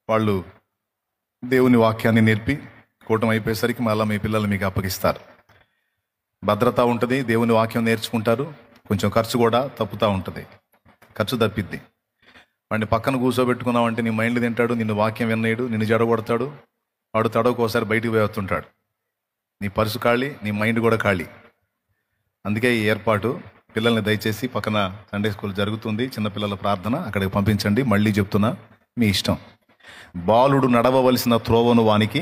వాళ్ళు దేవుని వాక్యాన్ని నేర్పి కూటమి అయిపోయేసరికి మళ్ళీ మీ పిల్లలు మీకు అప్పగిస్తారు. భద్రత ఉంటుంది, దేవుని వాక్యం నేర్చుకుంటారు. కొంచెం ఖర్చు కూడా తప్పుతూ ఉంటుంది, ఖర్చు తప్పిద్ది. వాడిని పక్కన కూర్చోబెట్టుకున్నావంటే నీ మైండ్లు తింటాడు, నిన్ను వాక్యం వినేయడు, నిన్ను జడగొడతాడు. వాడు తడవకోసారి బయటికి పోయి వస్తుంటాడు. నీ పర్సు ఖాళీ, నీ మైండ్ కూడా ఖాళీ. అందుకే ఈ ఏర్పాటు. పిల్లల్ని దయచేసి పక్కన సండే స్కూల్ జరుగుతుంది, చిన్నపిల్లల ప్రార్థన, అక్కడికి పంపించండి. మళ్ళీ చెప్తున్నా, మీ ఇష్టం. బాలుడు నడవవలసిన త్రోవను వానికి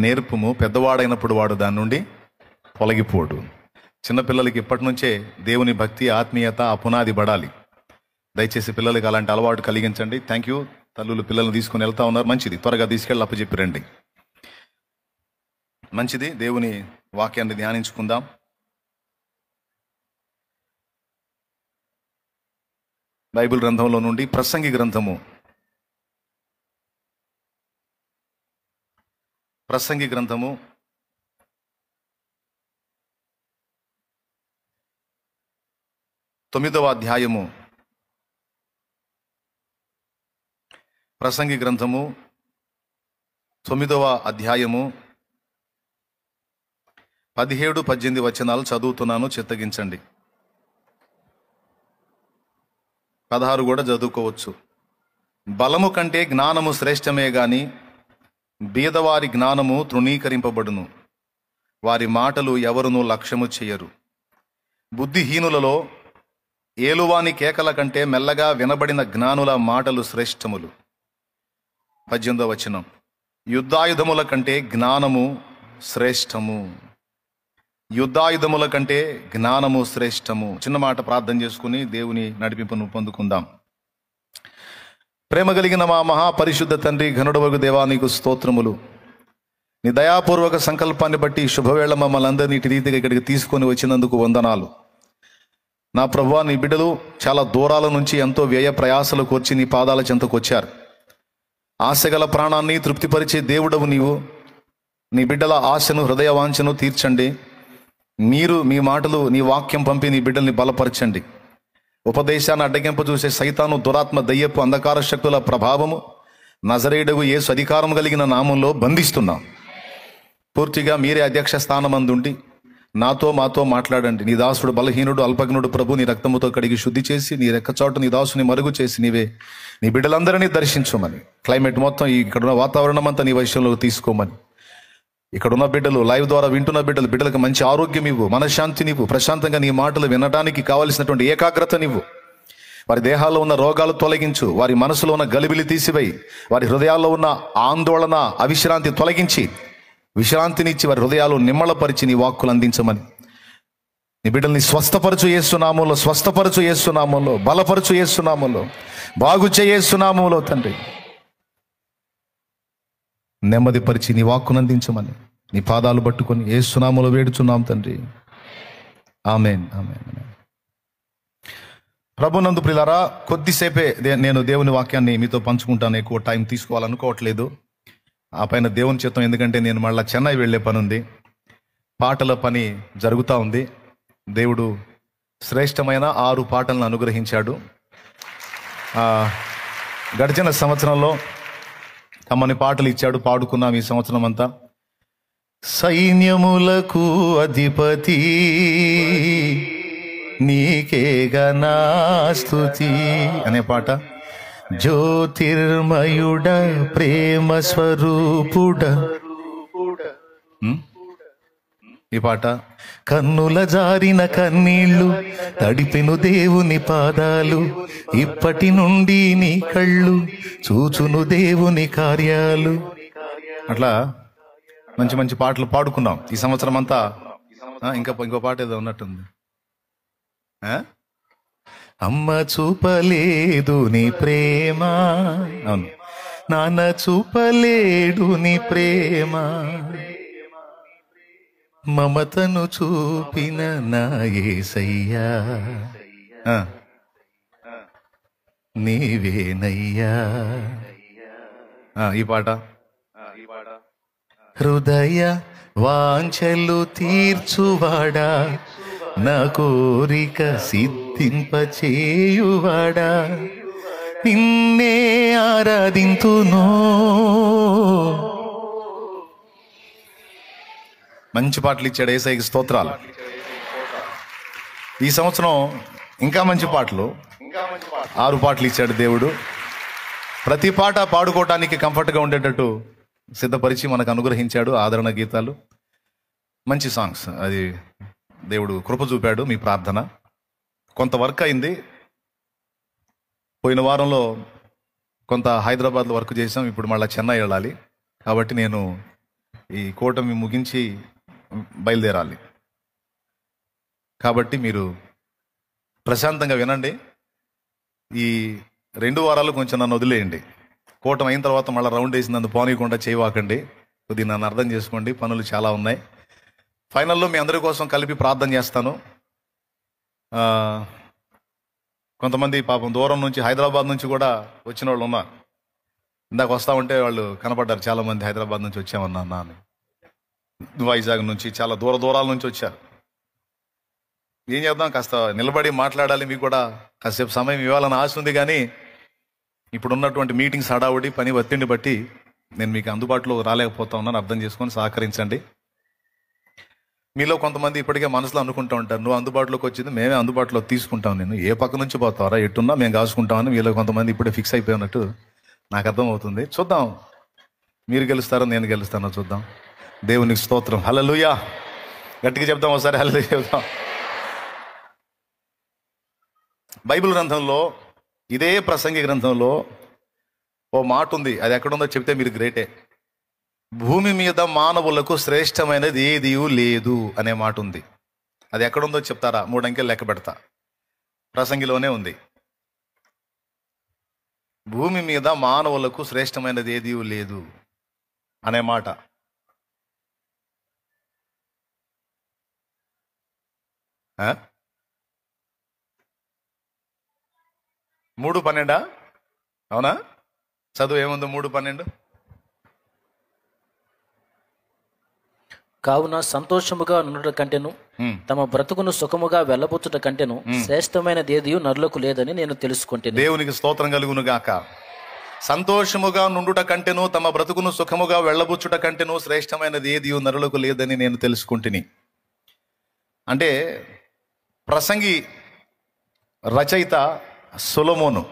నేర్పుము, పెద్దవాడైనప్పుడు వాడు దాని నుండి తొలగిపోడు. చిన్నపిల్లలకి ఇప్పటి నుంచే దేవుని భక్తి, ఆత్మీయత ఆ పునాది పడాలి. దయచేసి పిల్లలకి అలాంటి అలవాటు కలిగించండి. Thank you. తల్లులు పిల్లల్ని తీసుకుని వెళ్తా ఉన్నారు, మంచిది. త్వరగా తీసుకెళ్ళి అప్పచెప్పి రండి, మంచిది. దేవుని వాక్యాన్ని ధ్యానించుకుందాం. బైబిల్ గ్రంథంలో నుండి ప్రసంగి గ్రంథము 9వ అధ్యాయము. ప్రసంగి గ్రంథము 9వ అధ్యాయము 17-18 వచనాలు చదువుతున్నాను, చిత్తగించండి. 16 కూడా చదువుకోవచ్చు. బలము కంటే జ్ఞానము శ్రేష్టమే గాని బీదవారి జ్ఞానము తృణీకరింపబడును. వారి మాటలు ఎవరునూ లక్ష్యము చేయరు. బుద్ధిహీనులలో ఏలువాని కేకల కంటే మెల్లగా వినబడిన జ్ఞానుల మాటలు శ్రేష్టములు. 18వ వచనం. యుద్ధాయుధముల కంటే జ్ఞానము శ్రేష్టము. యుద్ధాయుధముల కంటే జ్ఞానము శ్రేష్టము. చిన్న మాట ప్రార్థన చేసుకుని దేవుని నడిపింపును పొందుకుందాం. ప్రేమ కలిగిన మా మహాపరిశుద్ధ తండ్రి, ఘనుడవగు దేవా, నీకు స్తోత్రములు. నీ దయాపూర్వక సంకల్పాన్ని బట్టి శుభవేళ మమ్మల్ని అందరినీ ఇటు రీతిగా ఇక్కడికి తీసుకొని వచ్చినందుకు వందనాలు. నా ప్రభువా, నీ బిడ్డలు చాలా దూరాల నుంచి ఎంతో వ్యయ ప్రయాసలు కోర్చి నీ పాదాల చెంతకు వచ్చారు. ఆశగల ప్రాణాన్ని తృప్తిపరిచే దేవుడవు నీవు. నీ బిడ్డల ఆశను, హృదయ వాంఛను తీర్చండి. మీరు మీ మాటలు, నీ వాక్యం పంపి నీ బిడ్డల్ని బలపరచండి. ఉపదేశాన్ని అడ్డగింప చూసే సైతాను, దురాత్మ, దయ్యపు అంధకార శక్తుల ప్రభావము నజరేయుడగు యేసు అధికారం కలిగిన నామంలో బంధిస్తున్నాం. పూర్తిగా మీరే అధ్యక్ష స్థానమందుండి మాతో మాట్లాడండి. నీ దాసుడు బలహీనుడు, అల్పజ్ఞుడు. ప్రభు, నీ రక్తముతో కడిగి శుద్ధి చేసి నీ రెక్కచోట నీ దాసుని మరుగు చేసి నీవే నీ బిడ్డలందరినీ దర్శించమని, క్లైమేట్ మొత్తం ఇక్కడున్న వాతావరణం అంతా నీ వశంలో తీసుకోమని, ఇక్కడున్న బిడ్డలు, లైవ్ ద్వారా వింటున్న బిడ్డలకు మంచి ఆరోగ్యం ఇవ్వు, మనశ్శాంతినివ్వు, ప్రశాంతంగా నీ మాటలు వినడానికి కావలసినటువంటి ఏకాగ్రతనివ్వు. వారి దేహాల్లో ఉన్న రోగాలు తొలగించు, వారి మనసులో ఉన్న గలిబిలి తీసివేయి, వారి హృదయాల్లో ఉన్న ఆందోళన, అవిశ్రాంతి తొలగించి విశ్రాంతినిచ్చి వారి హృదయాలు నిమ్మళపరిచి నీ వాక్కులు అందించమని, నీ బిడ్డల్ని స్వస్థపరచు యేసునామములో, స్వస్థపరచు యేసునామములో, బలపరచు యేసునామములో, బాగు యేసునామములో తండ్రి నెమ్మదిపరిచి నీ వాక్కును అందించమని నీ పాదాలు పట్టుకొని యేసునామములో వేడుచున్నాం తండ్రి. ఆమేన్, ఆమేన్. ప్రభునందు ప్రియులారా, కొద్దిసేపే నేను దేవుని వాక్యాన్ని మీతో పంచుకుంటాను. ఎక్కువ టైం తీసుకోవాలనుకోవట్లేదు. ఆ పైన దేవుని చిత్తం, ఎందుకంటే నేను మళ్ళీ చెన్నై వెళ్ళే పని ఉంది, పాటల పని జరుగుతూ ఉంది. దేవుడు శ్రేష్టమైన 6 పాటలను అనుగ్రహించాడు. గడిచిన సంవత్సరంలో తమని పాటలు ఇచ్చాడు, పాడుకున్నాం ఈ సంవత్సరం అంతా. సైన్యములకు అధిపతి నీకేగా నా స్తుతి అనే పాట. జ్యోతిర్మయుడ ప్రేమ స్వరూపుడ ఈ పాట. కన్నుల జారిన కన్నీళ్లు తడిపెను దేవుని పాదాలు, ఇప్పటి నుండి నీ కళ్ళు చూచును దేవుని కార్యాలు. అట్లా మంచి మంచి పాటలు పాడుకున్నాం ఈ సంవత్సరం అంతా. ఇంకో పాట ఏదో ఉన్నట్టుంది. అమ్మ చూపలేదు నీ ప్రేమ, అవును, నాన్న చూపలేడు నీ ప్రేమ, మమతను చూపిన నా యేసయ్యా నీవేనయ్యా. ఈ పాట. హృదయ వాంఛలు తీర్చువాడా, నా కోరిక సిద్ధింపచేయువాడా, నిన్నే ఆరాధింతును. మంచి పాటలు ఇచ్చాడు యేసయ్యకి స్తోత్రాలు. ఈ సంవత్సరం ఇంకా మంచి పాటలు 6 పాటలు ఇచ్చాడు దేవుడు. ప్రతి పాట పాడుకోవటానికి కంఫర్ట్గా ఉండేటట్టు సిద్ధపరిచి మనకు అనుగ్రహించాడు. ఆదరణ గీతాలు, మంచి సాంగ్స్. అది దేవుడు కృప చూపాడు. మీ ప్రార్థన కొంత వర్క్ అయింది. పోయిన వారంలో కొంత హైదరాబాద్లో వర్క్ చేసాం. ఇప్పుడు మళ్ళీ చెన్నై వెళ్ళాలి. కాబట్టి నేను ఈ కూటమి ముగించి బయలుదేరాలి. కాబట్టి మీరు ప్రశాంతంగా వినండి. ఈ 2 వారాలు కొంచెం నన్ను వదిలేయండి. కూటమి అయిన తర్వాత మళ్ళీ రౌండ్ వేసి నన్ను పోనీయకుండా చేయవాకండి. కొద్దిగా నన్ను అర్థం చేసుకోండి. పనులు చాలా ఉన్నాయి. ఫైనల్లో మీ అందరి కోసం కలిపి ప్రార్థన చేస్తాను. కొంతమంది పాపం దూరం నుంచి, హైదరాబాద్ నుంచి కూడా వచ్చిన వాళ్ళు ఉన్నారు. ఇందాక వస్తా ఉంటే వాళ్ళు కనపడ్డారు. చాలామంది హైదరాబాద్ నుంచి వచ్చామన్నా అని, వైజాగ్ నుంచి, చాలా దూరాల నుంచి వచ్చారు. ఏం చేద్దాం, కాస్త నిలబడి మాట్లాడాలి. మీకు కూడా కాసేపు సమయం ఇవ్వాలని ఆశ ఉంది. కానీ ఇప్పుడున్నటువంటి మీటింగ్స్ హడావుడి, పని ఒత్తిడిని బట్టి నేను మీకు అందుబాటులో రాలేకపోతా ఉన్నాను. అర్థం చేసుకొని సహకరించండి. మీలో కొంతమంది ఇప్పటికే మనసులో అనుకుంటూ ఉంటారు, నువ్వు అందుబాటులోకి వచ్చింది మేమే అందుబాటులో తీసుకుంటాం, నేను ఏ పక్క నుంచి పోతావరా, ఎట్టున్నా మేము కాసుకుంటామని మీలో కొంతమంది ఇప్పుడే ఫిక్స్ అయిపోయినట్టు నాకు అర్థం అవుతుంది. చూద్దాం, మీరు గెలుస్తారో నేను గెలుస్తానో చూద్దాం. దేవునికి స్తోత్రం. హల్లెలూయా. గట్టిగా చెప్దాం ఒకసారి, హల్లెలూయా చెప్దాం. బైబిల్ గ్రంథంలో, ఇదే ప్రసంగి గ్రంథంలో ఓ మాట ఉంది. అది ఎక్కడుందో చెప్తే మీరు గ్రేటే. భూమి మీద మానవులకు శ్రేష్టమైనది ఏదీ లేదు అనే మాట ఉంది. అది ఎక్కడుందో చెప్తారా? 3 అంకెలు లెక్క పెడతా. ప్రసంగిలోనే ఉంది. భూమి మీద మానవులకు శ్రేష్టమైనది ఏదీ లేదు అనే మాట. ఆ? 3:12 అవునా? చదువు ఏముంది 3:12? కావున సంతోషముగా నుండుట కంటెను, తమ బ్రతుకును సుఖముగా వెళ్ళబుచ్చుట కంటెను శ్రేష్టమైనది ఏదియు నరులకు లేదని నేను తెలుసుకుంటేను. దేవునికి స్తోత్రం కలుగును గాక. సంతోషముగా నుండుట కంటెను, తమ బ్రతుకును సుఖముగా వెళ్ళబుచ్చుట కంటెను శ్రేష్టమైనది ఏదియు నరులకు లేదని నేను తెలుసుకుంటుని. అంటే ప్రసంగి రచయిత సొలొమోను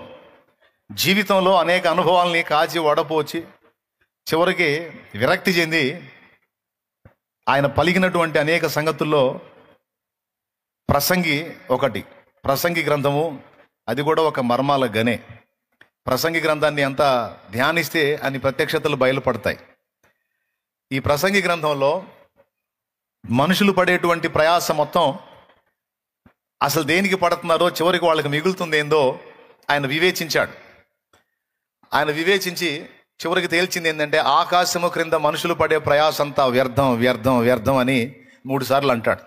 జీవితంలో అనేక అనుభవాల్ని కాచి వడపోచి చివరికి విరక్తి చెంది ఆయన పలికినటువంటి అనేక సంగతుల్లో ప్రసంగి ఒకటి. ప్రసంగి గ్రంథము అది కూడా ఒక మర్మాల గనే. ప్రసంగి గ్రంథాన్ని అంతా ధ్యానిస్తే అన్ని ప్రత్యక్షతలు బయలుపడతాయి. ఈ ప్రసంగి గ్రంథంలో మనుషులు పడేటువంటి ప్రయాస మొత్తం, అసలు దేనికి పడుతున్నారో, చివరికి వాళ్ళకి మిగులుతుంది ఏందో ఆయన వివేచించాడు. ఆయన వివేచించి చివరికి తేల్చింది ఏంటంటే, ఆకాశము క్రింద మనుషులు పడే ప్రయాసంతా వ్యర్థం వ్యర్థం వ్యర్థం అని 3 సార్లు అంటాడు.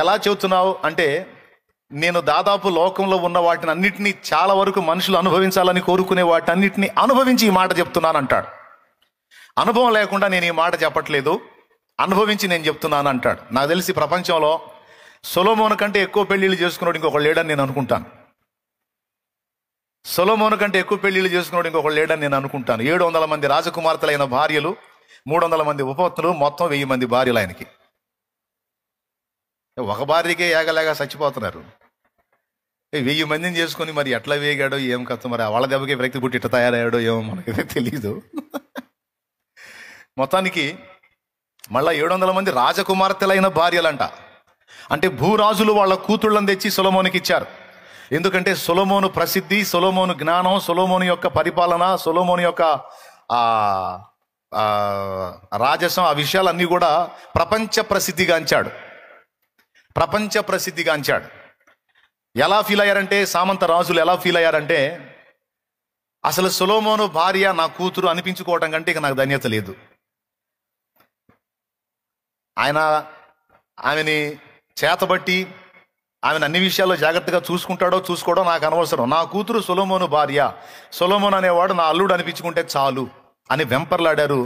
ఎలా చెబుతున్నావు అంటే, నేను దాదాపు లోకంలో ఉన్న వాటిని అన్నిటినీ చాలా వరకు మనుషులు అనుభవించాలని కోరుకునే వాటిని అన్నిటినీ అనుభవించి ఈ మాట చెప్తున్నాను అంటాడు. అనుభవం లేకుండా నేను ఈ మాట చెప్పట్లేదు, అనుభవించి నేను చెప్తున్నాను అంటాడు. నాకు తెలిసి ప్రపంచంలో సొలొమోను కంటే ఎక్కువ పెళ్లిళ్ళు చేసుకున్నాడు ఇంకొకళ్ళు లేడని నేను అనుకుంటాను. సొలొమోను కంటే ఎక్కువ పెళ్లిళ్ళు చేసుకున్నాడు ఇంకొకళ్ళు లేడని నేను అనుకుంటాను. 700 మంది రాజకుమార్తెలైన భార్యలు, 300 మంది ఉపపత్నులు, మొత్తం 1000 మంది భార్యలు ఆయనకి. ఒక భార్యకే ఏగలేగా చచ్చిపోతున్నారు. 1000 మందిని చేసుకుని మరి ఎట్లా వేగాడో ఏం కథ, మరి వాళ్ళ దెబ్బకి వ్యక్తి పుట్టి ఇట్లా తయారయ్యాడో ఏమో మనకైతే తెలీదు. మొత్తానికి మళ్ళా 700 మంది రాజకుమార్తెలైన భార్యలంట. అంటే భూరాజులు వాళ్ళ కూతుళ్ళని తెచ్చి సొలొమోనుకి ఇచ్చారు. ఎందుకంటే సొలొమోను ప్రసిద్ధి, సొలొమోను జ్ఞానం, సొలొమోను యొక్క పరిపాలన, సొలొమోను యొక్క రాజసం, ఆ విషయాలన్నీ కూడా ప్రపంచ ప్రసిద్ధిగాంచాడు. ఎలా ఫీల్ అయ్యారంటే, సామంత రాజులు ఎలా ఫీల్ అయ్యారంటే, అసలు సొలొమోను భార్య నా కూతురు అనిపించుకోవడం కంటే ఇక నాకు ధన్యత లేదు. ఆమెని చేతబట్టి ఆమెను అన్ని విషయాల్లో జాగ్రత్తగా చూసుకుంటాడో చూసుకోవడో నాకు అనవసరం. నా కూతురు సొలొమోను భార్య, సొలొమోను అనేవాడు నా అల్లుడు అనిపించుకుంటే చాలు అని వెంపర్లాడారు.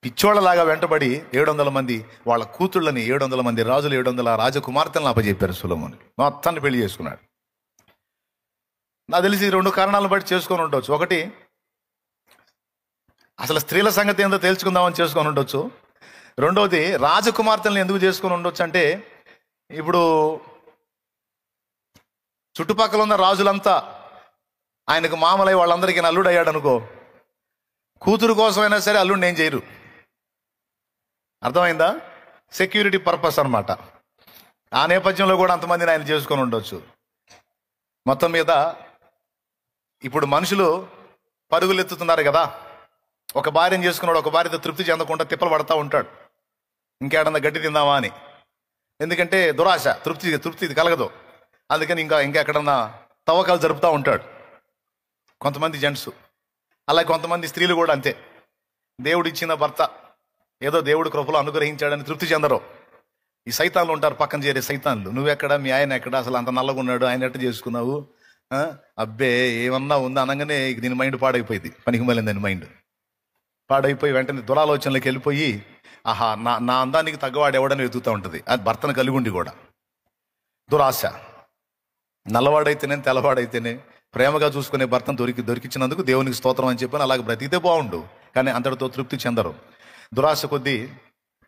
పిచ్చోళ్ళలాగా వెంటబడి 700 మంది వాళ్ళ కూతుళ్ళని, 700 మంది రాజులు, 700 రాజకుమార్తెలను అప్పచెప్పారు సొలొమోను. మొత్తాన్ని పెళ్లి చేసుకున్నాడు. నాకు తెలిసి 2 కారణాలను బట్టి చేసుకొని ఉండొచ్చు. ఒకటి, అసలు స్త్రీల సంగతి ఏందో తెలుసుకుందామని చేసుకొని ఉండొచ్చు. రెండవది, రాజకుమార్తెలను ఎందుకు చేసుకొని ఉండొచ్చు అంటే, ఇప్పుడు చుట్టుపక్కల ఉన్న రాజులంతా ఆయనకు మామలై వాళ్ళందరికీ అల్లుడు అయ్యాడు అనుకో, కూతురు కోసమైనా సరే అల్లుడిని ఏం చేయరు. అర్థమైందా? సెక్యూరిటీ పర్పస్ అనమాట. ఆ నేపథ్యంలో కూడా అంతమందిని ఆయన చేసుకొని ఉండొచ్చు. మొత్తం మీద ఇప్పుడు మనుషులు పరుగులు ఎత్తుతున్నారు కదా. ఒక భార్యను చేసుకున్నాడు, ఒక భార్యతో తృప్తి చెందకుండా తిప్పలు పడతా ఉంటాడు, ఇంకేడన్నా గడ్డి తిందామా అని. ఎందుకంటే దురాశ, తృప్తి కలగదు. అందుకని ఇంకెక్కడన్నా తవ్వకాలు జరుపుతూ ఉంటాడు కొంతమంది జెంట్స్. అలాగే కొంతమంది స్త్రీలు కూడా అంతే. దేవుడు ఇచ్చిన భర్త ఏదో దేవుడు కృపలో అనుగ్రహించాడని తృప్తి చెందరు. ఈ సైతాన్లు ఉంటారు, పక్కన చేరే సైతాన్లు. నువ్వెక్కడ, మీ ఆయన ఎక్కడ, అసలు అంత నల్లగా ఉన్నాడు, ఆయన ఎట్ట చేసుకున్నావు, అబ్బే ఏమన్నా ఉందా అనగానే దీని మైండ్ పాడైపోయింది. పనికి మళ్ళీ దాని మైండ్ పాడైపోయి వెంటనే దురాలోచనలోకి వెళ్ళిపోయి, ఆహా నా అందానికి తగ్గవాడు ఎవడని వెతుకుతూ ఉంటుంది. అది భర్తను కలిగి ఉండి కూడా. దురాశ. నల్లవాడైతేనే తెల్లవాడైతేనే ప్రేమగా చూసుకునే భర్తను దొరికించినందుకు దేవునికి స్తోత్రం అని చెప్పని అలాగే బ్రతికితే బాగుండు, కానీ అంతటితో తృప్తి చెందరు. దురాశ కొద్దీ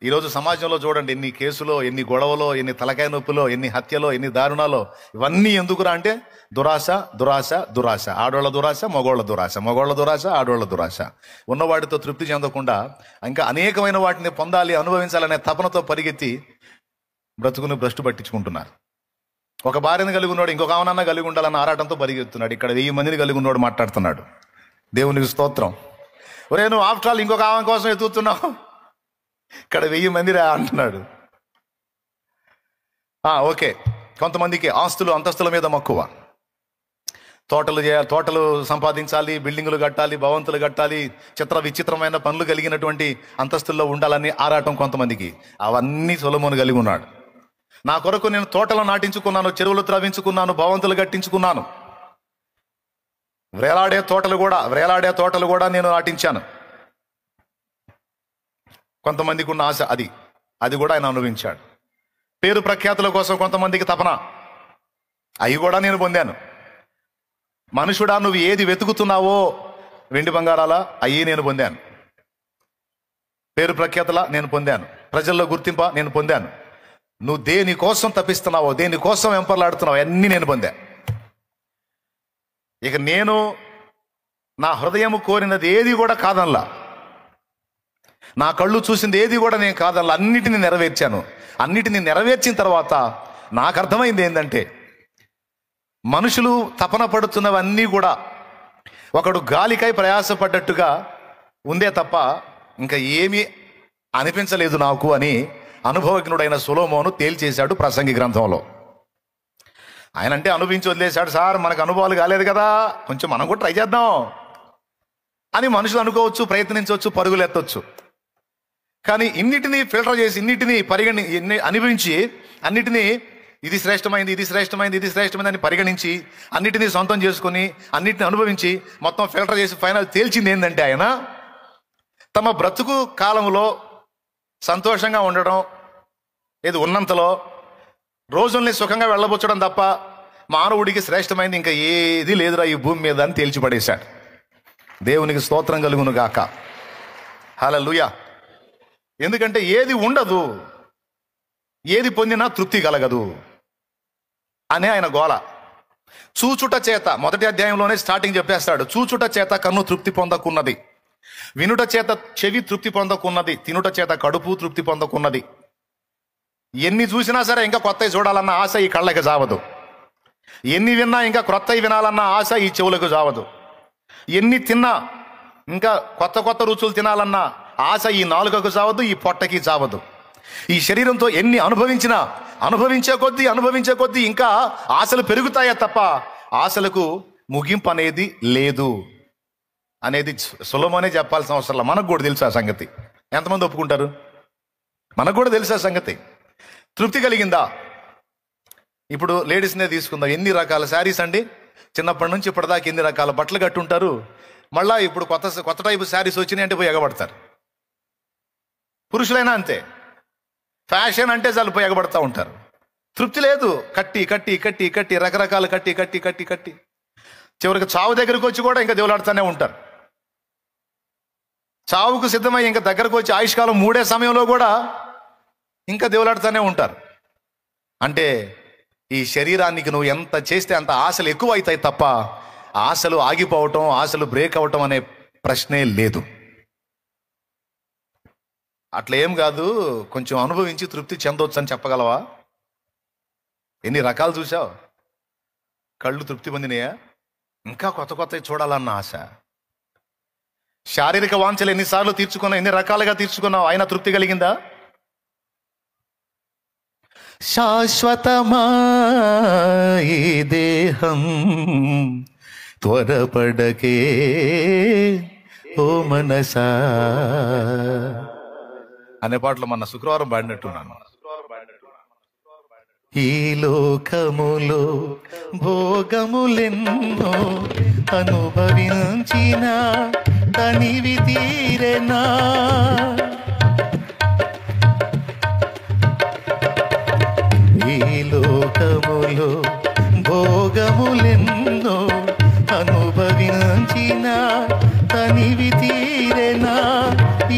ఈరోజు సమాజంలో చూడండి, ఎన్ని కేసులో, ఎన్ని గొడవలో, ఎన్ని తలకాయ నొప్పులో, ఎన్ని హత్యలో, ఎన్ని దారుణాలో. ఇవన్నీ ఎందుకురా అంటే దురాశ, దురాశ, దురాశ. ఆడోళ్ళ దురాశ, మగోళ్ళ దురాశ, మగోళ్ళ దురాశ, ఆడోళ్ళ దురాశ. ఉన్నవాటితో తృప్తి చెందకుండా ఇంకా అనేకమైన వాటిని పొందాలి, అనుభవించాలనే తపనతో పరిగెత్తి బ్రతుకుని భ్రష్టు పట్టించుకుంటున్నారు. ఒక భార్యను కలిగి ఉన్నాడు, ఇంకొక ఆమెనన్నా కలిగి ఉండాలన్న ఆరాటంతో పరిగెత్తున్నాడు. ఇక్కడ 1000 మందిని కలిగి ఉన్నాడు మాట్లాడుతున్నాడు. దేవునికి స్తోత్రం. ఒరే, నువ్వు ఆఫ్టర్ ఆల్ ఇంకొక ఆమె కోసం ఎత్తుతున్నావు, ఇక్కడ 1000 మంది రా అంటున్నాడు. ఓకే, కొంతమందికి ఆస్తులు అంతస్తుల మీద మక్కువ. తోటలు చేయాలి, తోటలు సంపాదించాలి, బిల్డింగులు కట్టాలి, భవంతులు కట్టాలి, విచిత్రమైన పనులు కలిగినటువంటి అంతస్తుల్లో ఉండాలని ఆరాటం కొంతమందికి. అవన్నీ సొలొమోను కలిగి ఉన్నాడు. నా కొరకు నేను తోటలు నాటించుకున్నాను, చెరువులు త్రవ్వించుకున్నాను, భవంతులు కట్టించుకున్నాను, వేలాడే తోటలు కూడా నేను నాటించాను. కొంతమందికి ఉన్న ఆశ అది కూడా ఆయన అనుభవించాడు. పేరు ప్రఖ్యాతుల కోసం కొంతమందికి తపన, అవి కూడా నేను పొందాను. మనుషుడా, నువ్వు ఏది వెతుకుతున్నావో, వెండి బంగారాలా, అయ్యి నేను పొందాను. పేరు ప్రఖ్యాతుల నేను పొందాను, ప్రజల్లో గుర్తింప నేను పొందాను. నువ్వు దేనికోసం తప్పిస్తున్నావో, దేనికోసం వెంపర్లాడుతున్నావో అన్నీ నేను పొందా. ఇక నేను నా హృదయము కోరినది ఏది కూడా కాదనలా, నా కళ్ళు చూసింది ఏది కూడా నేను కాదనలా, అన్నిటిని నెరవేర్చాను. అన్నిటిని నెరవేర్చిన తర్వాత నాకు అర్థమైంది ఏంటంటే, మనుషులు తపన పడుతున్నవన్నీ కూడా ఒకడు గాలికై ప్రయాసపడ్డట్టుగా ఉందే తప్ప ఇంకా ఏమీ అనిపించలేదు నాకు అని అనుభవజ్ఞుడైన సొలొమోను తేల్చేశాడు ప్రసంగి గ్రంథంలో. ఆయన అంటే అనుభవించి వదిలేశాడు. సార్, మనకు అనుభవాలు కాలేదు కదా, కొంచెం మనం కూడా ట్రై చేద్దాం అని మనుషులు అనుకోవచ్చు, ప్రయత్నించవచ్చు, పరుగులు ఎత్తవచ్చు. కానీ ఇన్నిటినీ ఫిల్టర్ చేసి, ఇన్నిటినీ అనుభవించి, అన్నిటినీ ఇది శ్రేష్టమైంది అని పరిగణించి, అన్నిటినీ సొంతం చేసుకుని, అన్నిటిని అనుభవించి, మొత్తం ఫిల్టర్ చేసి ఫైనల్ తేల్చింది ఏంటంటే, ఆయన తమ బ్రతుకు కాలంలో సంతోషంగా ఉండడం, ఏది ఉన్నంతలో రోజుల్ని సుఖంగా వెళ్ళబుచ్చడం తప్ప మానవుడికి శ్రేష్టమైంది ఇంకా ఏది లేదురా ఈ భూమి మీద అని తేల్చిపడేశాడు. దేవునికి స్తోత్రం కలుగును గాక. హల్లెలూయా. ఎందుకంటే ఏది ఉండదు, ఏది పొందినా తృప్తి కలగదు అనే ఆయన గోల. చూచుట చేత, మొదటి అధ్యాయంలోనే స్టార్టింగ్ చెప్పేస్తాడు, చూచుట చేత కన్ను తృప్తి పొందకున్నది, వినుట చేత చెవి తృప్తి పొందకున్నది, తినుట చేత కడుపు తృప్తి పొందకున్నది. ఎన్ని చూసినా సరే ఇంకా కొత్తవి చూడాలన్న ఆశ ఈ కళ్ళకి జావదు. ఎన్ని విన్నా ఇంకా క్రొత్తవి వినాలన్న ఆశ ఈ చెవులకు జావదు. ఎన్ని తిన్నా ఇంకా కొత్త రుచులు తినాలన్న ఆశ ఈ నాలుకకు చావదు, ఈ పొట్టకి చావదు. ఈ శరీరంతో ఎన్ని అనుభవించే కొద్దీ ఇంకా ఆశలు పెరుగుతాయే తప్ప ఆశలకు ముగింపు అనేది లేదు అనేది సొలొమోనే చెప్పాల్సిన అవసరం. మనకు కూడా తెలుసు ఆ సంగతి. ఎంతమంది ఒప్పుకుంటారు? మనకు కూడా తెలుసు ఆ సంగతి. తృప్తి కలిగిందా? ఇప్పుడు లేడీస్నే తీసుకుందాం. ఎన్ని రకాల శారీస్ అండి, చిన్నప్పటి నుంచి ఇప్పటిదాకా ఎన్ని రకాల బట్టలు కట్టుంటారు. మళ్ళా ఇప్పుడు కొత్త టైపు శారీస్ వచ్చినాయి అంటే పోయి ఎగబడతారు. పురుషులైనా అంతే, ఫ్యాషన్ అంటే చాలు పోయి ఎగబడతా ఉంటారు. తృప్తి లేదు. కట్టి రకరకాలు కట్టి చివరికి చావు దగ్గరికి వచ్చి కూడా ఇంకా దేవులాడుతూనే ఉంటారు. చావుకు సిద్ధమై ఇంకా దగ్గరకు వచ్చి ఆయుష్కాలం 3 సమయంలో కూడా ఇంకా దేవులాడుతూనే ఉంటారు. అంటే ఈ శరీరానికి నువ్వు ఎంత చేస్తే అంత ఆశలు ఎక్కువ అవుతాయి తప్ప ఆశలు ఆగిపోవటం, ఆశలు బ్రేక్ అవటం అనే ప్రశ్నే లేదు. అట్లా ఏం కాదు, కొంచెం అనుభవించి తృప్తి చెందవచ్చు అని చెప్పగలవా? ఎన్ని రకాలు చూసావు? కళ్ళు తృప్తి పొందినాయా? ఇంకా కొత్త కొత్తవి చూడాలన్న ఆశ. శారీరక వాంఛలు ఎన్నిసార్లు తీర్చుకున్నావు, ఎన్ని రకాలుగా తీర్చుకున్నావు, అయినా తృప్తి కలిగిందా? శాశ్వతమా ఈ దేహం త్వరపడకే ఓ మనసా అనే పాటలు మొన్న శుక్రవారం పాడినట్టున్నాను. ఈ లోకములో భోగములెన్నో అనుభవించిన తనివి తీరెనా, ఈ లోకములో భోగములెన్నో అనుభవించిన తనివి తీరెనా,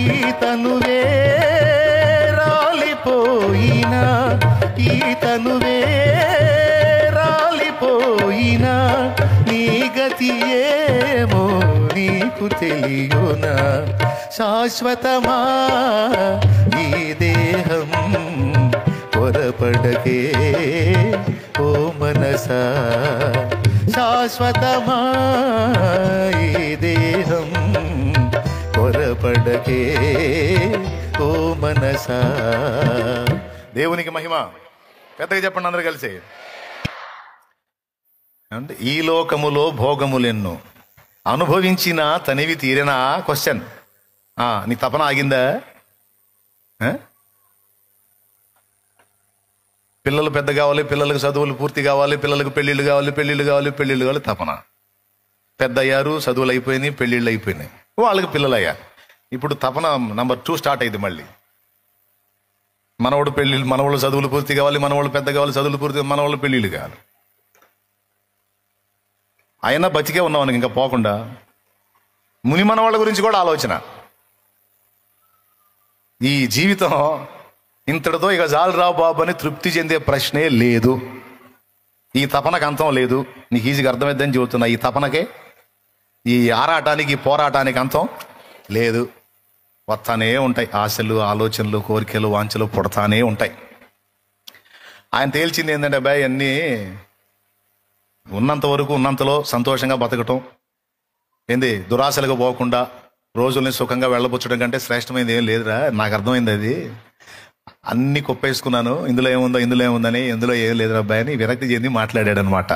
ఈ తనువే రాలిపోయినా, ఈ తనువే రాలిపోయినా, నీ గతి ఏమో నీకు తెలియునా, శాశ్వతమా ఈ దేహం త్వరపడకే ఓ మనసా, శాశ్వతమా ఈ దేహం త్వరపడకే ఓ మనసా. దేవునికి మహిమ. పెద్దగా చెప్పండి అందరూ కలిసి. అంటే ఈ లోకములో భోగములెన్నో అనుభవించిన తనివి తీరేనా? క్వశ్చన్. నీ తపన ఆగిందా? పిల్లలు పెద్ద కావాలి, పిల్లలకు చదువులు పూర్తి కావాలి, పిల్లలకు పెళ్ళిళ్ళు కావాలి, పెళ్ళిళ్ళు కావాలి, పెళ్ళిళ్ళు కావాలి, తపన. పెద్ద అయ్యారు, చదువులు అయిపోయినాయి, పెళ్ళిళ్ళు అయిపోయినాయి, వాళ్ళకి పిల్లలు అయ్యారు. ఇప్పుడు తపన నంబర్ 2 స్టార్ట్ అయింది మళ్ళీ. మనవాడు పెళ్ళిళ్ళు, మనవాళ్ళు చదువులు పూర్తి కావాలి, మనవాళ్ళు పెద్ద కావాలి, చదువులు పూర్తి, మనవాళ్ళు పెళ్ళిళ్ళు కావాలి. అయినా బతికే ఉన్నావు ఇంకా పోకుండా. ముని మనవాళ్ళ గురించి కూడా ఆలోచన. ఈ జీవితం ఇంతటితో ఇక చాలు రా బాబు అని తృప్తి చెందే ప్రశ్నే లేదు. ఈ తపనకు అంతం లేదు. నీకు ఈజీగా అర్థమైద్దని చెబుతున్నా. ఈ తపనకే, ఈ ఆరాటానికి, ఈ పోరాటానికి అంతం లేదు. వస్తానే ఉంటాయి ఆశలు, ఆలోచనలు, కోరికలు, వాంఛలు పుడతానే ఉంటాయి. ఆయన తేల్చింది ఏంటంటే అబ్బాయి, అన్నీ ఉన్నంత వరకు ఉన్నంతలో సంతోషంగా బతకటం ఏంది, దురాశలకు పోకుండా రోజుల్ని సుఖంగా వెళ్ళబుచ్చడం కంటే శ్రేష్టమైనది ఏం లేదురా. నాకు అర్థమైంది అది. అన్ని కుప్పేసుకున్నాను, ఇందులో ఏముందో, ఇందులో ఏముందని, ఇందులో ఏం లేదురా అబ్బాయి అని విరక్తి చెంది మాట్లాడాడు అనమాట.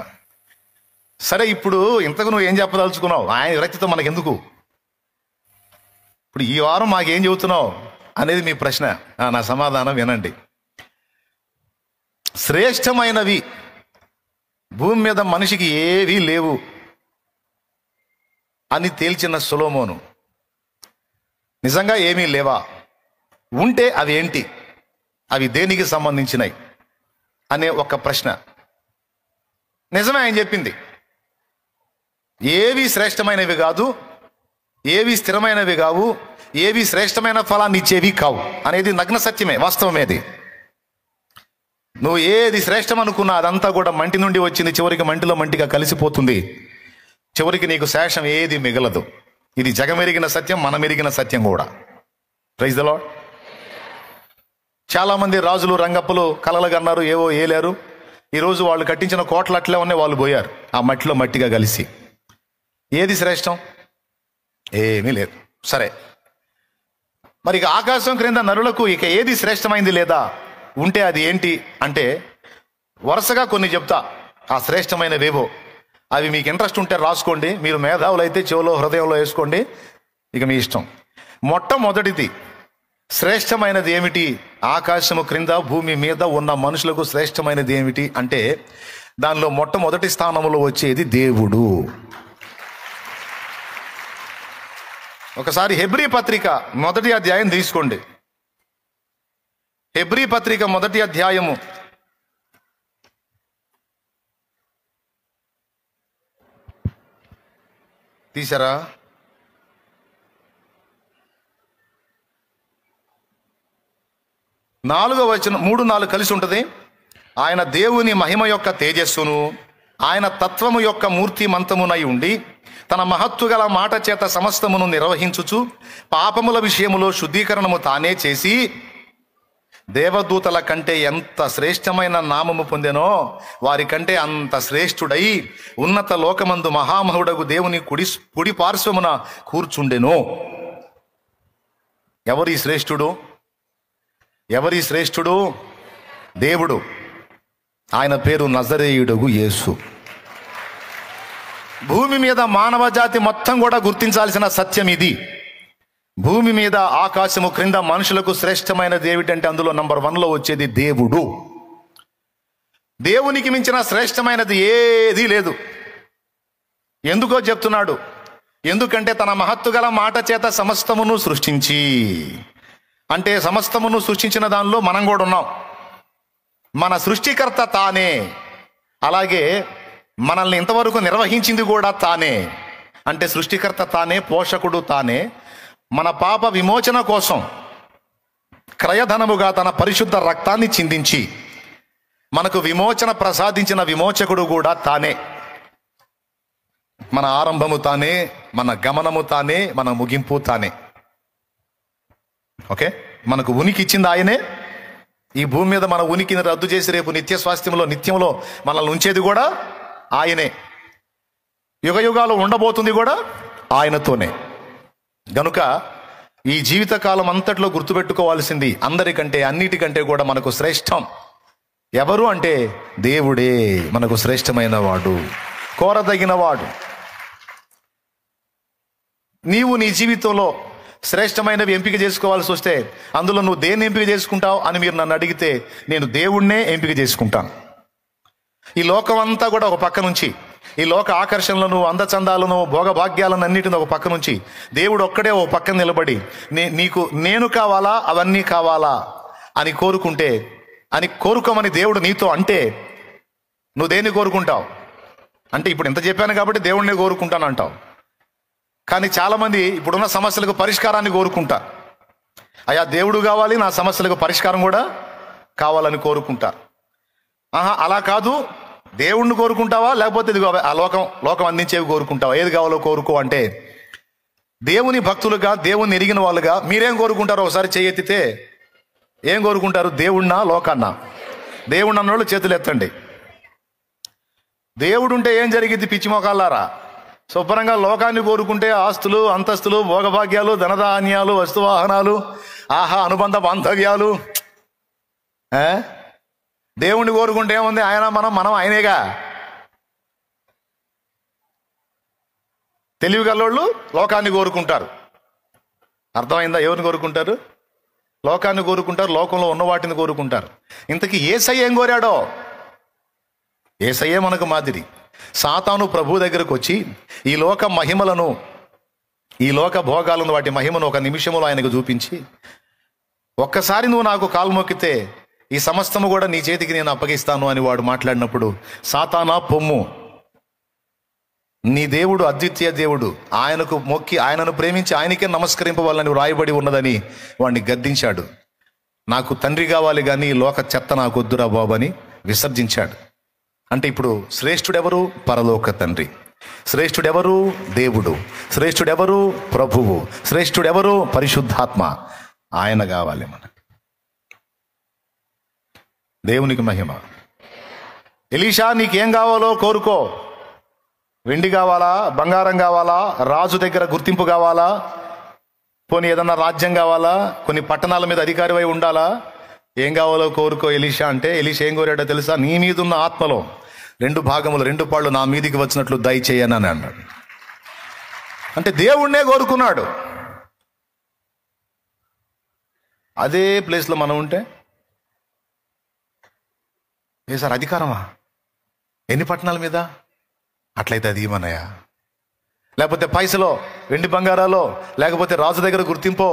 సరే, ఇప్పుడు ఇంతకు నువ్వు ఏం చెప్పదలుచుకున్నావు? ఆయన విరక్తితో మనకెందుకు? ఇప్పుడు ఈ వారం మాకేం చెబుతున్నావు అనేది మీ ప్రశ్న. నా సమాధానం వినండి. శ్రేష్టమైనవి భూమి మీద మనిషికి ఏవీ లేవు అని తేల్చిన సొలొమోను నిజంగా ఏమీ లేవా? ఉంటే అవి ఏంటి, అవి దేనికి సంబంధించినవి అనే ఒక ప్రశ్న. నిజమే, ఆయన చెప్పింది. ఏవి శ్రేష్టమైనవి కాదు, ఏవి స్థిరమైనవి కావు, ఏవి శ్రేష్టమైన ఫలాన్ని ఇచ్చేవి కావు అనేది నగ్న సత్యమే, వాస్తవమేది. నువ్వు ఏది శ్రేష్టం అనుకున్నా అదంతా కూడా మంటి నుండి వచ్చింది, చివరికి మంటిలో మంటిగా కలిసిపోతుంది. చివరికి నీకు శేషం ఏది మిగలదు. ఇది జగమెరిగిన సత్యం, మనమెరిగిన సత్యం కూడా. Praise the Lord. చాలా మంది రాజులు, రంగప్పలు కలలుగన్నారు, ఏవో ఏలేరు. ఈరోజు వాళ్ళు కట్టించిన కోటలు అట్లే ఉన్నాయి, వాళ్ళు పోయారు ఆ మట్టిలో మట్టిగా కలిసి. ఏది శ్రేష్టం? ఏమీ లేదు. సరే, మరి ఇక ఆకాశం క్రింద నరులకు ఇక ఏది శ్రేష్టమైంది లేదా? ఉంటే అది ఏంటి అంటే వరుసగా కొన్ని చెప్తా. ఆ శ్రేష్టమైనవేవో అవి మీకు ఇంట్రెస్ట్ ఉంటే రాసుకోండి. మీరు మేధావులు అయితే చెవులో హృదయంలో వేసుకోండి, ఇక మీ ఇష్టం. మొట్టమొదటిది శ్రేష్టమైనది ఏమిటి? ఆకాశము క్రింద భూమి మీద ఉన్న మనుషులకు శ్రేష్టమైనది ఏమిటి అంటే దానిలో మొట్టమొదటి స్థానంలో వచ్చేది దేవుడు. ఒకసారి హెబ్రీ పత్రిక 1వ అధ్యాయం తీసుకోండి. హెబ్రీ పత్రిక 1వ అధ్యాయము 1 తీసారా? నాలుగో వచనం 3-4 కలిసి ఉంటుంది. ఆయన దేవుని మహిమ యొక్క తేజస్సును, ఆయన తత్వము యొక్క మూర్తిమంతమునై ఉండి తన మహత్తు గల మాట చేత సమస్తమును నిర్వహించుచు పాపముల విషయములో శుద్ధీకరణము తానే చేసి దేవదూతల కంటే ఎంత శ్రేష్టమైన నామము పొందెనో వారి కంటే అంత శ్రేష్ఠుడై ఉన్నత లోకమందు మహామహుడగు దేవుని కుడి పార్శ్వమున కూర్చుండెను. ఎవరి శ్రేష్ఠుడు? ఎవరి శ్రేష్ఠుడు? దేవుడు. ఆయన పేరు నజరేయుడగు యేసు. భూమి మీద మానవ జాతి మొత్తం కూడా గుర్తించాల్సిన సత్యం ఇది. భూమి మీద ఆకాశము క్రింద మనుషులకు శ్రేష్టమైనది ఏమిటంటే అందులో నంబర్ 1లో వచ్చేది దేవుడు. దేవునికి మించిన శ్రేష్టమైనది ఏదీ లేదు. ఎందుకో చెప్తున్నాడు. ఎందుకంటే తన మహత్తు గల మాట చేత సమస్తమును సృష్టించి, అంటే సమస్తమును సృష్టించిన దానిలో మనం కూడా ఉన్నాం. మన సృష్టికర్త తానే, అలాగే మనల్ని ఇంతవరకు నిర్వహించింది కూడా తానే. అంటే సృష్టికర్త తానే, పోషకుడు తానే. మన పాప విమోచన కోసం క్రయధనముగా తన పరిశుద్ధ రక్తాన్ని చిందించి మనకు విమోచన ప్రసాదించిన విమోచకుడు కూడా తానే. మన ఆరంభము తానే, మన గమనము తానే, మన ముగింపు తానే. ఓకే, మనకు ఉనికి ఇచ్చింది ఆయనే. ఈ భూమి మీద మన ఉనికిని రద్దు చేసి రేపు నిత్య స్వాస్థ్యంలో నిత్యంలో మనల్ని ఉంచేది కూడా ఆయనే. యుగ యుగాలు ఉండబోతుంది కూడా ఆయనతోనే. గనుక ఈ జీవితకాలం అంతట్లో గుర్తుపెట్టుకోవాల్సింది అందరికంటే అన్నిటికంటే కూడా మనకు శ్రేష్టం ఎవరు అంటే దేవుడే. మనకు శ్రేష్టమైన వాడు, కోరదగిన వాడు. నీవు నీ జీవితంలో శ్రేష్టమైనవి ఎంపిక చేసుకోవాల్సి వస్తే అందులో నువ్వు దేన్ని ఎంపిక చేసుకుంటావు అని మీరు నన్ను అడిగితే నేను దేవుణ్ణే ఎంపిక చేసుకుంటాను. ఈ లోకం అంతా కూడా ఒక పక్క నుంచి, ఈ లోక ఆకర్షణలను, అందచందాలను, భోగభాగ్యాలను అన్నిటిని ఒక పక్క నుంచి దేవుడు ఒక్కడే ఓ పక్కన నిలబడి నీకు నేను కావాలా, అవన్నీ కావాలా అని కోరుకోమని దేవుడు నీతో అంటే నువ్వు దేన్ని కోరుకుంటావు? అంటే ఇప్పుడు ఇంత చెప్పాను కాబట్టి దేవుడినే కోరుకుంటాను అంటావు. కానీ చాలామంది ఇప్పుడున్న సమస్యలకు పరిష్కారాన్ని కోరుకుంటారు. అయ్యా దేవుడు కావాలి, నా సమస్యలకు పరిష్కారం కూడా కావాలని కోరుకుంటారు. అలా కాదు, దేవుణ్ణి కోరుకుంటావా లేకపోతే ఇదిగో ఆ లోకం అందించేవి కోరుకుంటావా? ఏది కావాలో కోరుకో అంటే దేవుని భక్తులుగా, దేవుణ్ణి ఎరిగిన వాళ్ళుగా మీరేం కోరుకుంటారో ఒకసారి చేయెత్తితే ఏం కోరుకుంటారు? దేవుణ్ణా, లోకాన్నా? దేవుడు అన్నోళ్ళు చేతులు ఎత్తండి. దేవుడు ఉంటే ఏం జరిగింది పిచ్చి మొకాలారా? శుభ్రంగా లోకాన్ని కోరుకుంటే ఆస్తులు, అంతస్తులు, భోగభాగ్యాలు, ధనధాన్యాలు, వస్తువాహనాలు, అనుబంధ బాంధవ్యాలు. దేవుణ్ణి కోరుకుంటే ఏముంది? ఆయన మనం ఆయనేగా. తెలివిగల్లోళ్ళు లోకాన్ని కోరుకుంటారు. అర్థమైందా? ఎవరిని కోరుకుంటారు? లోకాన్ని కోరుకుంటారు, లోకంలో ఉన్న వాటిని కోరుకుంటారు. ఇంతకీ యేసయ్య ఏం కోరాడో? యేసయ్యే మనకు మాదిరి. సాతాను ప్రభు దగ్గరకు వచ్చి ఈ లోక మహిమలను, ఈ లోక భోగాలను, వాటి మహిమను ఒక నిమిషంలో ఆయనకు చూపించి ఒక్కసారి నువ్వు నాకు కాలు మొక్కితే ఈ సమస్తము కూడా నీ చేతికి నేను అప్పగిస్తాను అని వాడు మాట్లాడినప్పుడు, సాతానా పొమ్ము, నీ దేవుడు అద్వితీయ దేవుడు, ఆయనకు మొక్కి ఆయనను ప్రేమించి ఆయనకే నమస్కరింపవాలని వ్రాయబడి ఉన్నదని వాడిని గద్దించాడు. నాకు తండ్రి కావాలి కానీ ఈ లోక చెత్త నాకు వద్దురా బాబు అని విసర్జించాడు. అంటే ఇప్పుడు శ్రేష్ఠుడెవరు? పరలోక తండ్రి. శ్రేష్ఠుడెవరు? దేవుడు. శ్రేష్ఠుడెవరు? ప్రభువు. శ్రేష్ఠుడెవరు? పరిశుద్ధాత్మ. ఆయన కావాలి మనకు. దేవునికి మహిమ. ఎలీషా నీకేం కావాలో కోరుకో. వెండి కావాలా, బంగారం కావాలా, రాజు దగ్గర గుర్తింపు కావాలా, పోనీ ఏదన్నా రాజ్యం కావాలా, కొన్ని పట్టణాల మీద అధికారివై ఉండాలా, ఏం కావాలో కోరుకో ఎలీషా అంటే, ఎలీషా ఏం కోరాడో తెలుసా? నీ మీదున్న ఆత్మలో 2 భాగములు 2 పాళ్ళు నా మీదికి వచ్చినట్లు దయచేయని అని అన్నాడు. అంటే దేవుణ్ణే కోరుకున్నాడు. అదే ప్లేస్లో మనం ఉంటే ఏ సార్ అధికారమా? ఎన్ని పట్టణాల మీద? అట్లయితే అది ఏమన్నాయా? లేకపోతే పైసలో, వెండి బంగారాలో, లేకపోతే రాజు దగ్గర గుర్తింపో,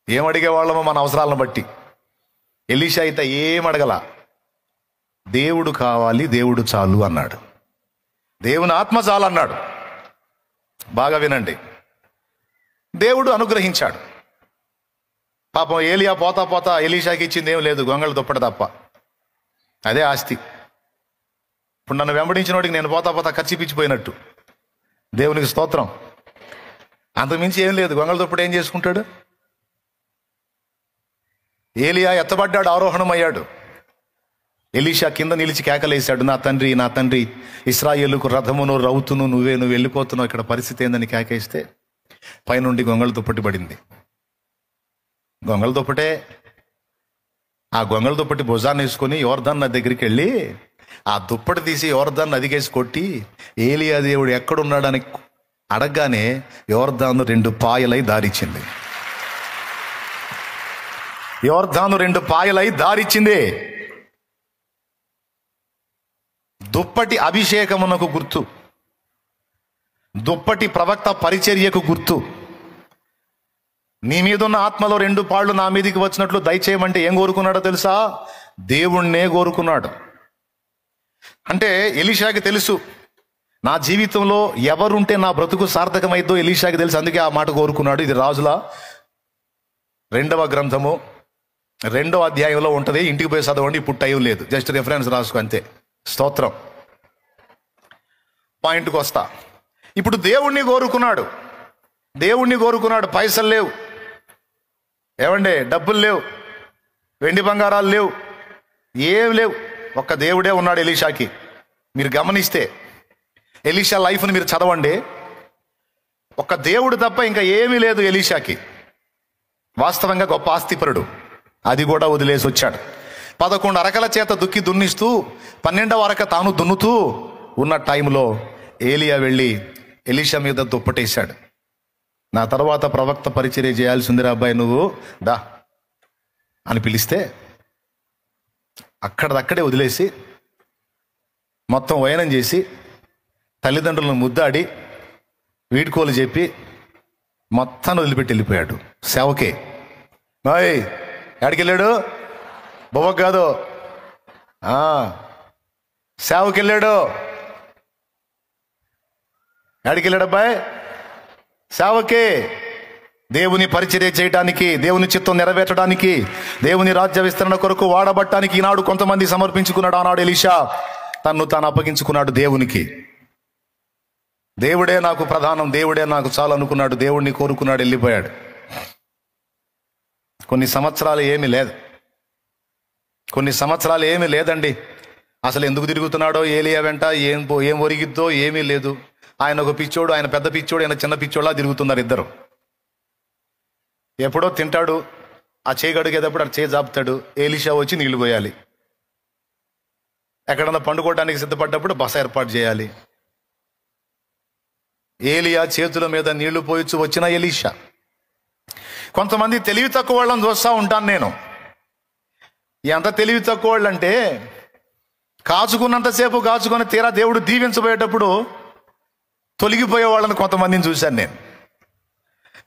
ఏం అడిగేవాళ్ళమో మన అవసరాలను బట్టి. ఎలీషా అయితే ఏం అడగల, దేవుడు కావాలి, దేవుడు చాలు అన్నాడు. దేవుని ఆత్మ చాలు అన్నాడు. బాగా వినండి. దేవుడు అనుగ్రహించాడు. పాపం ఏలియా పోతా పోతా ఎలీషాకి ఇచ్చింది ఏం లేదు, గొంగళి దుప్పటి తప్ప. అదే ఆస్తి. ఇప్పుడు నన్ను వెంబడించిన వాడికి నేను పోతా పోతా ఖర్చు పిచ్చిపోయినట్టు. దేవునికి స్తోత్రం. అంతకుమించి ఏం లేదు. గొంగళి దుప్పటి ఏం చేసుకుంటాడు? ఏలియా ఎత్తబడ్డాడు, ఆరోహణమయ్యాడు. ఎలీషా కింద నిలిచి కేకలేశాడు, నా తండ్రి, నా తండ్రి, ఇశ్రాయేలుకు రథమును రౌతును నువ్వు వెళ్ళిపోతున్నావు, ఇక్కడ పరిస్థితి ఏందని కేకేస్తే పైనుండి గొంగళి దుప్పటి పడింది. గొంగళి దుప్పటే. ఆ గొంగళి దుప్పటి భుజాన్ని వేసుకొని యోర్దాన్ నది దగ్గరికి వెళ్ళి ఆ దుప్పటి తీసి యోర్దాన్ నదికేసి కొట్టి ఏలియా దేవుడు ఎక్కడున్నాడని అడగగానే యోర్దాను 2 పాయలై దారిచ్చింది. యోర్దాను 2 పాయలై దారిచ్చింది. దుప్పటి అభిషేకమునకు గుర్తు, దుప్పటి ప్రవక్త పరిచర్యకు గుర్తు. నీ మీదున్న ఆత్మలో 2 పాళ్ళు నా మీదికి వచ్చినట్లు దయచేయమంటే ఏం కోరుకున్నాడో తెలుసా? దేవుణ్ణే కోరుకున్నాడు. అంటే ఎలీషాకి తెలుసు, నా జీవితంలో ఎవరుంటే నా బ్రతుకు సార్థకమైద్దో ఎలీషాకి తెలుసు. అందుకే ఆ మాట కోరుకున్నాడు. ఇది రాజుల 2వ గ్రంథము 2వ అధ్యాయంలో ఉంటుంది. ఇంటికి పోయి చదవండి, ఇప్పుడు టైం లేదు, జస్ట్ రెఫరెన్స్ రాసుకో అంతే. స్తోత్రం. పాయింట్కి వస్తా. ఇప్పుడు దేవుణ్ణి కోరుకున్నాడు. దేవుణ్ణి కోరుకున్నాడు. పైసలు లేవు, ఏమండి, డబ్బులు లేవు, వెండి బంగారాలు లేవు, ఏం లేవు. ఒక్క దేవుడే ఉన్నాడు ఎలీషాకి. మీరు గమనిస్తే ఎలీషా లైఫ్ని మీరు చదవండి. ఒక్క దేవుడు తప్ప ఇంకా ఏమీ లేదు ఎలీషాకి. వాస్తవంగా గొప్ప ఆస్తిపరుడు. అది కూడా వదిలేసి వచ్చాడు. 11 అరకల చేత దున్నిస్తూ 12వ అరక తాను దున్నుతూ ఉన్న టైంలో ఏలియా వెళ్ళి ఎలీషా మీద దుప్పటేశాడు. నా తర్వాత ప్రవక్త పరిచర్య చేయాల్సిందిరా అబ్బాయి, నువ్వు దా అని పిలిస్తే అక్కడదక్కడే వదిలేసి మొత్తం వైనం చేసి తల్లిదండ్రులను ముద్దాడి వీడ్కోలు చెప్పి మొత్తాన్ని వదిలిపెట్టి వెళ్ళిపోయాడు. సేవకే. బాయ్ ఎక్కడికి వెళ్ళాడు? బొవ్వకు కాదు, సేవకి వెళ్ళాడు. ఎక్కడికి వెళ్ళాడు అబ్బాయి? సేవకే. దేవుని పరిచర్య చేయడానికి, దేవుని చిత్తం నెరవేర్చడానికి, దేవుని రాజ్య విస్తరణ కొరకు వాడబట్టానికి ఈనాడు కొంతమంది సమర్పించుకున్నాడు. ఆనాడు ఎలీషా తన్ను తాను అప్పగించుకున్నాడు దేవునికి. దేవుడే నాకు ప్రధానం, దేవుడే నాకు చాలు అనుకున్నాడు. దేవుడిని కోరుకున్నాడు, వెళ్ళిపోయాడు. కొన్ని సంవత్సరాలు ఏమీ లేదు, కొన్ని సంవత్సరాలు ఏమీ లేదండి. అసలు ఎందుకు తిరుగుతున్నాడో ఏలియా వెంట, ఏం ఒరిగిద్దో ఏమీ లేదు. ఆయన ఒక పిచ్చోడు, ఆయన పెద్ద పిచ్చోడు, ఆయన చిన్న పిచ్చోళ్ళ తిరుగుతున్నారు ఇద్దరు. ఎప్పుడో తింటాడు, ఆ చేయి గడిగేటప్పుడు ఆ చేయి జాపుతాడు. ఎలీషా వచ్చి నీళ్లు పోయాలి. ఎక్కడన్నా పండుకోవడానికి సిద్ధపడ్డప్పుడు బస ఏర్పాటు చేయాలి. ఏలియా చేతుల మీద నీళ్లు పోయొచ్చు వచ్చిన ఎలీషా. కొంతమంది తెలివి తక్కువ వాళ్ళని చూస్తూ ఉంటాను నేను. ఎంత తెలివి తక్కువ వాళ్ళు అంటే, కాచుకున్నంతసేపు కాచుకొని తీరా దేవుడు దీవించబోయేటప్పుడు తొలగిపోయే వాళ్ళని కొంతమందిని చూశాను నేను.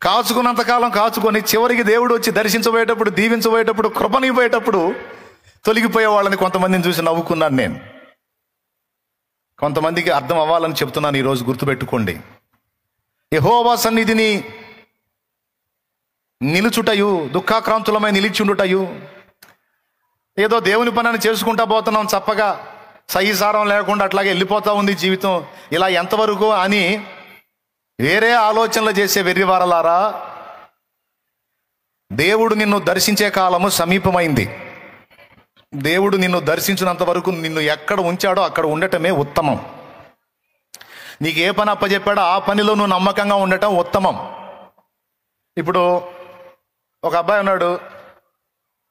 కాచుకున్నంతకాలం కాచుకొని చివరికి దేవుడు వచ్చి దర్శించబోయేటప్పుడు, దీవించబోయేటప్పుడు, కృపనిపోయేటప్పుడు తొలగిపోయే వాళ్ళని కొంతమందిని చూసి నవ్వుకున్నాను నేను. కొంతమందికి అర్థం అవ్వాలని చెప్తున్నాను ఈరోజు, గుర్తుపెట్టుకోండి. యెహోవా సన్నిధిని నిలుచుటయు, దుఃఖాక్రాంతులమై నిలిచుండుటయు, ఏదో దేవుని పనిని చేసుకుంటా పోతున్నాం చప్పగా, సహిసారం లేకుండా అట్లాగే వెళ్ళిపోతా ఉంది జీవితం, ఇలా ఎంతవరకు అని వేరే ఆలోచనలు చేసే వెర్రివారలారా, దేవుడు నిన్ను దర్శించే కాలము సమీపమైంది. దేవుడు నిన్ను దర్శించినంత వరకు నిన్ను ఎక్కడ ఉంచాడో అక్కడ ఉండటమే ఉత్తమం. నీకు ఏ పని అప్పచెప్పాడో ఆ పనిలో నువ్వు నమ్మకంగా ఉండటం ఉత్తమం. ఇప్పుడు ఒక అబ్బాయి ఉన్నాడు,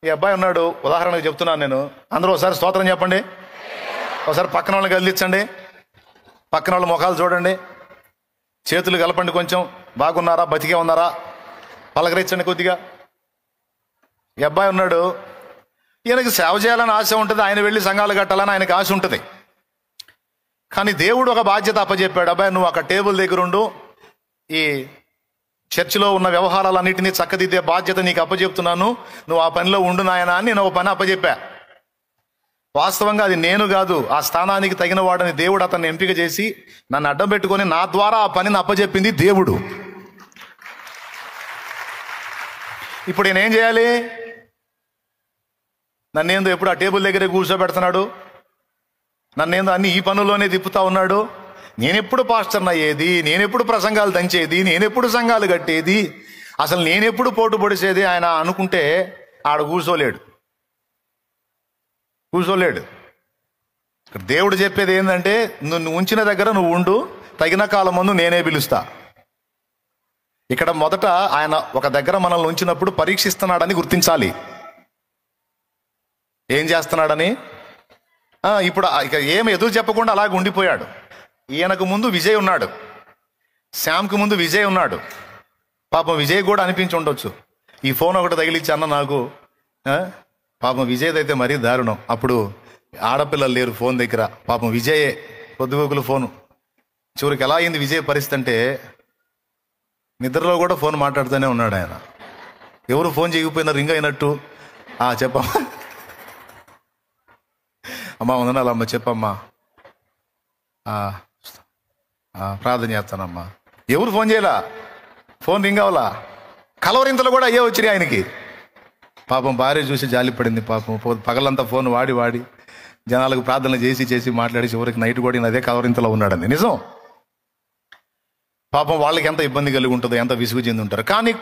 ఈ అబ్బాయి ఉన్నాడు, ఉదాహరణకు చెప్తున్నాను నేను. అందరూ ఒకసారి స్తోత్రం చెప్పండి. ఒకసారి పక్కన వాళ్ళని కదిలించండి, పక్కన వాళ్ళ ముఖాలు చూడండి, చేతులు కలపండి, కొంచెం బాగున్నారా, బతికే ఉన్నారా, పలకరించండి కొద్దిగా. ఈ అబ్బాయి ఉన్నాడు, ఈయనకి సేవ చేయాలని ఆశ ఉంటుంది, ఆయన వెళ్ళి సంఘాలు కట్టాలని ఆయనకి ఆశ ఉంటుంది. కానీ దేవుడు ఒక బాధ్యత అప్పచెప్పాడు. అబ్బాయి నువ్వు అక్కడ టేబుల్ దగ్గర ఉండు, ఈ చర్చిలో ఉన్న వ్యవహారాలన్నింటినీ చక్కదిద్దే బాధ్యత నీకు అప్పచెప్తున్నాను, నువ్వు ఆ పనిలో ఉండు నాయనా అని నేను ఒక పని అప్పచెప్పా. వాస్తవంగా అది నేను కాదు, ఆ స్థానానికి తగిన వాడని దేవుడు అతన్ని ఎంపిక చేసి నన్ను అడ్డం పెట్టుకొని నా ద్వారా ఆ పనిని అప్పచెప్పింది దేవుడు. ఇప్పుడు నేనేం చేయాలి? నన్నేందో ఎప్పుడు ఆ టేబుల్ దగ్గరే కూర్చోబెడుతున్నాడు, నన్నేందో అన్ని ఈ పనుల్లోనే తిప్పుతా ఉన్నాడు. నేనెప్పుడు పాస్టర్ని అయ్యేది, నేనెప్పుడు ప్రసంగాలు దంచేది, నేనెప్పుడు సంఘాలు కట్టేది, అసలు నేనెప్పుడు పోటు పొడిసేది ఆయన అనుకుంటే ఆడ కూర్చోలేడు. ఇక్కడ దేవుడు చెప్పేది ఏంటంటే, నువ్వు ఉంచిన దగ్గర నువ్వు ఉండు, తగిన కాలం ముందు నేనే పిలుస్తా. ఇక్కడ మొదట ఆయన ఒక దగ్గర మనల్ని ఉంచినప్పుడు పరీక్షిస్తున్నాడని గుర్తించాలి. ఏం చేస్తున్నాడని. ఇప్పుడు ఇక ఏమి ఎదురు చెప్పకుండా అలాగ ఉండిపోయాడు. ఈయనకు ముందు విజయ్ ఉన్నాడు, శ్యామ్కి ముందు విజయ్ ఉన్నాడు. పాపం విజయ్ కూడా అనిపించి ఉండొచ్చు, ఈ ఫోన్ ఒకటి తగిలిచ్చి అన్న నాకు. పాపం విజయ్ అయితే మరీ దారుణం. అప్పుడు ఆడపిల్లలు లేరు ఫోన్ దగ్గర, పాపం విజయే పొద్దుగోకులు ఫోను. చివరికి ఎలా అయింది విజయ్ పరిస్థితి అంటే, నిద్రలో కూడా ఫోన్ మాట్లాడుతూనే ఉన్నాడు ఆయన. ఎవరు ఫోన్ చేయకపోయినా రింగ్ అయినట్టు, చెప్పమ్మా, అమ్మా వందనాలమ్మ, చెప్పమ్మా, ప్రార్థన చేస్తానమ్మా. ఎవరు ఫోన్ చేయలా, ఫోన్ రింగ్ అవ్వలా. కలవరింతలు కూడా అయ్యే వచ్చినాయి ఆయనకి. పాపం భార్య చూసి జాలి పడింది. పాపం పగలంతా ఫోన్ వాడి జనాలకు ప్రార్థన చేసి మాట్లాడి చివరికి నైట్ కూడా అదే కలవరింతలో ఉన్నాడండి. నిజం. పాపం వాళ్ళకి ఎంత ఇబ్బంది కలిగి ఉంటుందో, ఎంత విసుగు చెంది ఉంటారు. కానీ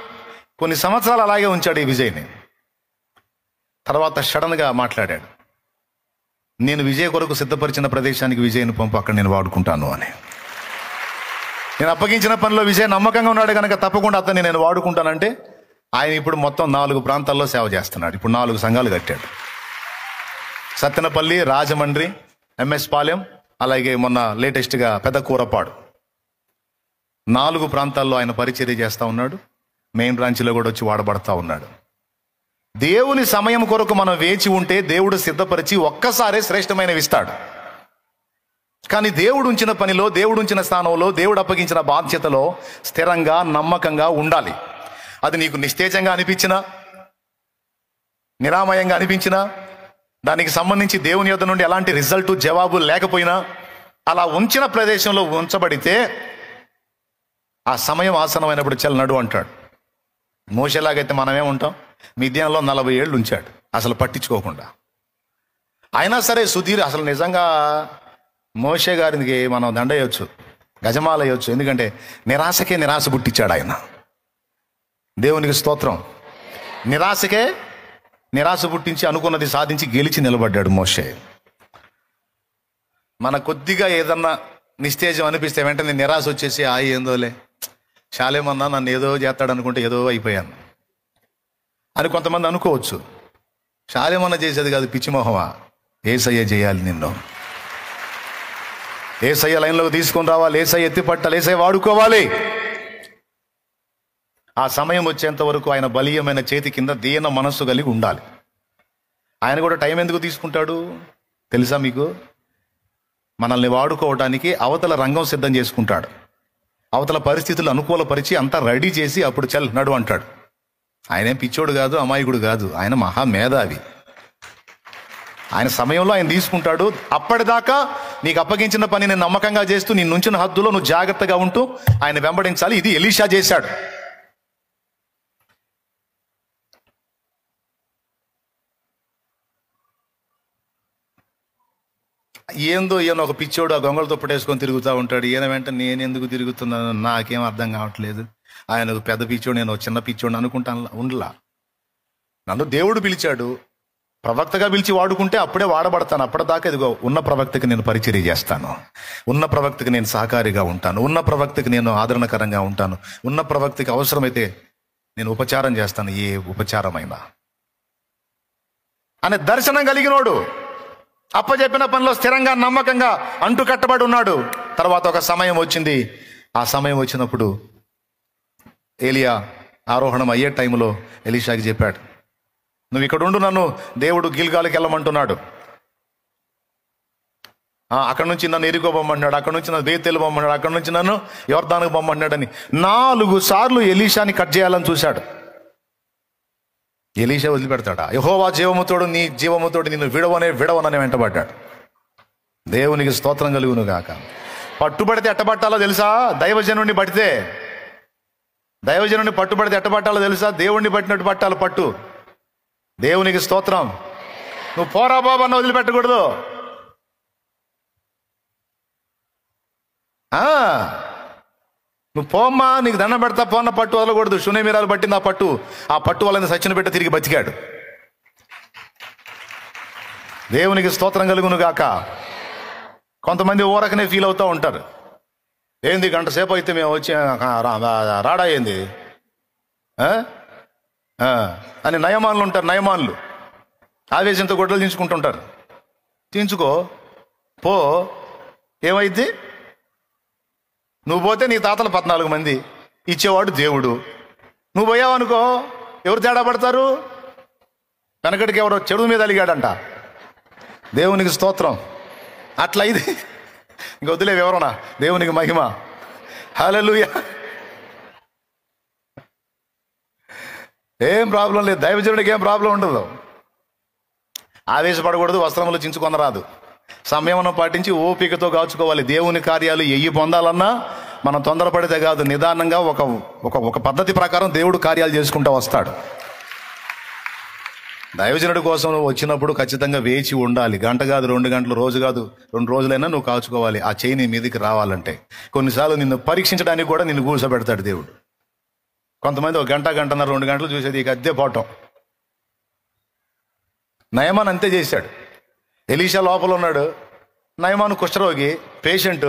కొన్ని సంవత్సరాలు అలాగే ఉంచాడు ఈ విజయ్ని. తర్వాత సడన్గా మాట్లాడాడు, నేను విజయ్ కొరకు సిద్ధపరిచిన ప్రదేశానికి విజయ్ని పంపు, అక్కడ నేను వాడుకుంటాను అని. నేను అప్పగించిన పనిలో విజయ్ నమ్మకంగా ఉన్నాడు కనుక తప్పకుండా అతన్ని నేను వాడుకుంటానంటే, ఆయన ఇప్పుడు మొత్తం 4 ప్రాంతాల్లో సేవ చేస్తున్నాడు. ఇప్పుడు 4 సంఘాలు కట్టాడు. సత్తెనపల్లి, రాజమండ్రి, ఎంఎస్ పాలెం, అలాగే మొన్న లేటెస్ట్గా పెద్ద కూరపాడు. 4 ప్రాంతాల్లో ఆయన పరిచర్య చేస్తూ ఉన్నాడు. మెయిన్ బ్రాంచ్లో కూడా వచ్చి వాడబడతా ఉన్నాడు. దేవుని సమయం కొరకు మనం వేచి ఉంటే దేవుడు సిద్ధపరిచి ఒక్కసారే శ్రేష్టమైనవి ఇస్తాడు. కానీ దేవుడు ఉంచిన పనిలో, దేవుడు ఉంచిన స్థానంలో, దేవుడు అప్పగించిన బాధ్యతలో స్థిరంగా నమ్మకంగా ఉండాలి. అది నీకు నిస్తేజంగా అనిపించినా, నిరామయంగా అనిపించినా, దానికి సంబంధించి దేవుని యొద్ద నుండి ఎలాంటి రిజల్ట్ జవాబు లేకపోయినా, అలా ఉంచిన ప్రదేశంలో ఉంచబడితే ఆ సమయం ఆసనమైనప్పుడు నడు అంటాడు. మోషేలాగైతే మనమే ఉంటాం. మిద్యాన్లో 40 ఏళ్ళు ఉంచాడు అసలు పట్టించుకోకుండా. అయినా సరే అసలు నిజంగా మోషే గారికి మనం దండయొచ్చు, గజమాల వేయొచ్చు. ఎందుకంటే నిరాశకే నిరాశ పుట్టించాడు ఆయన. దేవునికి స్తోత్రం. నిరాశకే నిరాశ పుట్టించి అనుకున్నది సాధించి గెలిచి నిలబడ్డాడు మోషే. మన కొద్దిగా ఏదన్నా నిస్తేజం అనిపిస్తే వెంటనే నిరాశ వచ్చేసి ఏందోలే, చాలేమన్నా నన్ను ఏదో చేస్తాడు అనుకుంటే ఏదో అయిపోయాను అని కొంతమంది అనుకోవచ్చు. చాలేమన్నా చేసేది కాదు, పిచ్చిమోహమా. ఏసయ్య చేయాలి నిన్ను. ఏసయ్య లైన్లోకి తీసుకొని రావాలి, ఏసయ్య ఎత్తి పట్టాలి, ఏసయ్య వాడుకోవాలి. ఆ సమయం వచ్చేంత వరకు ఆయన బలీయమైన చేతి కింద దీన మనస్సు కలిగి ఉండాలి. ఆయన కూడా టైం ఎందుకు తీసుకుంటాడు తెలుసా మీకు? మనల్ని వాడుకోవడానికి అవతల రంగం సిద్ధం చేసుకుంటాడు. అవతల పరిస్థితులు అనుకూలపరిచి అంతా రెడీ చేసి అప్పుడు నడు అంటాడు. ఆయనేం పిచ్చోడు కాదు, అమాయకుడు కాదు, ఆయన మహామేధావి. ఆయన సమయంలో ఆయన తీసుకుంటాడు. అప్పటిదాకా నీకు అప్పగించిన పని నేను నమ్మకంగా చేస్తూ నీ నుంచిన హద్దులో నువ్వు జాగ్రత్తగా ఉంటూ ఆయన వెంబడించాలి. ఇది ఎలీషా చేశాడు. ఏందో ఈయన ఒక పిచ్చోడు ఆ గొంగళతో పట్టేసుకొని తిరుగుతూ ఉంటాడు. ఈయన వెంట నేను ఎందుకు తిరుగుతున్నాను నాకేం అర్థం కావట్లేదు. ఆయన ఒక పెద్ద పిచ్చోడు, నేను చిన్న పిచ్చోడు అనుకుంటాను. ఉండలా. నన్ను దేవుడు పిలిచాడు, ప్రవక్తగా పిలిచి వాడుకుంటే అప్పుడే వాడబడతాను. అప్పటిదాకా ఇదిగో ఉన్న ప్రవక్తకి నేను పరిచర్య చేస్తాను, ఉన్న ప్రవక్తకి నేను సహకారిగా ఉంటాను, ఉన్న ప్రవక్తకి నేను ఆదరణకరంగా ఉంటాను, ఉన్న ప్రవక్తకి అవసరమైతే నేను ఉపచారం చేస్తాను, ఏ ఉపచారమైనా అనే దర్శనం కలిగినోడు. అప్పచెప్పిన పనిలో స్థిరంగా నమ్మకంగా అంటు కట్టబడి ఉన్నాడు. తర్వాత ఒక సమయం వచ్చింది. ఆ సమయం వచ్చినప్పుడు ఏలియా ఆరోహణం అయ్యే టైంలో ఎలీషాకి చెప్పాడు, నువ్వు ఇక్కడ ఉండు, నన్ను దేవుడు గిల్గాలికి వెళ్ళమంటున్నాడు. అక్కడ నుంచి నన్ను ఎరికో బొమ్మన్నాడు, అక్కడ నుంచి నన్ను బేతేలు బొమ్మన్నాడు, అక్కడ నుంచి నన్ను యోర్దానుకు బొమ్మన్నాడని 4 సార్లు ఎలీషాని కట్ చేయాలని చూశాడు. ఎలీషా వదిలిపెడతాడా? యెహోవా జీవముతోడు నీ జీవముతోడు నిన్ను విడవనని వెంటబడ్డాడు. దేవునికి స్తోత్రం కలుగును గాక. పట్టుబడితే ఎట్టబట్టాలో తెలుసా? దైవజనుడిని పట్టుబడితే ఎట్టబట్టాలో తెలుసా? దేవుణ్ణి పట్టినట్టు పట్టాలి పట్టు. దేవునికి స్తోత్రం. నువ్వు పోరా బాబా అన్న వదిలిపెట్టకూడదు. నువ్వు పోమ్మా, నీకు దండం పెడతా పోన్న పట్టు వదలకూడదు. శూన్యమీరాలు పట్టింది ఆ పట్టు వల్ల సచ్చిన బిడ్డ తిరిగి బతికాడు. దేవునికి స్తోత్రం కలుగును గాక. కొంతమంది ఊరకనే ఫీల్ అవుతూ ఉంటారు. ఏంది గంట సేపు అయితే మేము వచ్చి రాడా ఏంది అని నయమానులు ఉంటారు. నయమానులు ఆవేశంతో గొడ్డలు దించుకుంటుంటారు. దించుకో పో, ఏమైద్ది? నువ్వు పోతే నీ తాతలు 14 మంది, ఇచ్చేవాడు దేవుడు. నువ్వు పోయావనుకో ఎవరు తేడా పడతారు? వెనకటికి ఎవరో చెడు మీద అలిగాడంట. దేవునికి స్తోత్రం. అట్లా ఇది ఇంక వదిలే వివరణ. దేవునికి మహిమ. హల్లెలూయా. ఏం ప్రాబ్లం లేదు, దైవజనుడికి ఏం ప్రాబ్లం ఉండదు. ఆవేశపడకూడదు, వస్త్రములు చించుకొనరాదు. సంయమనం పాటించి ఓపికతో కాచుకోవాలి. దేవుని కార్యాలు ఎయ్యి పొందాలన్నా మనం తొందరపడితే కాదు, నిదానంగా ఒక పద్ధతి ప్రకారం దేవుడు కార్యాలు చేసుకుంటూ వస్తాడు. దైవజనుడి కోసం నువ్వు వచ్చినప్పుడు ఖచ్చితంగా వేచి ఉండాలి. గంట కాదు, 2 గంటలు, రోజు కాదు, 2 రోజులైనా నువ్వు కాచుకోవాలి. ఆ చేయి నీ మీదకి రావాలంటే కొన్నిసార్లు నిన్ను పరీక్షించడానికి కూడా నిన్ను కూర్చోబెడతాడు దేవుడు. కొంతమంది 1 గంట, గంటన్నర, 2 గంటలు చూసేది ఇక అద్దె పోవటం. నయమాన్ అంతే చేశాడు. ఎలీషా లోపల ఉన్నాడు, నయమాను కుష్ఠరోగి పేషెంట్.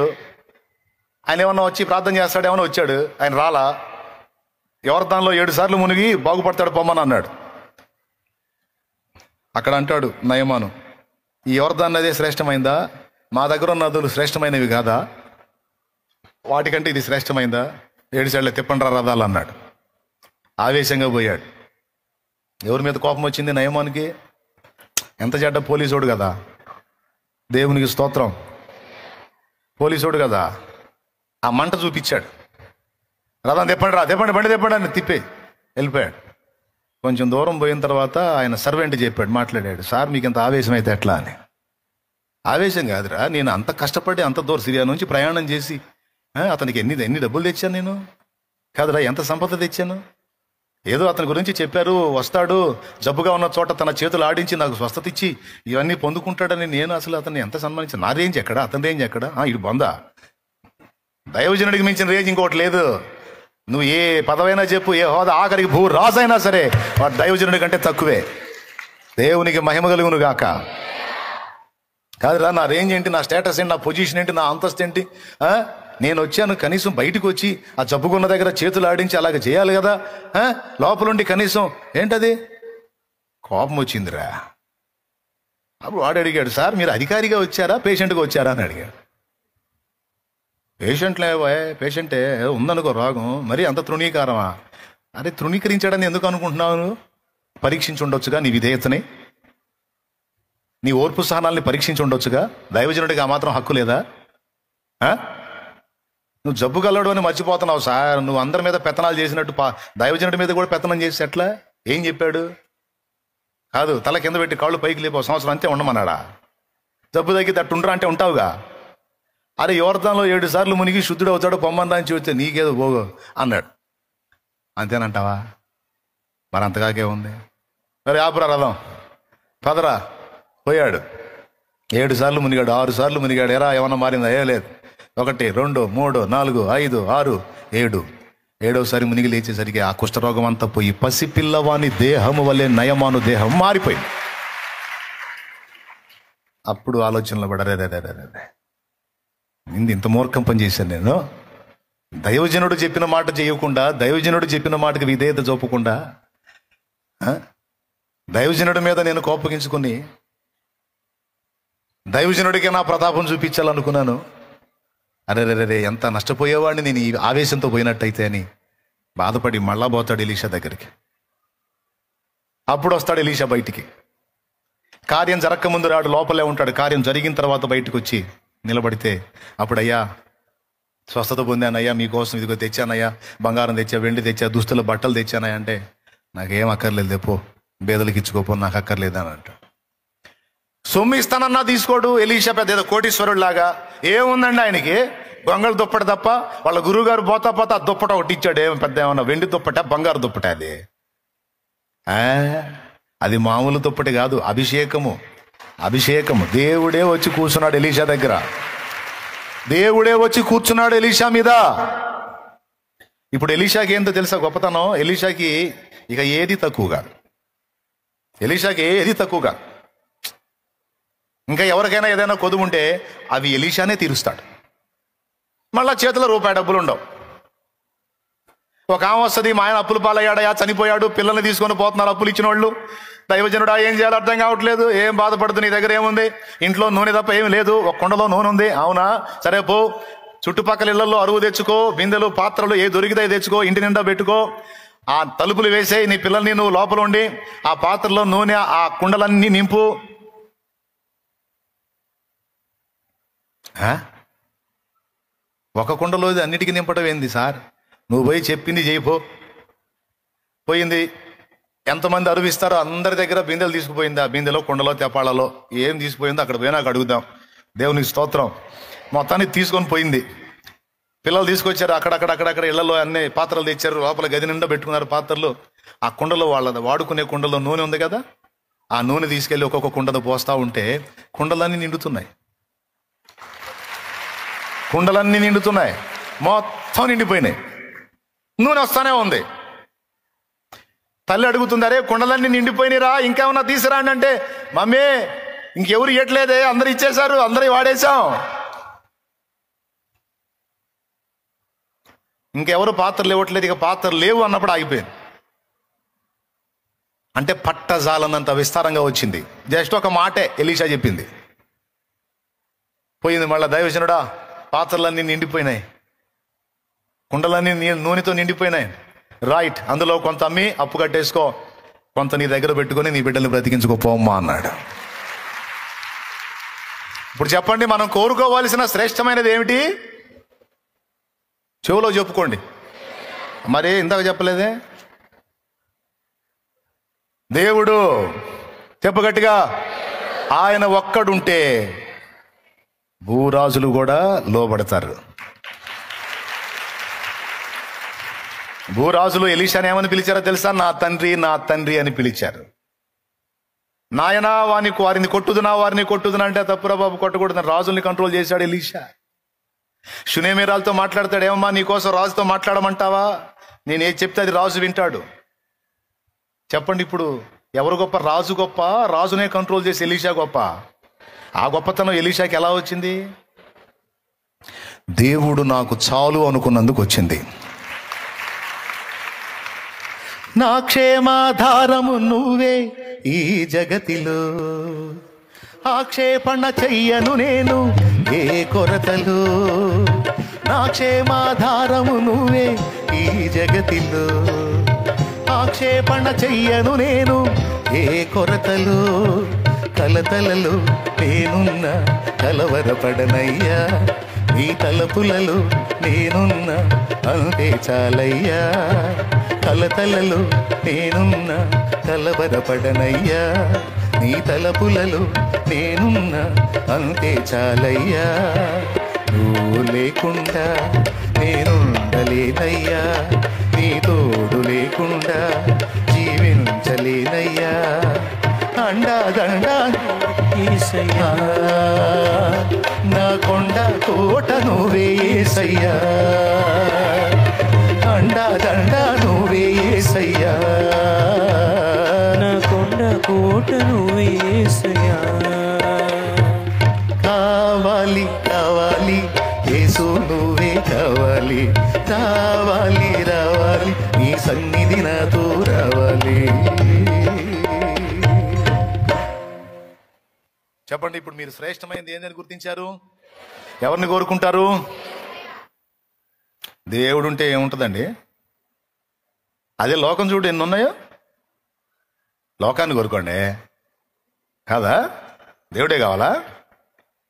ఆయన ఏమన్నా వచ్చి ప్రార్థన చేస్తాడు, ఏమన్నా వచ్చాడు, ఆయన రాలా. యొర్దానులో 7 సార్లు మునిగి బాగుపడతాడు పొమ్మని అన్నాడు. అక్కడ అంటాడు నయమాను, ఈ యొర్దాను నదే శ్రేష్టమైందా? మా దగ్గర ఉన్న నదులు శ్రేష్టమైనవి కాదా? వాటికంటే ఇది శ్రేష్టమైందా? 7 సార్లు తిప్పండి రథాలు అన్నాడు. ఆవేశంగా పోయాడు. ఎవరి మీద కోపం వచ్చింది నయమానికి? ఎంత చెడ్డ పోలీసోడు కదా. దేవునికి స్తోత్రం. పోలీసోడు కదా. ఆ మంట చూపించాడు. రథం తిప్పండి బండి తిప్పండి అని తిప్పి వెళ్ళిపోయాడు. కొంచెం దూరం పోయిన తర్వాత ఆయన సర్వెంట్ చెప్పాడు, మాట్లాడాడు, సార్ మీకు ఎంత ఆవేశం అయితే ఎట్లా అని. ఆవేశం కాదురా, నేను అంత కష్టపడి అంత దూరం సిరియా నుంచి ప్రయాణం చేసి అతనికి ఎన్ని డబ్బులు తెచ్చాను నేను కాదురా, ఎంత సంపద తెచ్చాను. ఏదో అతని గురించి చెప్పారు, వస్తాడు, జబ్బుగా ఉన్న చోట తన చేతులు ఆడించి నాకు స్వస్థత ఇచ్చి ఇవన్నీ పొందుకుంటాడని నేను అసలు అతన్ని ఎంత సన్మానించాను. నా రేంజ్ ఎక్కడ, అతని రేంజ్ ఎక్కడ? ఇటు బొందా. దైవజనుడికి మించిన రేంజ్ ఇంకోటి లేదు. నువ్వు ఏ పదవైనా చెప్పు, ఏ హోదా, ఆఖరికి భూ రాజైనా సరే వాడు దైవజనుడి కంటే తక్కువే. దేవునికి మహిమ కలుగును గాక. కాదురా, నా రేంజ్ ఏంటి, నా స్టేటస్ ఏంటి, నా పొజిషన్ ఏంటి, నా అంతస్తు ఏంటి? నేను వచ్చాను, కనీసం బయటకు వచ్చి ఆ జబ్బుకున్న దగ్గర చేతులు ఆడించి అలాగ చేయాలి కదా. లోపలుండి కనీసం ఏంటది? కోపం వచ్చిందిరా. అప్పుడు వాడు అడిగాడు, సార్ మీరు అధికారిగా వచ్చారా పేషెంట్గా వచ్చారా అని అడిగాడు. పేషెంటే ఉందనుకో రోగం, మరి అంత తృణీకారమా? అరే తృణీకరించాడని ఎందుకు అనుకుంటున్నావు? పరీక్షించి ఉండొచ్చుగా నీ విధేయతని, నీ ఓర్పు సహనాల్ని పరీక్షించి ఉండొచ్చుగా. దైవజనుడికి ఆ మాత్రం హక్కు లేదా? నువ్వు జబ్బు కలడు అని మర్చిపోతున్నావు సార్. నువ్వు అందరి మీద పెత్తనాలు చేసినట్టు దైవజనుడి మీద కూడా పెత్తనం చేసి ఎట్లా? ఏం చెప్పాడు? కాదు, తల కింద పెట్టి కాళ్ళు పైకి లేపు, 1 సంవత్సరం అంతే ఉండమన్నాడా? జబ్బు తగ్గితే అట్టుండ్రా అంటే ఉంటావుగా. అరే యొర్దానులో 7 సార్లు మునిగి శుద్ధుడు అవుతాడు పొమ్మని అని చూస్తే నీకేదో పోగు అన్నాడు. అంతేనంటావా? మరి అంతకాకే ఉంది. మరి ఆపురా రథం, పదరా. పోయాడు. 7 సార్లు మునిగాడు, 6 సార్లు మునిగాడు. ఎరా ఏమన్నా మారిందా? ఏ లేదు. 1, 2, 3, 4, 5, 6, 7. 7వసారి మునిగి లేచేసరికి ఆ కుష్ఠరోగం అంతా పోయి పసిపిల్లవాని దేహము వల్లే నయమాను దేహం మారిపోయింది. అప్పుడు ఆలోచనలో పడరే, ఇంత మూర్ఖం పని చేశాను నేను. దైవజనుడు చెప్పిన మాట చేయకుండా, దైవజనుడు చెప్పిన మాటకి విధేయత చూపకుండా, దైవజనుడి మీద నేను కోపగించుకుని దైవజనుడికే నా ప్రతాపం చూపించాలనుకున్నాను. అరే ఎంత నష్టపోయేవాడిని నేను ఈ ఆవేశంతో పోయినట్టయితే అని బాధపడి మళ్ళా పోతాడు ఎలీషా దగ్గరికి. అప్పుడు వస్తాడు ఎలీషా బయటికి. కార్యం జరగక ముందు రాడు, లోపలే ఉంటాడు. కార్యం జరిగిన తర్వాత బయటకు వచ్చి నిలబడితే అప్పుడు, అయ్యా స్వస్థత పొందానయ్యా, మీకోసం ఇదిగో తెచ్చానయ్యా, బంగారం తెచ్చా, వెండి తెచ్చా, దుస్తుల బట్టలు తెచ్చానయ్యా అంటే, నాకేం అక్కర్లేదు తెప్పో, బేదలకు ఇచ్చుకోపో, నాకు అక్కర్లేదని అంటాడు. సొమ్ము ఇస్తానన్నా తీసుకోడు. ఎలీషా పెద్ద ఏదో కోటీశ్వరుడిలాగా. ఏముందండి ఆయనకి? గొంగళి దుప్పటి తప్ప. వాళ్ళ గురువు గారు పోతా పోతా ఆ దుప్పట ఒకటి ఇచ్చాడు. ఏమి పెద్ద ఏమన్నా వెండి దుప్పట, బంగారు దుప్పట? అది మామూలు దుప్పటి కాదు, అభిషేకము. దేవుడే వచ్చి కూర్చున్నాడు ఎలీషా దగ్గర. దేవుడే వచ్చి కూర్చున్నాడు ఎలీషా మీద. ఇప్పుడు ఎలీషాకి ఏంటో తెలుసా గొప్పతనం? ఎలీషాకి ఇక ఏది తక్కువ కాదు. ఇంకా ఎవరికైనా ఏదైనా కొదువు ఉంటే అవి ఎలీషానే తీరుస్తాడు. మళ్ళా చేతిలో రూపాయి డబ్బులు ఉండవు. ఒక ఆమె వస్తుంది, మా ఆయన అప్పులు పాలయ్యాడయా, చనిపోయాడు, పిల్లల్ని తీసుకొని పోతున్నారు అప్పులు ఇచ్చిన వాళ్ళు. దైవజనుడా ఏం చేయాలో అర్థం కావట్లేదు. ఏం బాధపడుతు, నీ దగ్గర ఏముంది? ఇంట్లో నూనె తప్ప ఏమి లేదు, ఒక కుండలో నూనె ఉంది. అవునా, సరే పో, చుట్టుపక్కల ఇళ్లలో అరువు తెచ్చుకో, బిందెలు పాత్రలు ఏ దొరికితే తెచ్చుకో, ఇంటి నిండా పెట్టుకో, ఆ తలుపులు వేసేయి, నీ పిల్లల్ని నువ్వు లోపల ఉండి ఆ పాత్రలో నూనె ఆ కుండలన్నీ నింపు. ఒక కుండలో అన్నిటికీ నింపటం ఏంది సార్? నువ్వు పోయి చెప్పింది చేయిపో. పోయింది. ఎంతమంది అరువిస్తారో అందరి దగ్గర బిందెలు తీసుకుపోయింది. ఆ బిందెలో, కుండలో, తెపాళ్ళలో ఏం తీసుకుపోయిందో అక్కడ పోయినాక అడుగుదాం. దేవునికి స్తోత్రం. మొత్తాన్ని తీసుకొని పోయింది. పిల్లలు తీసుకొచ్చారు, అక్కడక్కడ ఇళ్లలో అన్ని పాత్రలు తెచ్చారు, లోపల గది నిండా పెట్టుకున్నారు పాత్రలు. ఆ కుండలో వాళ్ళ వాడుకునే కుండలో నూనె ఉంది కదా, ఆ నూనె తీసుకెళ్ళి ఒక్కొక్క కుండను పోస్తా ఉంటే కుండలన్నీ నిండుతున్నాయి. మొత్తం నిండిపోయినాయి. నూనె వస్తానే ఉంది. తల్లి అడుగుతుంది, అరే కుండలన్నీ నిండిపోయినరా, ఇంకేమన్నా తీసురా అంటే, మమ్మీ ఇంకెవరు ఇవ్వట్లేదే, అందరు ఇచ్చేశారు, అందరూ వాడేశాం, ఇంకెవరు పాత్రలు ఇవ్వట్లేదు, ఇక పాత్రలు లేవు అన్నప్పుడు ఆగిపోయింది. అంటే పట్టజాలనంత విస్తారంగా వచ్చింది. జస్ట్ ఒక మాటే ఎలీషా చెప్పింది, పోయింది. మళ్ళా దైవజనుడా పాత్రలన్నీ నిండిపోయినాయి, కుండలన్నీ నూనెతో నిండిపోయినాయి. రైట్, అందులో కొంత అమ్మి అప్పు కట్టేసుకో, కొంత నీ దగ్గర పెట్టుకొని నీ బిడ్డల్ని బ్రతికించుకోపోమ్మా అన్నాడు. ఇప్పుడు చెప్పండి, మనం కోరుకోవాల్సిన శ్రేష్టమైనది ఏమిటి? చెవులో చెప్పుకోండి. మరి ఇందాక చెప్పలేదే? దేవుడు. చెప్పు గట్టిగా. ఆయన ఒక్కడుంటే భూరాజులు కూడా లోబడతారు. భూరాజులు ఎలీషాని ఏమని పిలిచారో తెలుసా? నా తండ్రి, నా తండ్రి అని పిలిచారు. నాయనా వారిని కొట్టుదునా, వారిని కొట్టుదునా అంటే, తప్పురా బాబు కొట్టకూడదని రాజుల్ని కంట్రోల్ చేశాడు ఎలీషా. షునేమీరాలతో మాట్లాడతాడు, ఏమమ్మా నీకోసం రాజుతో మాట్లాడమంటావా? నేను ఏది చెప్తే అది రాజు వింటాడు. చెప్పండి, ఇప్పుడు ఎవరు గొప్ప? రాజు గొప్ప? రాజునే కంట్రోల్ చేసి ఎలీషా గొప్ప? ఆ గొప్పతనం ఎలీషాకి ఎలా వచ్చింది? దేవుడు నాకు చాలు అనుకున్నందుకు వచ్చింది. నా క్షేమాధారము నువ్వే ఈ జగతిలో, ఆక్షేపణ చెయ్యను నేను ఏ కొరతలు. నా క్షేమాధారము నువ్వే ఈ జగతిలో, ఆక్షేపణ చెయ్యను నేను ఏ కొరతలు. కలతలలో నేనున్న కలవరపడనయ్యా, నీ తలపులలో నేనున్న అంతే చాలయ్యా. కలతలలో నేనున్న కలవరపడనయ్యా, నీ తలపులలో నేనున్న అంతే చాలయ్యా. నువ్వు లేకుండా నేనుండలేనయ్యా, నీ తోడు లేకుండా జీవించలేనయ్యా. అండాదండా యేసయ్యా, నా కొండ కోట నువ్వే యేసయ్యా, అండాదండా నువ్వే యేసయ్యా, నా కొండ కోట నువ్వే యేసయ్యా. కావాలి కావాలి యేసు నువ్వే కావాలి, రావాలి రావాలి నీ సన్నిధి నాతో రావాలి. చెప్పండి, ఇప్పుడు మీరు శ్రేష్టమైనది ఏందని గుర్తించారు? ఎవరిని కోరుకుంటారు? దేవుడు ఉంటే ఏముంటుందండి? అదే లోకం చూడు ఎన్ని ఉన్నాయో. లోకాన్ని కోరుకోండి కాదా? దేవుడే కావాలా?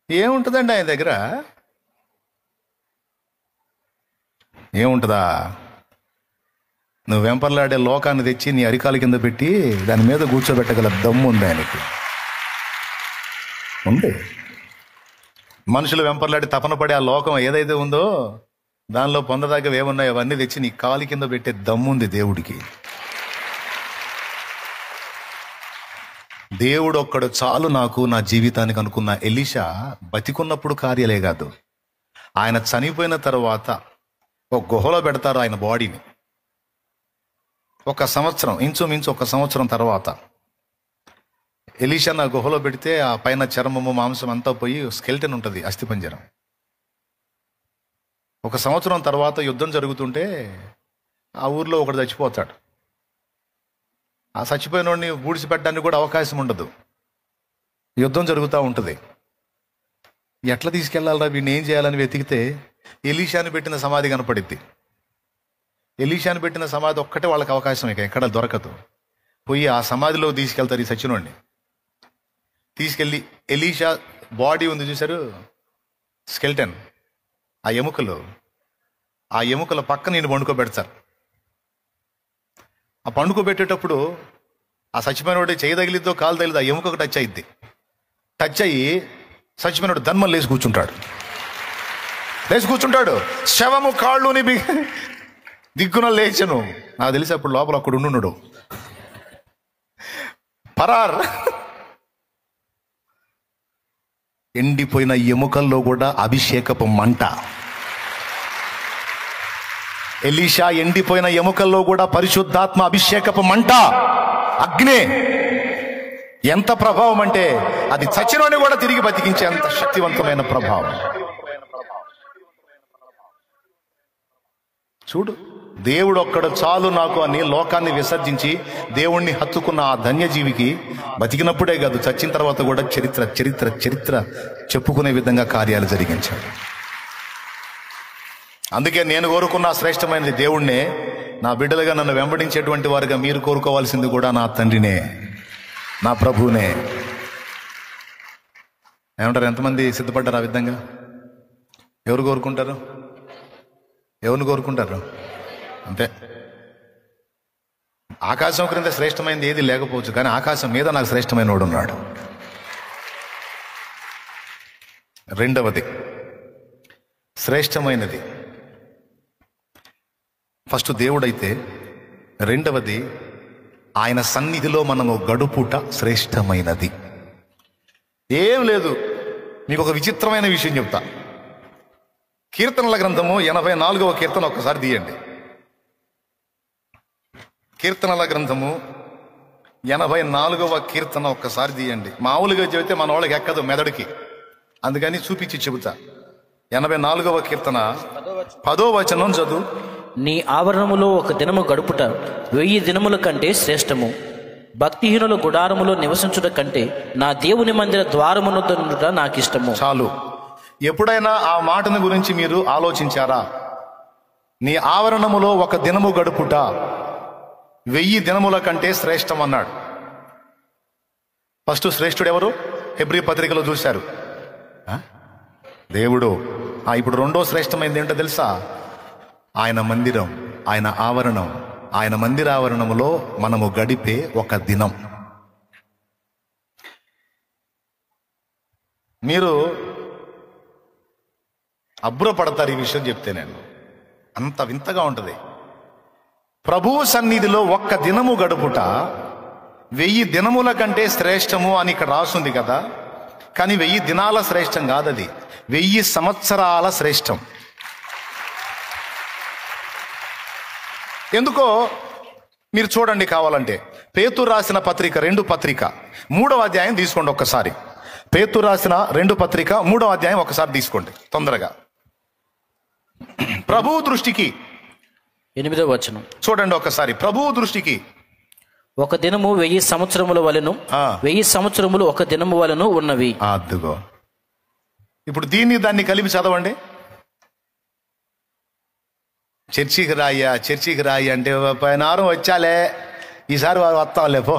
ఏముంటుందండి ఆయన దగ్గర? ఏముంటుందా? నువ్వు వెంపర్లాడే లోకాన్ని తెచ్చి నీ అరికాల కింద పెట్టి దాని మీద కూర్చోబెట్టగల దమ్ము ఉంది ఆయనకి. ఉంది. మనుషులు వెంపర్లాడి తపన పడే ఆ లోకం ఏదైతే ఉందో దానిలో పొందదగ్గవి ఏమున్నాయో అవన్నీ తెచ్చి నీ కాలి కింద పెట్టే దమ్ముంది దేవుడికి. దేవుడు ఒక్కడు చాలు నాకు నా జీవితానికి అనుకున్న ఎలీషా బతికున్నప్పుడు కార్యాలే కాదు, ఆయన చనిపోయిన తర్వాత ఒక గుహలో పెడతారు ఆయన బాడీని. 1 సంవత్సరం, ఇంచుమించు 1 సంవత్సరం తర్వాత ఎలీషా నా గుహలో పెడితే ఆ పైన చర్మము మాంసం అంతా పోయి స్కెల్టన్ ఉంటుంది, అస్థిపంజరం. 1 సంవత్సరం తర్వాత యుద్ధం జరుగుతుంటే ఆ ఊర్లో ఒకడు చచ్చిపోతాడు. ఆ చచ్చిపోయిన వాడిని పూడ్చిపెట్టడానికి కూడా అవకాశం ఉండదు, యుద్ధం జరుగుతూ ఉంటుంది. ఎట్లా తీసుకెళ్లాలరా వీడిని, ఏం చేయాలని వెతికితే ఎలీషాని పెట్టిన సమాధి కనపడిద్ది. ఎలీషాని పెట్టిన సమాధి ఒక్కటే వాళ్ళకి అవకాశం, ఇక ఎక్కడ దొరకదు. పోయి ఆ సమాధిలో తీసుకెళ్తారు ఈ సచ్చినోడిని. తీసుకెళ్ళి ఎలీషా బాడీ ఉంది చూశారు, స్కెల్టన్, ఆ ఎముకల పక్కన నేను పండుకోబెడతారు. ఆ పండుకోబెట్టేటప్పుడు ఆ చచ్చిపోయినోడి చేయి తగిలిద్దో కాలు తగిలిద్దో ఆ ఎముకకు టచ్ అయ్యిద్ది. టచ్ అయ్యి చచ్చిపోయినోడు ధన్మలు లేచి కూర్చుంటాడు. శవము కాళ్ళుని దిగ్గున లేచను. నాకు తెలిసి అప్పుడు లోపల అక్కడ ఉండున్నాడు పరార్. ఎండిపోయిన ఎముకల్లో కూడా అభిషేకపు మంట. ఎలీషా ఎండిపోయిన ఎముకల్లో కూడా పరిశుద్ధాత్మ అభిషేకపు మంట, అగ్ని. ఎంత ప్రభావం అంటే అది చచ్చినోని కూడా తిరిగి బతికించే అంత శక్తివంతమైన ప్రభావం. చూడు, దేవుడు ఒక్కడు చాలు నాకు అని లోకాన్ని విసర్జించి దేవుణ్ణి హత్తుకున్న ఆ ధన్యజీవికి బతికినప్పుడే కాదు, చచ్చిన తర్వాత కూడా చరిత్ర చెప్పుకునే విధంగా కార్యాలు జరిగించాడు. అందుకే నేను కోరుకున్న శ్రేష్టమైనది దేవుణ్ణే, నా బిడ్డలుగా నన్ను వెంబడించేటువంటి వారుగా మీరు కోరుకోవాల్సింది కూడా నా తండ్రినే, నా ప్రభువునే. ఏమంటారు? ఎంతమంది సిద్ధపడ్డారు ఆ విధంగా? ఎవరిని కోరుకుంటారు? అంతే. ఆకాశం క్రింద శ్రేష్టమైనది ఏది లేకపోవచ్చు, కానీ ఆకాశం మీద నాకు శ్రేష్టమైన వాడు ఉన్నాడు. రెండవది శ్రేష్టమైనది. ఫస్ట్ దేవుడైతే, రెండవది ఆయన సన్నిధిలో మనము గడుపుట శ్రేష్టమైనది. ఏం లేదు, మీకు ఒక విచిత్రమైన విషయం చెప్తా. కీర్తనల గ్రంథము 84వ కీర్తన ఒక్కసారి తీయండి. కీర్తనల గ్రంథము 84వ కీర్తన ఒక్కసారి తీయండి. మామూలుగా చెబితే మన వాళ్ళకి ఎక్కదు మెదడుకి, అందుకని చూపించి చెబుతా. 84వ కీర్తన 10వ వచనం చదువు. నీ ఆవరణములో 1 దినము గడుపుట 1000 దినముల కంటే శ్రేష్టము. భక్తిహీనుల గుడారములో నివసించుట కంటే నా దేవుని మందిర ద్వారమునొద్ద నాకు ఇష్టము. చాలు. ఎప్పుడైనా ఆ మాటను గురించి మీరు ఆలోచించారా? నీ ఆవరణములో 1 దినము గడుపుట 1000 దినముల కంటే శ్రేష్టం అన్నాడు. ఫస్ట్ శ్రేష్ఠుడు ఎవరు? హెబ్రీ పత్రికలో చూశారు దేవుడు. ఇప్పుడు రెండో శ్రేష్టమైనది ఏంటో తెలుసా? ఆయన మందిరం, ఆయన ఆవరణం. ఆయన మందిరావరణములో మనము గడిపే 1 దినం. మీరు అబ్బురపడతారు ఈ విషయం చెప్తే. నేను అంత వింతగా ఉంటుంది. ప్రభువు సన్నిధిలో 1 దినము గడుపుట 1000 దినముల కంటే శ్రేష్టము అని ఇక్కడ రాసుంది కదా. కానీ 1000 దినాల శ్రేష్టం కాదు, అది 1000 సంవత్సరాల శ్రేష్టం. ఎందుకో మీరు చూడండి కావాలంటే. పేతురు రాసిన పత్రిక 2వ పత్రిక 3వ అధ్యాయం తీసుకోండి ఒక్కసారి. పేతురు రాసిన 2వ పత్రిక 3వ అధ్యాయం ఒకసారి తీసుకోండి తొందరగా. ప్రభువు దృష్టికి 8వ వచనం చూడండి ఒకసారి. ప్రభువు దృష్టికి 1 దినము 1000 సంవత్సరముల వలెను, 1000 సంవత్సరములు 1 దినము వలెను ఉన్నవి. అద్దుగో. ఇప్పుడు దాన్ని కలిపి చదవండి. చర్చికి రాయి అంటే పైనారం వచ్చాలే, ఈసారి వారు వస్తాంలే పో,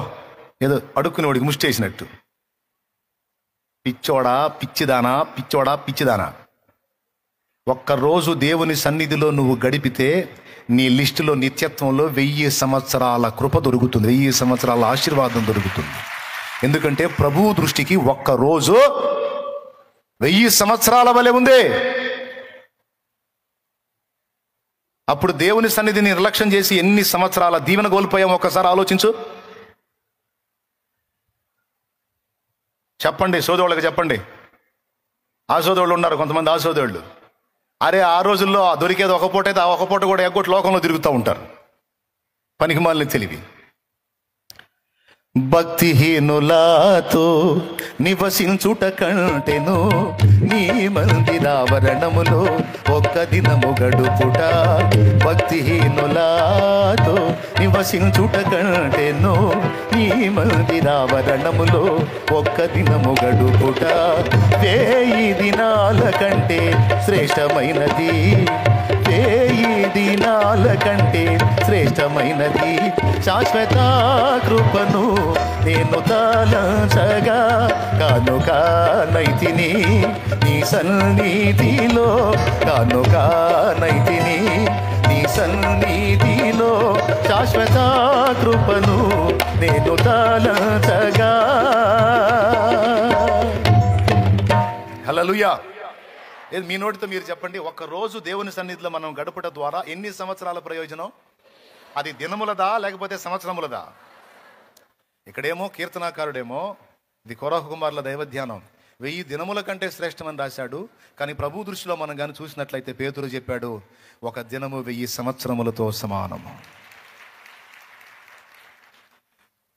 ఏదో అడుక్కుని వాడికి ముష్టి వేసినట్టు. పిచ్చోడా పిచ్చిదానా. 1 రోజు దేవుని సన్నిధిలో నువ్వు గడిపితే నీ లిస్టులో నిత్యత్వంలో 1000 సంవత్సరాల కృప దొరుకుతుంది, 1000 సంవత్సరాల ఆశీర్వాదం దొరుకుతుంది. ఎందుకంటే ప్రభువు దృష్టికి ఒక్కరోజు 1000 సంవత్సరాల వలె ఉంది. అప్పుడు దేవుని సన్నిధిని నిర్లక్ష్యం చేసి ఎన్ని సంవత్సరాల దీవెన కోల్పోయాం ఒక్కసారి ఆలోచించు. చెప్పండి, సోదరుళ్ళకి చెప్పండి. ఆ సోదరుళ్ళు ఉన్నారు కొంతమంది, ఆ సోదరుళ్ళు అరే ఆ రోజుల్లో దొరికేది ఒక పూట అయితే ఆ ఒక పూట కూడా ఎగ్గొట్టి లోకంలో తిరుగుతూ ఉంటారు. పనికి మాలిన తెలివి. భక్తిహీనులాతో నివసించుట కంటెను నీ మందిరావరణములో ఒక్క దినము గడుపుట. భక్తిహీనులాతో నివసించుట కంటెను నీ మందిరావరణములో ఒక్క దినము గడుపుట. 1000 దినాల కంటే శ్రేష్టమైనది, 1000 దినాల కంటే శ్రేష్టమైనది శాశ్వత కృపను నేను తలంచగా కానుక నైతిని నీ సన్నిధిలో, కానుక నైతిని నీ సన్నిధిలో శాశ్వత కృపను నేను తలంచగా. హల్లెలూయా. మీ నోటితో మీరు చెప్పండి, ఒక్కరోజు దేవుని సన్నిధిలో మనం గడుపుట ద్వారా ఎన్ని సంవత్సరాల ప్రయోజనం? అది దినములదా లేకపోతే సంవత్సరములదా? ఇక్కడేమో కీర్తనాకారుడేమో ఇది కొరహ కుమారుల దైవధ్యానం 1000 దినముల కంటే శ్రేష్టమని రాశాడు. కానీ ప్రభు దృష్టిలో మనం కానీ చూసినట్లయితే పేతురు చెప్పాడు, ఒక దినము 1000 సంవత్సరములతో సమానము.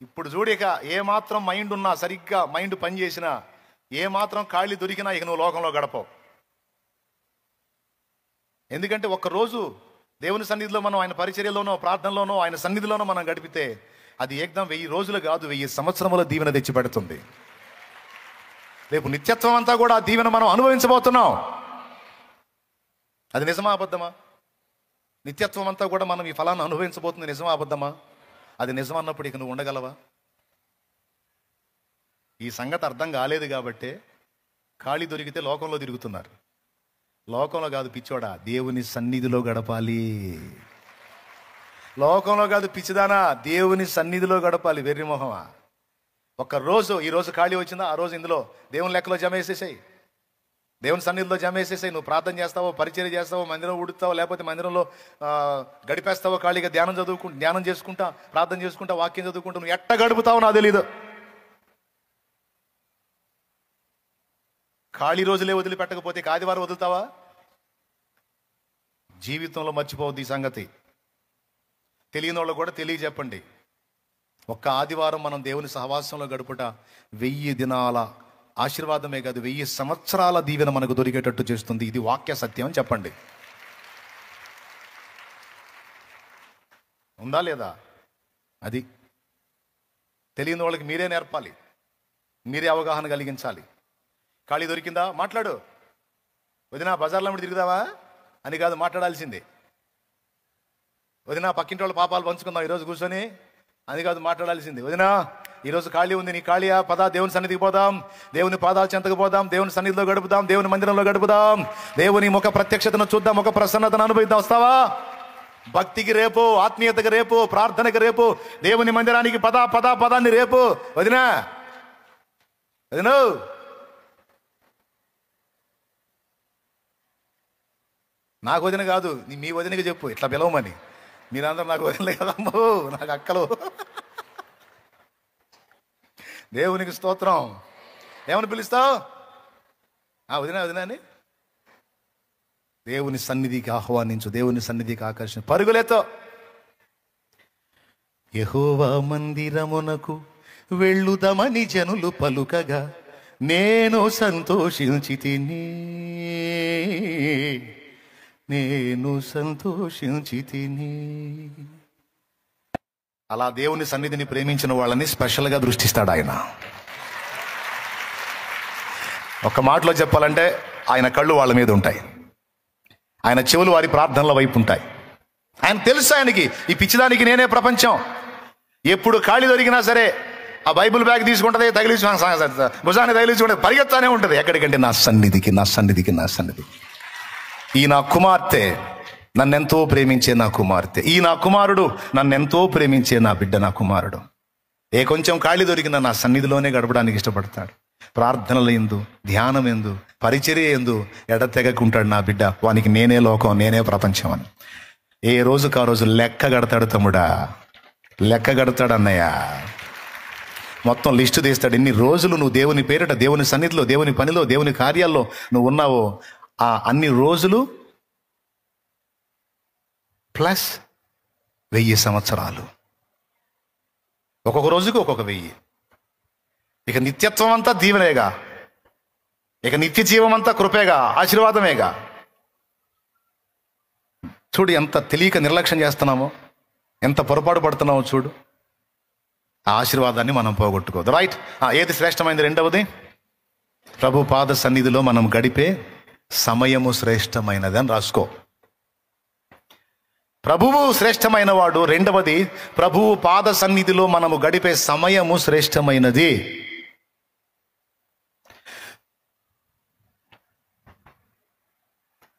ఇప్పుడు చూడిక ఏమాత్రం మైండ్ ఉన్నా, సరిగ్గా మైండ్ పనిచేసినా, ఏమాత్రం ఖాళీ దొరికినా ఇక నువ్వు లోకంలో గడపవు. ఎందుకంటే ఒక్కరోజు దేవుని సన్నిధిలో మనం ఆయన పరిచర్యలోనో ప్రార్థనలోనో ఆయన సన్నిధిలోనో మనం గడిపితే అది ఏకదం 1000 రోజులు కాదు, 1000 సంవత్సరముల దీవెన తెచ్చి పెడుతుంది. రేపు నిత్యత్వం అంతా కూడా ఆ దీవెన మనం అనుభవించబోతున్నాం. అది నిజమా అబద్ధమా? నిత్యత్వం అంతా కూడా మనం ఈ ఫలాన్ని అనుభవించబోతుంది, నిజమా అబద్ధమా? అది నిజం అన్నప్పుడు ఇక నువ్వు ఉండగలవా? ఈ సంగతి అర్థం కాలేదు కాబట్టే ఖాళీ దొరికితే లోకంలో తిరుగుతున్నారు. లోకంలో కాదు పిచ్చోడా, దేవుని సన్నిధిలో గడపాలి. లోకంలో కాదు పిచ్చిదానా, దేవుని సన్నిధిలో గడపాలి. వెర్రిమోహమా, ఒక్కరోజు ఈరోజు ఖాళీ వచ్చిందా ఆ రోజు ఇందులో దేవుని లెక్కలో జమ వేసేసాయి, దేవుని సన్నిధిలో జమ వేసేసాయి. నువ్వు ప్రార్థన చేస్తావో, పరిచర్య చేస్తావో, మందిరం ఉడుతావో, లేకపోతే మందిరంలో గడిపేస్తావో, ఖాళీగా ధ్యానం చేసుకుంటా, ప్రార్థన చేసుకుంటా, వాక్యం చదువుకుంటా నువ్వు ఎట్ట గడుపుతావో నాకు తెలీదు. ఖాళీ రోజులే వదిలిపెట్టకపోతే ఆదివారం వదులుతావా? జీవితంలో మర్చిపోవద్దు ఈ సంగతి. తెలియని వాళ్ళు కూడా తెలియజెప్పండి. ఒక్క ఆదివారం మనం దేవుని సహవాసంలో గడుపుట 1000 దినాల ఆశీర్వాదమే కాదు, 1000 సంవత్సరాల దీవెన మనకు దొరికేటట్టు చేస్తుంది. ఇది వాక్య సత్యం అని చెప్పండి. ఉందా లేదా? అది తెలియని వాళ్ళకి మీరే నేర్పాలి, మీరే అవగాహన కలిగించాలి. ఖాళీ దొరికిందా మాట్లాడు. వదినా బజార్లో తిరుగుదావా అని కాదు మాట్లాడాల్సిందే. వదినా పక్కింటి వాళ్ళ పాపాలు పంచుకుందాం ఈరోజు కూర్చొని అని కాదు మాట్లాడాల్సింది. వదినా ఈరోజు ఖాళీ ఉంది, నీ ఖాళీయా? పదా దేవుని సన్నిధికి పోదాం, దేవుని పాదాల చెంతకు పోదాం, దేవుని సన్నిధిలో గడుపుదాం, దేవుని మందిరంలో గడుపుదాం, దేవుని ముఖ ప్రత్యక్షతను చూద్దాం, ముఖ ప్రసన్నతను అనుభవిద్దాం. వస్తావా? భక్తికి రేపు, ఆత్మీయతకి రేపు, ప్రార్థనకి రేపు, దేవుని మందిరానికి పదాన్ని రేపు. వదినా వదినో నాకు వదిన కాదు, మీ వదినకి చెప్పు ఇట్లా పిలవమని. మీరందరూ నాకు వదినలే కదమ్మో, నాకు అక్కలు. దేవునికి స్తోత్రం. ఏమని పిలుస్తావు? వదినా అని. దేవుని సన్నిధికి ఆహ్వానించు, దేవుని సన్నిధికి ఆకర్షణ. పరుగులేతో యెహోవా మందిరమునకు వెళ్ళుదమని జనులు పలుకగా నేను సంతోషించితిని, నేను సంతోషించితిని. అలా దేవుని సన్నిధిని ప్రేమించిన వాళ్ళని స్పెషల్గా దృష్టిస్తాడు ఆయన. ఒక్క మాటలో చెప్పాలంటే ఆయన కళ్ళు వాళ్ళ మీద ఉంటాయి, ఆయన చెవులు వారి ప్రార్థనల వైపు ఉంటాయి. ఆయన తెలుసు ఆయనకి ఈ పిచ్చిదానికి నేనే ప్రపంచం. ఎప్పుడు ఖాళీ దొరికినా సరే ఆ బైబిల్ బ్యాగ్ తీసుకుంటుంది, తగిలించు భుజాన్ని తగిలించుకుంటే పరిగెత్తానే ఉంటుంది. ఎక్కడికంటే నా సన్నిధికి, నా సన్నిధికి, నా సన్నిధికి. ఈ నా కుమార్తె నన్నెంతో ప్రేమించే నా కుమార్తె, ఈ నా కుమారుడు నన్నెంతో ప్రేమించే నా బిడ్డ, నా కుమారుడు. ఏ కొంచెం ఖాళీ దొరికినా నా సన్నిధిలోనే గడపడానికి ఇష్టపడతాడు. ప్రార్థనలు ఎందు, ధ్యానం ఎందు, పరిచర్య ఎందు ఎడతెగకుంటాడు నా బిడ్డ. వానికి నేనే లోకం, నేనే ప్రపంచం అని. ఏ రోజుకు ఆ రోజు లెక్క కడతాడు తమ్ముడా, లెక్క కడతాడు అన్నయ్య. మొత్తం లిస్టు తీస్తాడు. ఎన్ని రోజులు నువ్వు దేవుని పేరిట, దేవుని సన్నిధిలో, దేవుని పనిలో, దేవుని కార్యాల్లో నువ్వు ఉన్నావో ఆ అన్ని రోజులు ప్లస్ 1000 సంవత్సరాలు. ఒక్కొక్క రోజుకు ఒక్కొక్క 1000. ఇక నిత్యత్వం అంతా దీవెనేగా, ఇక నిత్య జీవం అంతా కృపేగా, ఆశీర్వాదమేగా. చూడు ఎంత తెలియక నిర్లక్ష్యం చేస్తున్నామో, ఎంత పొరపాటు పడుతున్నామో చూడు. ఆ ఆశీర్వాదాన్ని మనం పోగొట్టుకోదు. రైట్. ఏది శ్రేష్టమైనది? రెండవది, ప్రభు పాద సన్నిధిలో మనం గడిపే సమయము శ్రేష్టమైనది అని రాసుకో. ప్రభువు శ్రేష్టమైన వాడు. రెండవది, ప్రభువు పాద సన్నిధిలో మనము గడిపే సమయము శ్రేష్టమైనది.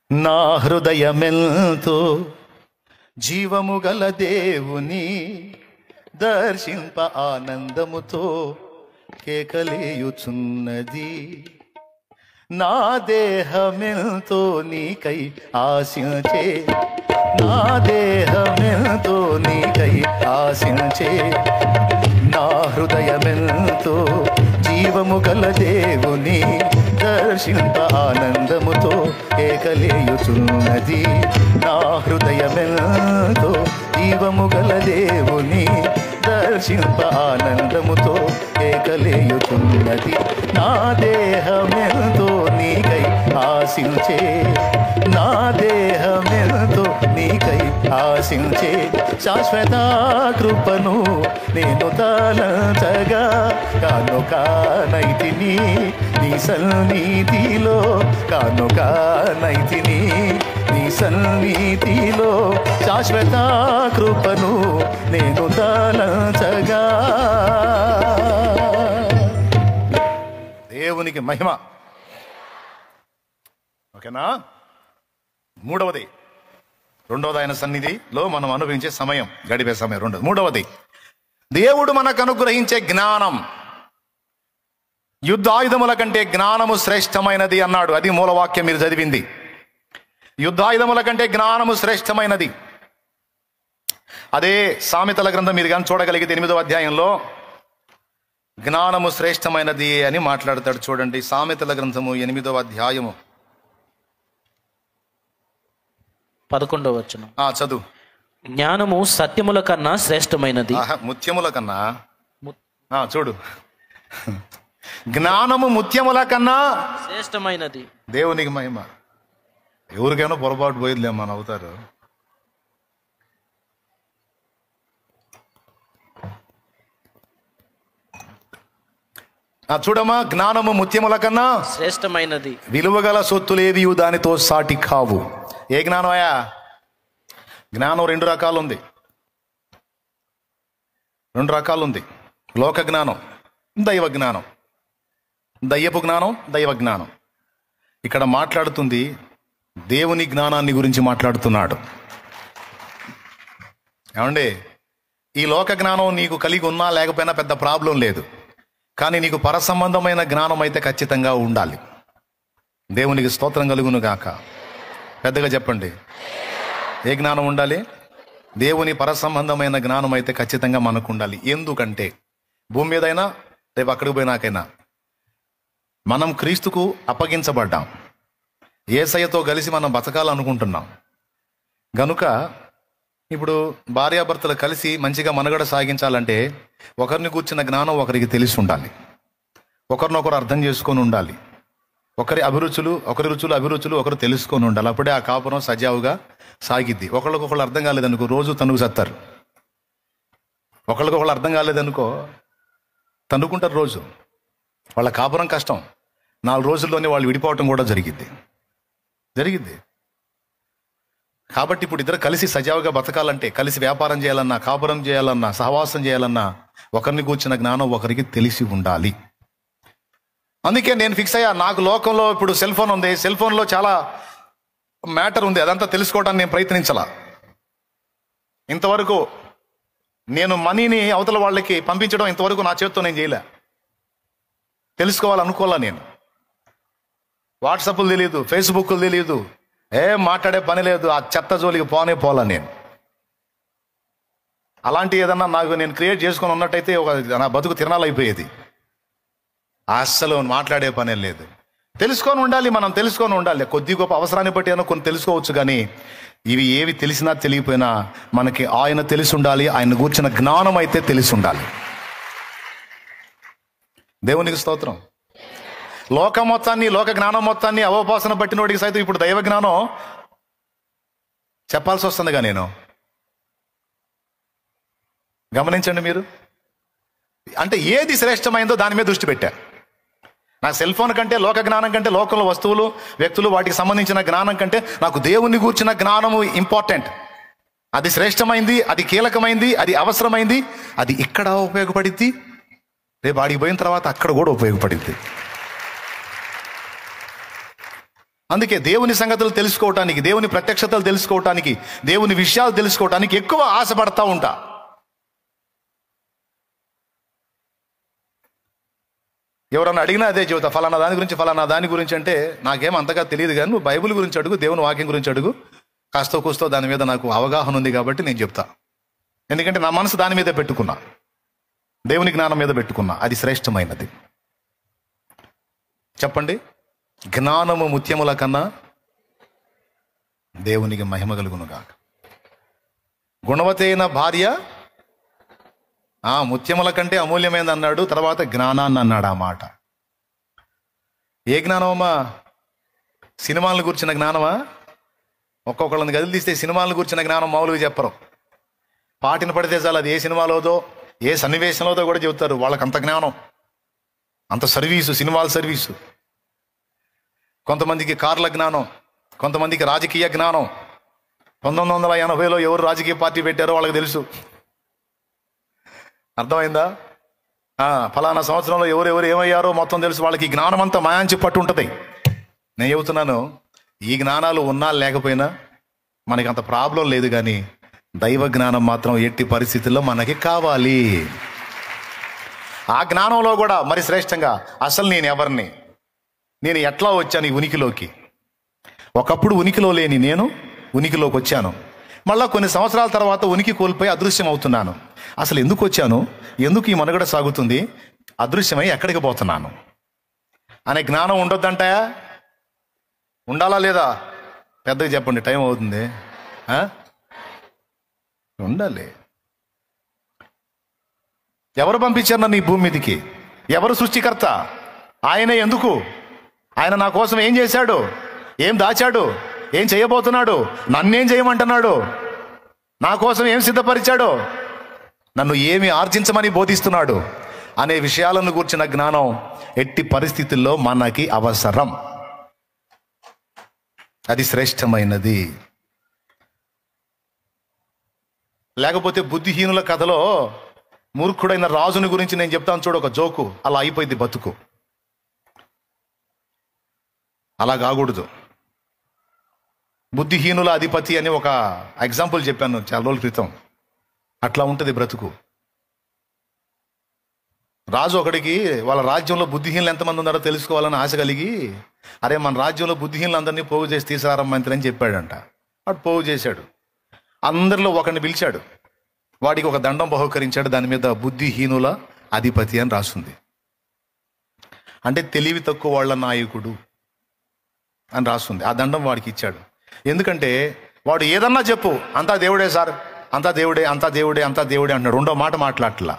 నా హృదయమెంతో జీవము గల దేవుని దర్శింప ఆనందముతో కేకలేయుచున్నది. నా దేహమెంతో నీకై ఆశించే, నా దేహమెంతో నీకై ఆశించే, నా హృదయమెంతో జీవము గల దేవుని దర్శింప ఆనందముతో కేకలేయుచున్నది. నా హృదయమెంతో జీవము గల దేవుని దర్శింప ఆనందముతో కేకలేయుచున్నది. నా దేహమెంతో నీకై ఆశించే, నా దేహమెంతో నీకై ఆశించే, శాశ్వత కృపను నేను తలంచగా కానుకానైతిని నీ సన్నిధిలో, కానుకానైతిని నీ సన్నిధిలో, శాశ్వత కృపను నేను తలంచగా. దేవునికి మహిమ. ఓకేనా? మూడవది, రెండవది ఆయన సన్నిధిలో మనం అనుభవించే సమయం, గడిపే సమయం. మూడవది, దేవుడు మనకు అనుగ్రహించే జ్ఞానం. యుద్ధాయుధముల కంటే జ్ఞానము శ్రేష్టమైనది అన్నాడు. అది మూలవాక్యం మీరు చదివింది. యుద్ధాయుధముల కంటే జ్ఞానము శ్రేష్టమైనది. అదే సామెతల గ్రంథం మీరు కానీ చూడగలిగితే 8వ అధ్యాయంలో జ్ఞానము శ్రేష్టమైనది అని మాట్లాడతాడు. చూడండి, సామెతల గ్రంథము 8వ అధ్యాయము 11వ వచనం. చదువు. జ్ఞానము సత్యముల కన్నా శ్రేష్టమైనది. ముత్యముల కన్నా, చూడు, జ్ఞానము ముత్యముల కన్నా శ్రేష్టమైనది. దేవునికి మహిమ. ఎవరికైనా పొరపాటు పోయేదిలేమ్మా, నవ్వుతారు. చూడమ్మా, జ్ఞానము ముత్యముల కన్నా శ్రేష్టమైనది. విలువగల సొత్తులేవి దానితో సాటి కావు. ఏ జ్ఞానమయ్యా? జ్ఞానం 2 రకాలు ఉంది. 2 రకాలు ఉంది. లోక జ్ఞానం, దైవ జ్ఞానం. దయ్యపు జ్ఞానం, దైవ జ్ఞానం. ఇక్కడ మాట్లాడుతుంది దేవుని జ్ఞానాన్ని గురించి మాట్లాడుతున్నాడు. ఏమండి, ఈ లోక జ్ఞానం నీకు కలిగి ఉన్నా లేకపోయినా పెద్ద ప్రాబ్లం లేదు. కానీ నీకు పరసంబంధమైన జ్ఞానం అయితే ఖచ్చితంగా ఉండాలి. దేవునికి స్తోత్రం కలుగును గాక. పెద్దగా చెప్పండి. ఏ జ్ఞానం ఉండాలి? దేవుని పరసంబంధమైన జ్ఞానం అయితే ఖచ్చితంగా మనకు ఉండాలి. ఎందుకంటే భూమి మీదైనా రేపు అక్కడికి పోయినాకైనా మనం క్రీస్తుకు అప్పగించబడ్డాం. యేసయ్యతో కలిసి మనం బతకాలనుకుంటున్నాం గనుక ఇప్పుడు భార్యాభర్తలు కలిసి మంచిగా మనుగడ సాగించాలంటే ఒకరిని కూర్చున్న జ్ఞానం ఒకరికి తెలిసి ఉండాలి. ఒకరినొకరు అర్థం చేసుకొని ఉండాలి. ఒకరి రుచులు అభిరుచులు ఒకరు తెలుసుకొని ఉండాలి. అప్పుడే ఆ కాపురం సజావుగా సాగిద్ది. ఒకళ్ళకొకళ్ళు అర్థం కాలేదనుకో రోజు తనుకు సత్తారు. ఒకళ్ళకొకళ్ళు అర్థం కాలేదనుకో తన్నుకుంటారు రోజు. వాళ్ళ కాపురం కష్టం. 4 రోజుల్లోనే వాళ్ళు విడిపోవటం కూడా జరిగిద్ది. కాబట్టి ఇప్పుడు ఇద్దరు కలిసి సజావుగా బతకాలంటే, కలిసి వ్యాపారం చేయాలన్నా, కాపురం చేయాలన్నా, సహవాసం చేయాలన్నా ఒకరిని కూర్చున్న జ్ఞానం ఒకరికి తెలిసి ఉండాలి. అందుకే నేను ఫిక్స్ అయ్యా, నాకు లోకంలో ఇప్పుడు సెల్ ఫోన్ ఉంది. సెల్ ఫోన్లో చాలా మ్యాటర్ ఉంది, అదంతా తెలుసుకోవడానికి నేను ప్రయత్నించాల. ఇంతవరకు నేను మనీని అవతల వాళ్ళకి పంపించడం ఇంతవరకు నా చేతితో నేను చేయలే. తెలుసుకోవాలనుకోవాలా నేను. వాట్సాప్లు తెలియదు, ఫేస్బుక్లు తెలియదు, ఏం మాట్లాడే పని లేదు, ఆ చెత్త జోలికి పోలా నేను. అలాంటి ఏదన్నా నాకు నేను క్రియేట్ చేసుకొని ఉన్నట్టయితే నా బతుకు తిరణాలైపోయేది. అస్సలు మాట్లాడే పనే లేదు. తెలుసుకొని ఉండాలి, మనం తెలుసుకొని ఉండాలి. కొద్ది గొప్ప అవసరాన్ని బట్టి అయినా కొన్ని తెలుసుకోవచ్చు, కానీ ఇవి ఏవి తెలిసినా తెలియపోయినా మనకి ఆయన తెలిసి ఉండాలి. ఆయన గూర్చిన జ్ఞానం అయితే తెలిసి ఉండాలి. దేవునికి స్తోత్రం. లోక మొత్తాన్ని, లోక జ్ఞానం మొత్తాన్ని అవపోసన పట్టినోడికి సైతం ఇప్పుడు దైవ జ్ఞానం చెప్పాల్సి వస్తుందిగా. నేను గమనించండి మీరు. అంటే ఏది శ్రేష్టమైందో దాని మీద దృష్టి పెట్టా. నా సెల్ ఫోన్ కంటే, లోక జ్ఞానం కంటే, లోకంలో వస్తువులు, వ్యక్తులు, వాటికి సంబంధించిన జ్ఞానం కంటే నాకు దేవుని గూర్చిన జ్ఞానము ఇంపార్టెంట్. అది శ్రేష్టమైంది, అది కీలకమైంది, అది అవసరమైంది. అది ఇక్కడ ఉపయోగపడిద్ది, రేపు ఆడికి పోయిన తర్వాత అక్కడ కూడా ఉపయోగపడిద్ది. అందుకే దేవుని సంగతులు తెలుసుకోవటానికి, దేవుని ప్రత్యక్షతలు తెలుసుకోవటానికి, దేవుని విషయాలు తెలుసుకోవటానికి ఎక్కువ ఆశపడతా ఉంటా. ఎవరన్నా అడిగినా అదే చెబుతా, ఫలానా దాని గురించి అంటే నాకేం అంతగా తెలియదు, కానీ నువ్వు బైబిల్ గురించి అడుగు, దేవుని వాక్యం గురించి అడుగు, కాస్తో కూస్తో దాని మీద నాకు అవగాహన ఉంది కాబట్టి నేను చెప్తా. ఎందుకంటే నా మనసు దాని మీద పెట్టుకున్నా, దేవుని జ్ఞానం మీద పెట్టుకున్నా. అది శ్రేష్టమైనది. చెప్పండి. జ్ఞానము ముత్యముల కన్నా దేవునికి మహిమ కలుగునుగాక. గుణవతి అయిన భార్య ముత్యముల కంటే అమూల్యమైనది అన్నాడు, తర్వాత జ్ఞానాన్ని అన్నాడు. ఆ మాట ఏ జ్ఞానమమ్మా? సినిమాలను కూర్చున్న జ్ఞానమా? ఒక్కొక్కళ్ళని గదిలి తీస్తే సినిమాలను కూర్చున్న జ్ఞానం మామూలుగా చెప్పరు. పాటిన పడితే చాలు, అది ఏ సినిమాలోదో, ఏ సన్నివేశంలోదో కూడా చెబుతారు. వాళ్ళకి అంత జ్ఞానం, అంత సర్వీసు, సినిమాల సర్వీసు. కొంతమందికి కార్ల జ్ఞానం, కొంతమందికి రాజకీయ జ్ఞానం. 1980లో ఎవరు రాజకీయ పార్టీ పెట్టారో వాళ్ళకి తెలుసు. అర్థమైందా? ఫలానా సంవత్సరంలో ఎవరెవరు ఏమయ్యారో మొత్తం తెలుసు. వాళ్ళకి ఈ జ్ఞానం అంతా మాయాంచి పట్టు ఉంటుంది. నేను చెబుతున్నాను, ఈ జ్ఞానాలు ఉన్నా లేకపోయినా మనకి అంత ప్రాబ్లం లేదు, కానీ దైవ జ్ఞానం మాత్రం ఎట్టి పరిస్థితుల్లో మనకి కావాలి. ఆ జ్ఞానంలో కూడా మరి శ్రేష్టంగా అసలు నేను ఎవరిని, నేను ఎట్లా వచ్చాను ఈ ఉనికిలోకి. ఒకప్పుడు ఉనికిలో లేని నేను ఉనికిలోకి వచ్చాను. మళ్ళా కొన్ని సంవత్సరాల తర్వాత ఉనికి కోల్పోయి అదృశ్యం అవుతున్నాను. అసలు ఎందుకు వచ్చాను, ఎందుకు ఈ మనుగడ సాగుతుంది, అదృశ్యమై ఎక్కడికి పోతున్నాను అనే జ్ఞానం ఉండొద్దంటాయా? ఉండాలా లేదా? పెద్దగా చెప్పండి, టైం అవుతుంది. ఉండాలి. ఎవరు పంపించారు నన్ను ఈ భూమి మీదకి? ఎవరు సృష్టికర్త? ఆయనే. ఎందుకు? ఆయన నా కోసం ఏం చేశాడు, ఏం దాచాడు, ఏం చేయబోతున్నాడు, నన్నేం చేయమంటున్నాడు, నా కోసం ఏం సిద్ధపరిచాడు, నన్ను ఏమి ఆర్జించమని బోధిస్తున్నాడు అనే విషయాలను గూర్చిన జ్ఞానం ఎట్టి పరిస్థితుల్లో మనకి అవసరం. అది శ్రేష్టమైనది. లేకపోతే బుద్ధిహీనుల కథలో మూర్ఖుడైన రాజుని గురించి నేను చెప్తాను చూడు, ఒక జోకు. అలా అయిపోయింది బతుకు. అలా కాకూడదు. బుద్ధిహీనుల అధిపతి అని ఒక ఎగ్జాంపుల్ చెప్పాను చాలా రోజుల క్రితం. అట్లా ఉంటుంది బ్రతుకు. రాజు ఒకడికి వాళ్ళ రాజ్యంలో బుద్ధిహీనులు ఎంతమంది ఉన్నారో తెలుసుకోవాలని ఆశ కలిగి, అరే మన రాజ్యంలో బుద్ధిహీనులందరినీ పోగు చేసి తీసుకురారా మంత్రి అని చెప్పాడంట. వాడు పోగు చేశాడు. అందరిలో ఒకరిని పిలిచాడు. వాడికి ఒక దండం బహుకరించాడు. దాని మీద బుద్ధిహీనుల అధిపతి అని రాస్తుంది. అంటే తెలివి తక్కువ వాళ్ళ నాయకుడు అని రాస్తుంది. ఆ దండం వాడికి ఇచ్చాడు. ఎందుకంటే వాడు ఏదన్నా చెప్పు, అంతా దేవుడే సార్, అంతా దేవుడే, అంతా దేవుడే, అంతా దేవుడే అంటున్నాడు. రెండో మాట మాట్లాడట్లా.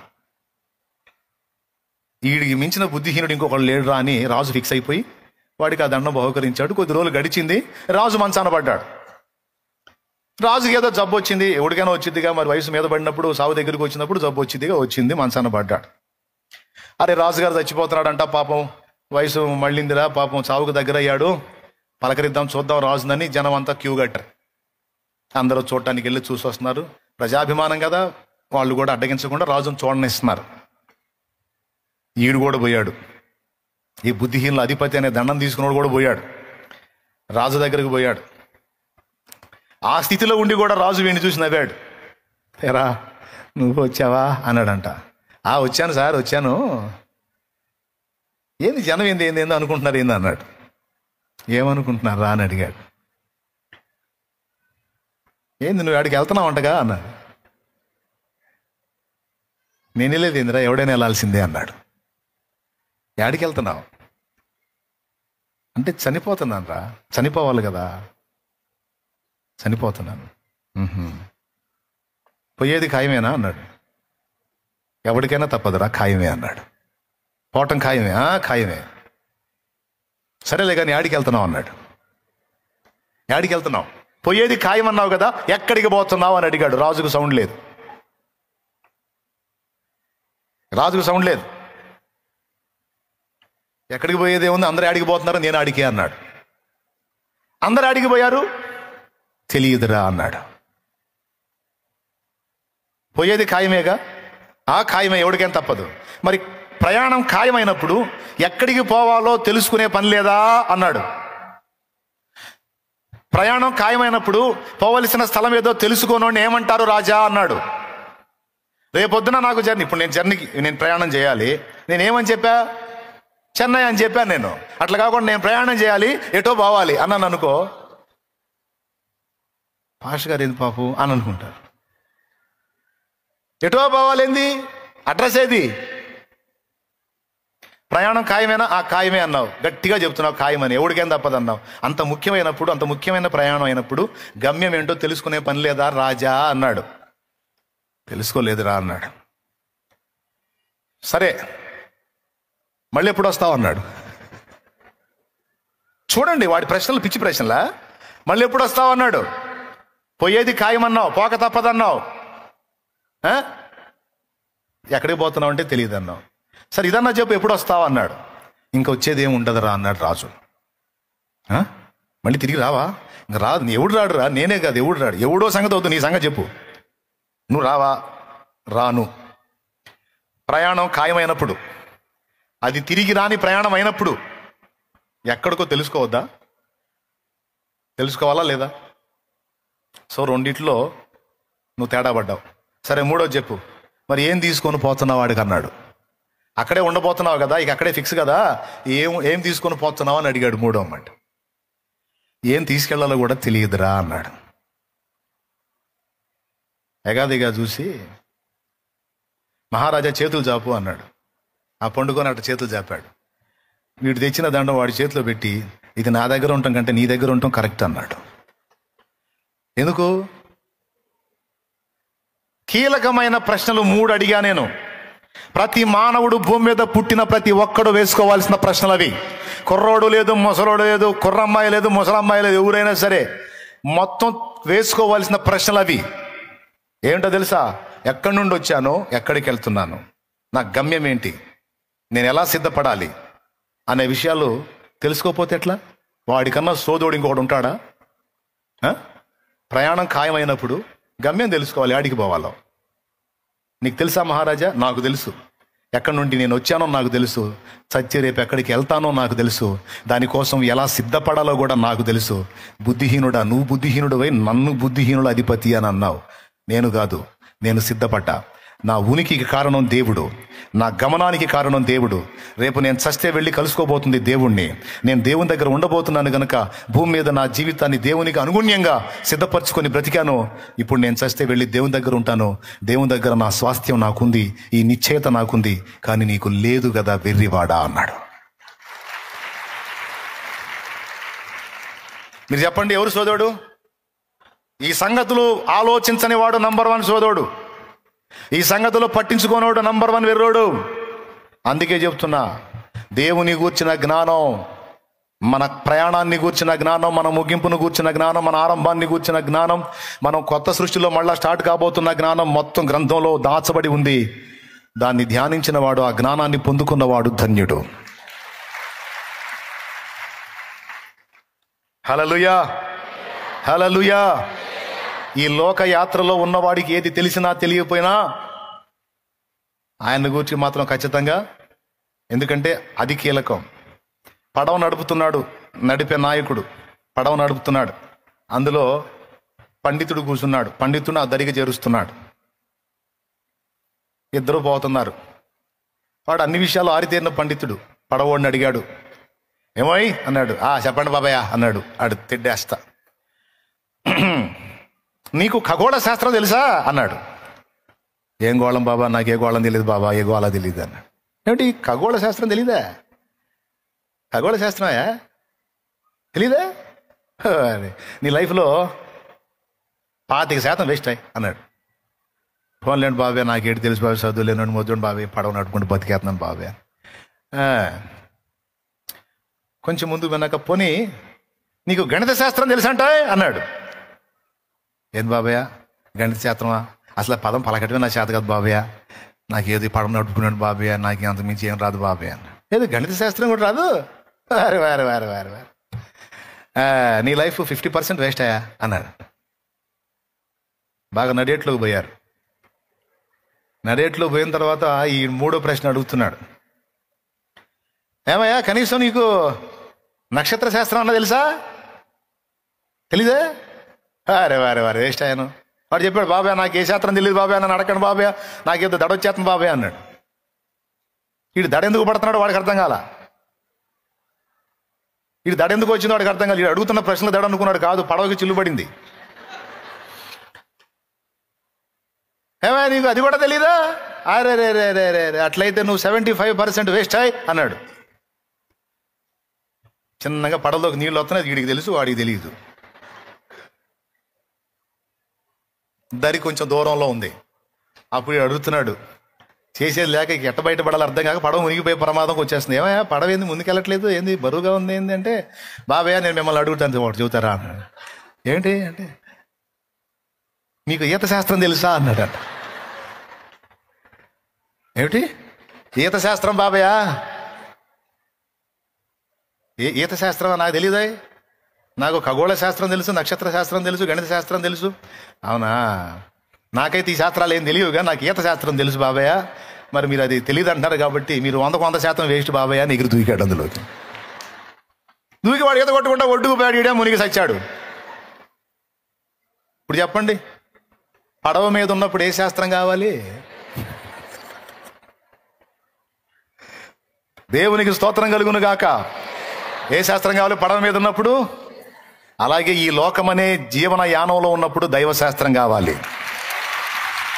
వీడికి మించిన బుద్ధిహీనుడు ఇంకొకళ్ళు లేడురా అని రాజు ఫిక్స్ అయిపోయి వాడికి ఆ దండం బహుకరించాడు. కొద్ది రోజులు గడిచింది. రాజు మంచాన పడ్డాడు. రాజుకి ఏదో జబ్బు వచ్చింది, ఎవరికైనా వచ్చిందిగా, మరి వయసు మీద పడినప్పుడు, సాగు దగ్గరికి వచ్చినప్పుడు జబ్బు వచ్చింది, మంచాన పడ్డాడు. అరే రాజుగారు చచ్చిపోతున్నాడంట, పాపం వయసు మళ్ళిందిరా, పాపం చావుకు దగ్గర అయ్యాడు, పలకరిద్దాం చూద్దాం రాజునని జనం అంతా క్యూ కట్టారు. అందరూ చూడటానికి వెళ్ళి చూసి వస్తున్నారు. ప్రజాభిమానం కదా, వాళ్ళు కూడా అడ్డగించకుండా రాజును చూడనిస్తున్నారు. ఈడు కూడా పోయాడు. ఈ బుద్ధిహీనుల అధిపతి అనే దండం తీసుకున్నాడు కూడా పోయాడు. రాజు దగ్గరికి పోయాడు. ఆ స్థితిలో ఉండి కూడా రాజు వీడిని చూసి నవ్వాడు. ఏరా నువ్వు వచ్చావా అన్నాడంట. వచ్చాను సార్, వచ్చాను. ఏంది జనం ఏందో అనుకుంటున్నారు ఏంది అన్నాడు. ఏమనుకుంటున్నారా అని అడిగాడు. ఏంది నువ్వు ఆడికి వెళ్తున్నావు అంటగా అన్నాడు. నేను వెళ్ళేది ఏందిరా, ఎవడైనా వెళ్ళాల్సిందే అన్నాడు. యాడికి వెళ్తున్నావు అంటే చనిపోతున్నాను రా. చనిపోవాలి కదా. చనిపోతున్నాను. పోయేది ఖాయమేనా అన్నాడు. ఎవరికైనా తప్పదురా, ఖాయమే అన్నాడు. పోవటం ఖాయమే. ఖాయమే. సరేలే కానీ యాడికి వెళ్తున్నావు అన్నాడు. యాడికి వెళ్తున్నావు? పోయేది ఖాయం అన్నావు కదా, ఎక్కడికి పోతున్నావు అని అడిగాడు. రాజుకు సౌండ్ లేదు. రాజుకు సౌండ్ లేదు. ఎక్కడికి పోయేది ఏముంది, అందరూ ఆడికి పోతున్నారు, నేను ఆడికే అన్నాడు. అందరు ఆడికి పోయారు, తెలియదురా అన్నాడు. పోయేది ఖాయమేగా. ఖాయమే, ఎవరికైనా తప్పదు. మరి ప్రయాణం ఖాయమైనప్పుడు ఎక్కడికి పోవాలో తెలుసుకునే పని లేదా అన్నాడు. ప్రయాణం ఖాయమైనప్పుడు పోవలసిన స్థలం ఏదో తెలుసుకోనోడిని ఏమంటారు రాజా అన్నాడు. రేపొద్దున నాకు జర్నీ, ఇప్పుడు నేను ప్రయాణం చేయాలి, నేనేమని చెప్పా? చెన్నై అని చెప్పాను నేను. అట్లా కాకుండా నేను ప్రయాణం చేయాలి, ఎటో పోవాలి అన్నాను అనుకో, పాష గారు ఏంది పాపు అని అనుకుంటారు. ఎటో పోవాలి ఏంది, అడ్రస్ ఏది? ప్రయాణం ఖాయమేనా? ఖాయమే అన్నావు. గట్టిగా చెప్తున్నావు ఖాయమని. ఎవడికేం తప్పదన్నావు. అంత ముఖ్యమైనప్పుడు, అంత ముఖ్యమైన ప్రయాణం అయినప్పుడు గమ్యం ఏంటో తెలుసుకునే పని లేదా రాజా అన్నాడు. తెలుసుకోలేదురా అన్నాడు. సరే మళ్ళీ ఎప్పుడు వస్తావు అన్నాడు. చూడండి వాడి ప్రశ్నలు పిచ్చి ప్రశ్నలా. మళ్ళీ ఎప్పుడు వస్తావు అన్నాడు. పోయేది ఖాయమన్నావు, పోక తప్పదన్నావు. ఎక్కడికి పోతున్నావు అంటే తెలియదు అన్నావు. సరే ఇదన్నా చెప్పు, ఎప్పుడు వస్తావు అన్నాడు. ఇంకా వచ్చేది ఏమి ఉండదురా అన్నాడు రాజు. మళ్ళీ తిరిగి రావా? ఇంకా రాదు. ఎవడు రాడు రా, నేనే కాదు, ఎవడు రాడు. ఎవడో సంగతి అవుతుంది, నీ సంగతి చెప్పు. నువ్వు రావా? రాను. ప్రయాణం ఖాయమైనప్పుడు, అది తిరిగి రాని ప్రయాణం అయినప్పుడు ఎక్కడికో తెలుసుకోవద్దా? తెలుసుకోవాలా లేదా? సో రెండిట్లో నువ్వు తేడా పడ్డావు. సరే మూడోది చెప్పు. మరి ఏం తీసుకొని పోతున్నావు వాడికి అన్నాడు. అక్కడే ఉండబోతున్నావు కదా, ఇక అక్కడే ఫిక్స్ కదా, ఏం తీసుకొని పోతున్నావు అని అడిగాడు. మూడో అన్నమాట. ఏం తీసుకెళ్లాలో కూడా తెలియదురా అన్నాడు. ఎగాదిగా చూసి మహారాజా చేతులు చాపు అన్నాడు. పండుకొని అట్లా చేతులు చాపాడు. వీడు తెచ్చిన దండం వాడి చేతిలో పెట్టి, ఇది నా దగ్గర ఉండటం కంటే నీ దగ్గర ఉండటం కరెక్ట్ అన్నాడు. ఎందుకు? కీలకమైన ప్రశ్నలు 3 అడిగా నేను. ప్రతి మానవుడు భూమి మీద పుట్టిన ప్రతి ఒక్కడు వేసుకోవాల్సిన ప్రశ్నలు అవి. కుర్రోడు లేదు, ముసలోడు లేదు, కుర్రమ్మాయి లేదు, ముసలమ్మాయి లేదు, ఎవరైనా సరే మొత్తం వేసుకోవాల్సిన ప్రశ్నలు అవి. ఏంటో తెలుసా? ఎక్కడి నుండి వచ్చానో, ఎక్కడికి వెళ్తున్నాను, నా గమ్యం ఏంటి, నేను ఎలా సిద్ధపడాలి అనే విషయాలు తెలుసుకోకపోతే ఎట్లా? వాడికన్నా సోదోడు ఇంకొకడు ఉంటాడా? ప్రయాణం ఖాయమైనప్పుడు గమ్యం తెలుసుకోవాలి, ఆడికి పోవాలో. నీకు తెలుసా మహారాజా? నాకు తెలుసు. ఎక్కడి నుండి నేను వచ్చానో నాకు తెలుసు. చచ్చి రేపు ఎక్కడికి వెళ్తానో నాకు తెలుసు. దానికోసం ఎలా సిద్ధపడాలో కూడా నాకు తెలుసు. బుద్ధిహీనుడా, నువ్వు బుద్ధిహీనుడివై నన్ను బుద్ధిహీనుడు అధిపతి అని అన్నావు. నేను కాదు, నేను సిద్ధపడ్డా. నా ఉనికికి కారణం దేవుడు, నా గమనానికి కారణం దేవుడు. రేపు నేను చస్తే వెళ్ళి కలుసుకోబోతుంది దేవుణ్ణి. నేను దేవుని దగ్గర ఉండబోతున్నాను గనక భూమి మీద నా జీవితాన్ని దేవునికి అనుగుణ్యంగా సిద్ధపరచుకొని బ్రతికాను. ఇప్పుడు నేను చస్తే వెళ్ళి దేవుని దగ్గర ఉంటాను. దేవుని దగ్గర నా స్వాస్థ్యం నాకుంది, ఈ నిశ్చయత నాకుంది. కానీ నీకు లేదు కదా వెర్రివాడా అన్నాడు. మీరు చెప్పండి, ఎవరు సోదరుడు? ఈ సంగతులు ఆలోచించని వాడు నంబర్ 1 సోదరుడు. ఈ సంగతులు పట్టించుకోనోడు నంబర్ 1 వెర్రోడు. అందుకే చెప్తున్నా, దేవుని గూర్చిన జ్ఞానం, మన ప్రయాణాన్ని గూర్చిన జ్ఞానం, మన ముగింపును గూర్చిన జ్ఞానం, మన ఆరంభాన్ని గూర్చిన జ్ఞానం, మనం కొత్త సృష్టిలో మళ్ళా స్టార్ట్ కాబోతున్న జ్ఞానం మొత్తం గ్రంథంలో దాచబడి ఉంది. దాన్ని ధ్యానించిన వాడు, ఆ జ్ఞానాన్ని పొందుకున్నవాడు ధన్యుడు. హల్లెలూయా, హల్లెలూయా. ఈ లోక యాత్రలో ఉన్నవాడికి ఏది తెలిసినా తెలియకపోయినా ఆయన గురించి మాత్రం ఖచ్చితంగా, ఎందుకంటే అది కీలకం. పడవ నడుపుతున్నాడు, నడిపే నాయకుడు పడవ నడుపుతున్నాడు. అందులో పండితుడు కూర్చున్నాడు. పండితుడు ఆ దరికి చేరుస్తున్నాడు. ఇద్దరు పోతున్నారు. వాడు అన్ని విషయాలు ఆరితేరిన పండితుడు పడవోడిని అడిగాడు. ఏమోయ్ అన్నాడు. చెప్పండి బాబాయ్ అన్నాడు. ఆడు తిడ్డేస్తా. నీకు ఖగోళ శాస్త్రం తెలుసా అన్నాడు. ఏం గోళం బాబా, నాకు ఏ గోళం తెలియదు బాబా, ఏ గోళ తెలియదు అన్నాడు. ఏమిటి ఖగోళ శాస్త్రం తెలీదా? ఖగోళ శాస్త్రమా తెలీదా? నీ లైఫ్లో 25% వేస్ట్ అయ్యి అన్నాడు. ఫోన్ లేండి బాబాయ్, నాకేంటి తెలుసు బాబాయ్, చదువు లేనండి, మొద్దుండి బాబాయ్, పడవ నడుపుకుంటూ బతికేస్తున్నాను బాబాయ్. కొంచెం ముందు విన్నాక పోనీ నీకు గణిత శాస్త్రం తెలుసంట అన్నాడు. ఏంది బాబాయ్ గణిత శాస్త్రమా? అసలు పదం పలకటమే నా చేత కాదు బాబాయ్, నాకేది పడవ నడుపుకున్నాడు బాబాయ్, నాకు అంత మించి ఏం రాదు బాబాయ్ అన్న. ఏది గణిత శాస్త్రం కూడా రాదు? వారే వారే వారే వారే వారే నీ లైఫ్ 50% వేస్ట్ అయ్యా అన్నాడు. బాగా నడియేట్లోకి పోయారు. నడియేట్లో పోయిన తర్వాత ఈ 3వ ప్రశ్న అడుగుతున్నాడు. ఏమయ్యా కనీసం నీకు నక్షత్ర శాస్త్రం అన్న తెలుసా? తెలీదే? వారే వారే వారే వేస్ట్ అయ్యాను. వాడు చెప్పాడు, బాబాయ్ నాకు ఏ శాస్త్రం తెలియదు బాబాయ్, నన్ను అడగండి బాబాయ్, నాకేదో దడొచ్చేస్తుంది బాబాయ్ అన్నాడు. వీడు దడ ఎందుకు పడుతున్నాడు వాడికి అర్థం కాల. వీడు దడ ఎందుకు వచ్చిందో వాడికి అర్థం కాదు. వీడు అడుగుతున్న ప్రశ్నలు దడ అనుకున్నాడు కాదు, పడవకి చిల్లుపడింది. ఏమయ్యా నీకు అది కూడా తెలీదా? అరే రే రే రే రే అట్లయితే నువ్వు 75% వేస్ట్ అయ్యి అన్నాడు. చిన్నగా పడవలోకి నీళ్ళు వస్తున్నాయి, వీడికి తెలుసు వాడికి తెలియదు. దరి కొంచెం దూరంలో ఉంది. అప్పుడు అడుగుతున్నాడు, చేసేది లేక ఎట్ట బయటపడాలి అర్థం కాక పడవ మునిగిపోయే ప్రమాదంకి వచ్చేస్తుంది. ఏమయ్యా పడవ ఏంది ముందుకెళ్ళట్లేదు, ఏంది బరువుగా ఉంది ఏంది అంటే, బాబాయ్ నేను మిమ్మల్ని అడుగుతాను వాడు చెబుతారా అన్నాడు. ఏంటి అంటే, మీకు ఈత శాస్త్రం తెలుసా అన్నాడట. ఏమిటి ఈత శాస్త్రం బాబాయా? ఈత శాస్త్రం నాకు తెలియదా? నాకు ఖగోళ శాస్త్రం తెలుసు, నక్షత్ర శాస్త్రం తెలుసు, గణిత శాస్త్రం తెలుసు. అవునా, నాకైతే ఈ శాస్త్రాలు ఏం తెలియవుగా, నాకు ఈత శాస్త్రం తెలుసు బాబాయ్. మరి మీరు అది తెలియదు అంటున్నారు కాబట్టి మీరు 100% వేస్ట్ బాబాయ్ అని ఎగిరి దూకాడు. అందులోకి దూకి వాడు ఈత కొట్టుకుంటా ఒడ్డుకు పోయాడు, మునిగి సచ్చాడు. ఇప్పుడు చెప్పండి, పడవ మీద ఉన్నప్పుడు ఏ శాస్త్రం కావాలి? దేవునికి స్తోత్రం కలుగును గాక. ఏ శాస్త్రం కావాలి పడవ మీద ఉన్నప్పుడు? అలాగే ఈ లోకమనే జీవన యానంలో ఉన్నప్పుడు దైవ శాస్త్రం కావాలి,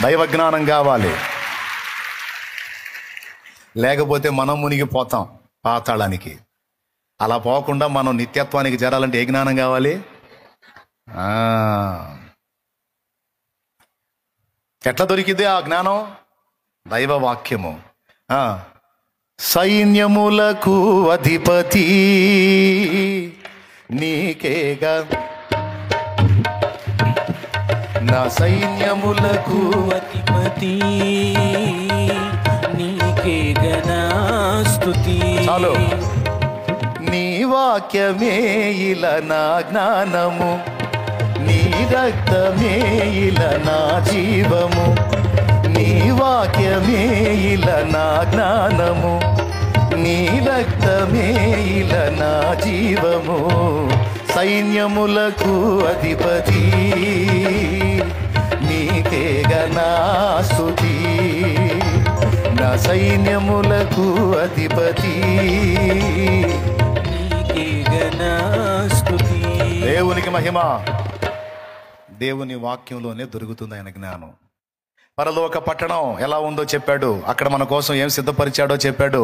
దైవ జ్ఞానం కావాలి. లేకపోతే మనం మునిగిపోతాం పాతాళానికి. అలా పోకుండా మనం నిత్యత్వానికి చేరాలంటే ఏ జ్ఞానం కావాలి? ఎట్లా దొరికింది ఆ జ్ఞానం? దైవ వాక్యము. సైన్యములకు అధిపతి నీకేగా, నా సైన్యములకు అధిపతి నీకేగా నా స్తుతి. చాలు. నీ వాక్యమే ఇలా నా జ్ఞానము, నీ రక్తమే ఇలా నా జీవము, నీ వాక్యమే ఇలా నా జ్ఞానము, నీ రక్తమే ఇలా నా జీవము. సైన్యములకు అధిపతి నీకేగా నా స్తుతి, నా సైన్యములకు అధిపతి నీకేగా నా స్తుతి. దేవునికి మహిమ. దేవుని వాక్యంలోనే దొరుకుతుంది ఆయన జ్ఞానం. పరలోక పట్టణం ఎలా ఉందో చెప్పాడు, అక్కడ మన కోసం ఏం సిద్ధపరిచాడో చెప్పాడు,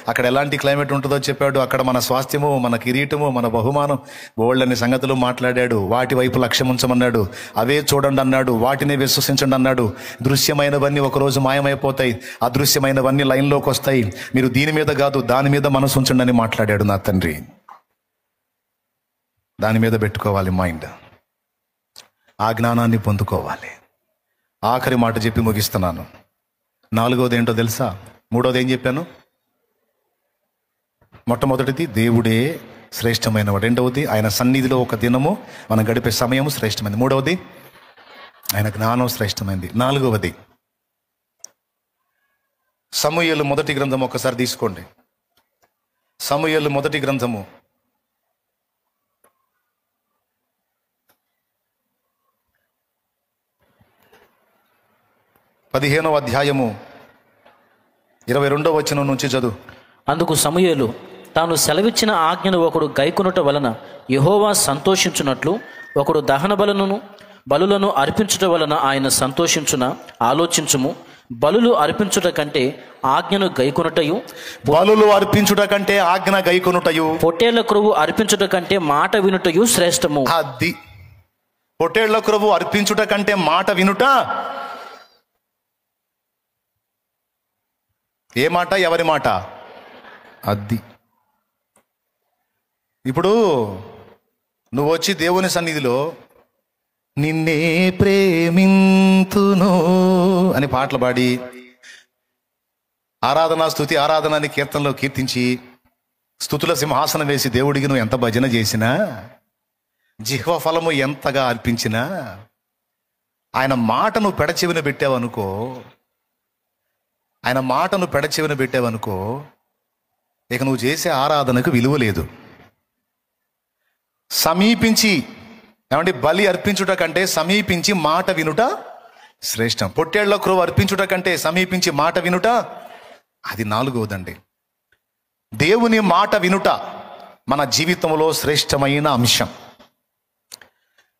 అక్కడ ఎలాంటి క్లైమేట్ ఉంటుందో చెప్పాడు, అక్కడ మన స్వాస్థ్యము, మన కిరీటము, మన బహుమానం, బోళ్ళని సంగతులు మాట్లాడాడు. వాటి వైపు లక్ష్యం ఉంచమన్నాడు. అవే చూడండి అన్నాడు, వాటిని విశ్వసించండి అన్నాడు. దృశ్యమైనవన్నీ ఒకరోజు మాయమైపోతాయి, అదృశ్యమైనవన్నీ లైన్లోకి వస్తాయి. మీరు దీని మీద కాదు దాని మీద మనసు ఉంచండి అని మాట్లాడాడు నా తండ్రి. దాని మీద పెట్టుకోవాలి మైండ్, ఆ జ్ఞానాన్ని పొందుకోవాలి. ఆఖరి మాట చెప్పి ముగిస్తున్నాను. 4వది ఏంటో తెలుసా? 3వది ఏం చెప్పాను? మొట్టమొదటిది దేవుడే శ్రేష్టమైనవాడు. 2వది ఆయన సన్నిధిలో ఒక దినము మనం గడిపే సమయము శ్రేష్టమైనది. 3వది ఆయన జ్ఞానం శ్రేష్టమైనది. 4వది సమూయేలు మొదటి గ్రంథము ఒకసారి తీసుకోండి. సమూయేలు మొదటి గ్రంథము 15వ అధ్యాయము 22వ వచనం నుంచి చదువు. అందుకు సమూయేలు, తాను సెలవిచ్చిన ఆజ్ఞను ఒకడు గైకొనుట వలన యెహోవా సంతోషించున్నట్లు ఒకడు దహన బలులను అర్పించుట వలన ఆయన సంతోషించున ఆలోచించుము. బలులు అర్పించుట కంటే ఆజ్ఞను గైకొనుటయు, బలులు అర్పించుట కంటే ఆజ్ఞ గైకొనుటయు, పొట్టేళ్ల క్రొవ్వు అర్పించుట కంటే మాట వినుటయు శ్రేష్టము. అది పొట్టేళ్ల క్రొవ్వు అర్పించుట కంటే మాట వినుట. ఏ మాట? ఎవరి మాట? అది. ఇప్పుడు నువ్వు వచ్చి దేవుని సన్నిధిలో నిన్నే ప్రేమింతును అని పాటలు పాడి ఆరాధన స్తుతి ఆరాధన అని కీర్తనలో కీర్తించి స్తుతుల సింహాసనం వేసి దేవుడికి నువ్వు ఎంత భజన చేసినా, జిహ్వ ఫలము ఎంతగా అర్పించినా, ఆయన మాటను పెడచెవిన పెట్టావనుకో, ఆయన మాటను పెడచెవిన పెట్టావనుకో, ఇక నువ్వు చేసే ఆరాధనకు విలువ లేదు. సమీపించి ఏమంటే బలి అర్పించుట కంటే సమీపించి మాట వినుట శ్రేష్టం. పొట్టేళ్ల క్రొవ్వు అర్పించుట కంటే సమీపించి మాట వినుట అది 4వదండి. దేవుని మాట వినుట మన జీవితంలో శ్రేష్టమైన అంశం.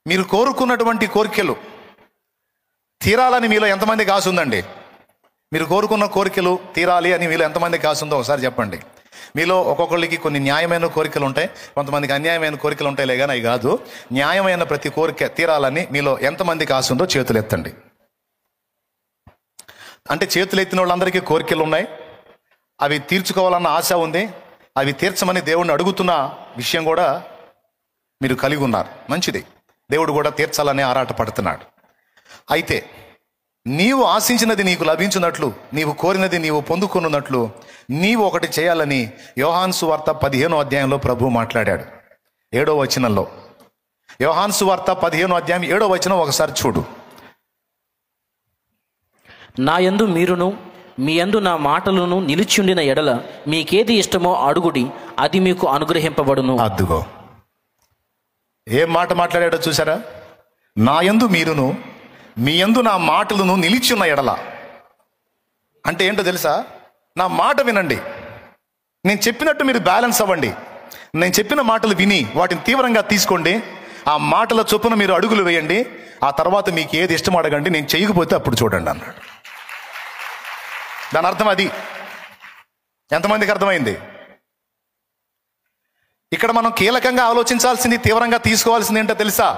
మీరు కోరుకున్నటువంటి కోరికలు తీరాలని మీలో ఎంతమందికి ఆశ ఉందండి? మీరు కోరుకున్న కోరికలు తీరాలి అని మీలో ఎంతమందికి ఆశ ఉందో ఒకసారి చెప్పండి. మీలో ఒక్కొక్కరికి కొన్ని న్యాయమైన కోరికలు ఉంటాయి, కొంతమందికి అన్యాయమైన కోరికలు ఉంటాయిలే కానీ అవి కాదు. న్యాయమైన ప్రతి కోరిక తీరాలని మీలో ఎంతమందికి ఆశ ఉందో చేతులు ఎత్తండి. అంటే చేతులు ఎత్తిన వాళ్ళందరికీ కోరికలు ఉన్నాయి, అవి తీర్చుకోవాలన్న ఆశ ఉంది, అవి తీర్చమని దేవుడిని అడుగుతున్న విషయం కూడా మీరు కలిగి ఉన్నారు. మంచిది, దేవుడు కూడా తీర్చాలని ఆరాట పడుతున్నాడు. అయితే నీవు ఆశించినది నీకు లభించినట్లు, నీవు కోరినది నీవు పొందుకున్నట్లు నీవు ఒకటి చేయాలని యోహాను సువార్త 15వ అధ్యాయంలో ప్రభువు మాట్లాడాడు. 7వ వచనంలో, యోహాను సువార్త 15వ అధ్యాయం 7వ వచనం ఒకసారి చూడు. నా యందు మీరును మీ యందు నా మాటలను నిలిచియుండిన ఎడల మీకేది ఇష్టమో అడుగుడి, అది మీకు అనుగ్రహింపబడును. అద్దుగో ఏం మాట మాట్లాడాడో చూసారా? నా యందు మీరును మీ యందు నా మాటలను నిలిచియున్న ఎడల అంటే ఏంటో తెలుసా? నా మాట వినండి, నేను చెప్పినట్టు మీరు బ్యాలెన్స్ అవ్వండి, నేను చెప్పిన మాటలు విని వాటిని తీవ్రంగా తీసుకోండి, ఆ మాటల చొప్పున మీరు అడుగులు వేయండి, ఆ తర్వాత మీకు ఏది ఇష్టం అడగండి, నేను చేయకపోతే అప్పుడు చూడండి అన్నాడు. దాని అర్థం అది. ఎంతమందికి అర్థమైంది? ఇక్కడ మనం కీలకంగా ఆలోచించాల్సింది, తీవ్రంగా తీసుకోవాల్సింది ఏంటో తెలుసా?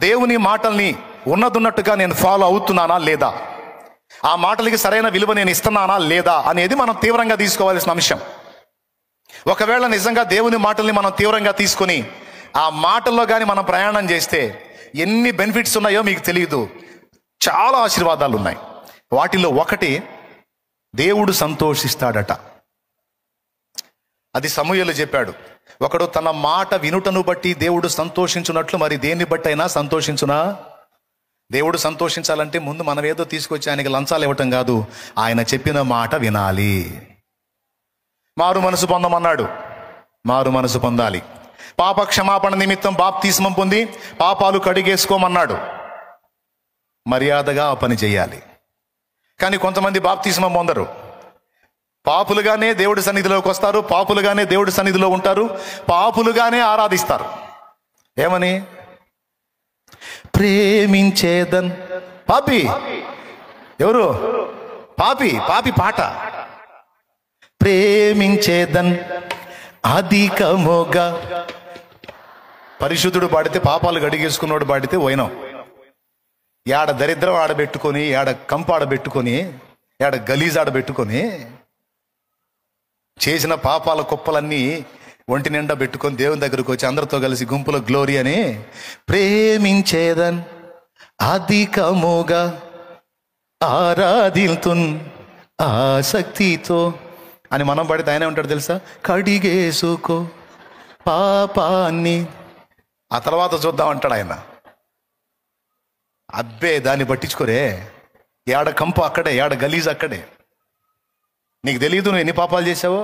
దేవుని మాటల్ని ఉన్నదున్నట్టుగా నేను ఫాలో అవుతున్నానా లేదా, ఆ మాటలకి సరైన విలువ నేను ఇస్తున్నానా లేదా అనేది మనం తీవ్రంగా తీసుకోవాల్సిన అంశం. ఒకవేళ నిజంగా దేవుని మాటల్ని మనం తీవ్రంగా తీసుకొని ఆ మాటల్లో కానీ మనం ప్రయాణం చేస్తే ఎన్ని బెనిఫిట్స్ ఉన్నాయో మీకు తెలియదు. చాలా ఆశీర్వాదాలు ఉన్నాయి. వాటిలో ఒకటి, దేవుడు సంతోషిస్తాడట. అది సమూయేలు చెప్పాడు. ఒకడు తన మాట వినుటను బట్టి దేవుడు సంతోషించున్నట్లు మరి దేన్ని బట్టి అయినా సంతోషించునా? దేవుడు సంతోషించాలంటే ముందు మనం ఏదో తీసుకొచ్చి ఆయనకి లంచాలు ఇవ్వటం కాదు, ఆయన చెప్పిన మాట వినాలి. మారు మనసు పొందమన్నాడు, మారు మనసు పొందాలి. పాప క్షమాపణ నిమిత్తం బాప్తిస్మం పొంది పాపాలు కడిగేసుకోమన్నాడు, మర్యాదగా ఆ పని చేయాలి. కానీ కొంతమంది బాప్తిస్మం పొందరు, పాపులుగానే దేవుడి సన్నిధిలోకి వస్తారు, పాపులుగానే దేవుడి సన్నిధిలో ఉంటారు, పాపులుగానే ఆరాధిస్తారు. ఏమని? ప్రేమించేదన్. పాపి ఎవరు? పాపి. పాపి పాట. ప్రేమించేదన్ అధికముగా. పరిశుద్ధుడు పాడితే, పాపాలు గడిగేసుకున్నోడు పాడితే పోయినాం. ఏడ దరిద్రం ఆడబెట్టుకొని, ఏడ కంపు ఆడబెట్టుకొని, ఏడ గలీజ్ ఆడబెట్టుకొని, చేసిన పాపాల కుప్పలన్నీ ఒంటి నిండా పెట్టుకొని దేవుని దగ్గరకు వచ్చి అందరితో కలిసి గుంపులో గ్లోరీ అని ప్రేమించేదన్ అధికముగా ఆరాధిల్తున్ ఆసక్తితో అని మనం పడితే ఆయన ఉంటాడు తెలుసా? కడిగేసుకో పాపాన్ని, ఆ తర్వాత చూద్దాం అంటాడు ఆయన. అబ్బే దాన్ని పట్టించుకోరే, ఏడ కంపు అక్కడే, ఏడ గలీజ్ అక్కడే. నీకు తెలియదు నువ్వు ఎన్ని పాపాలు చేసావో,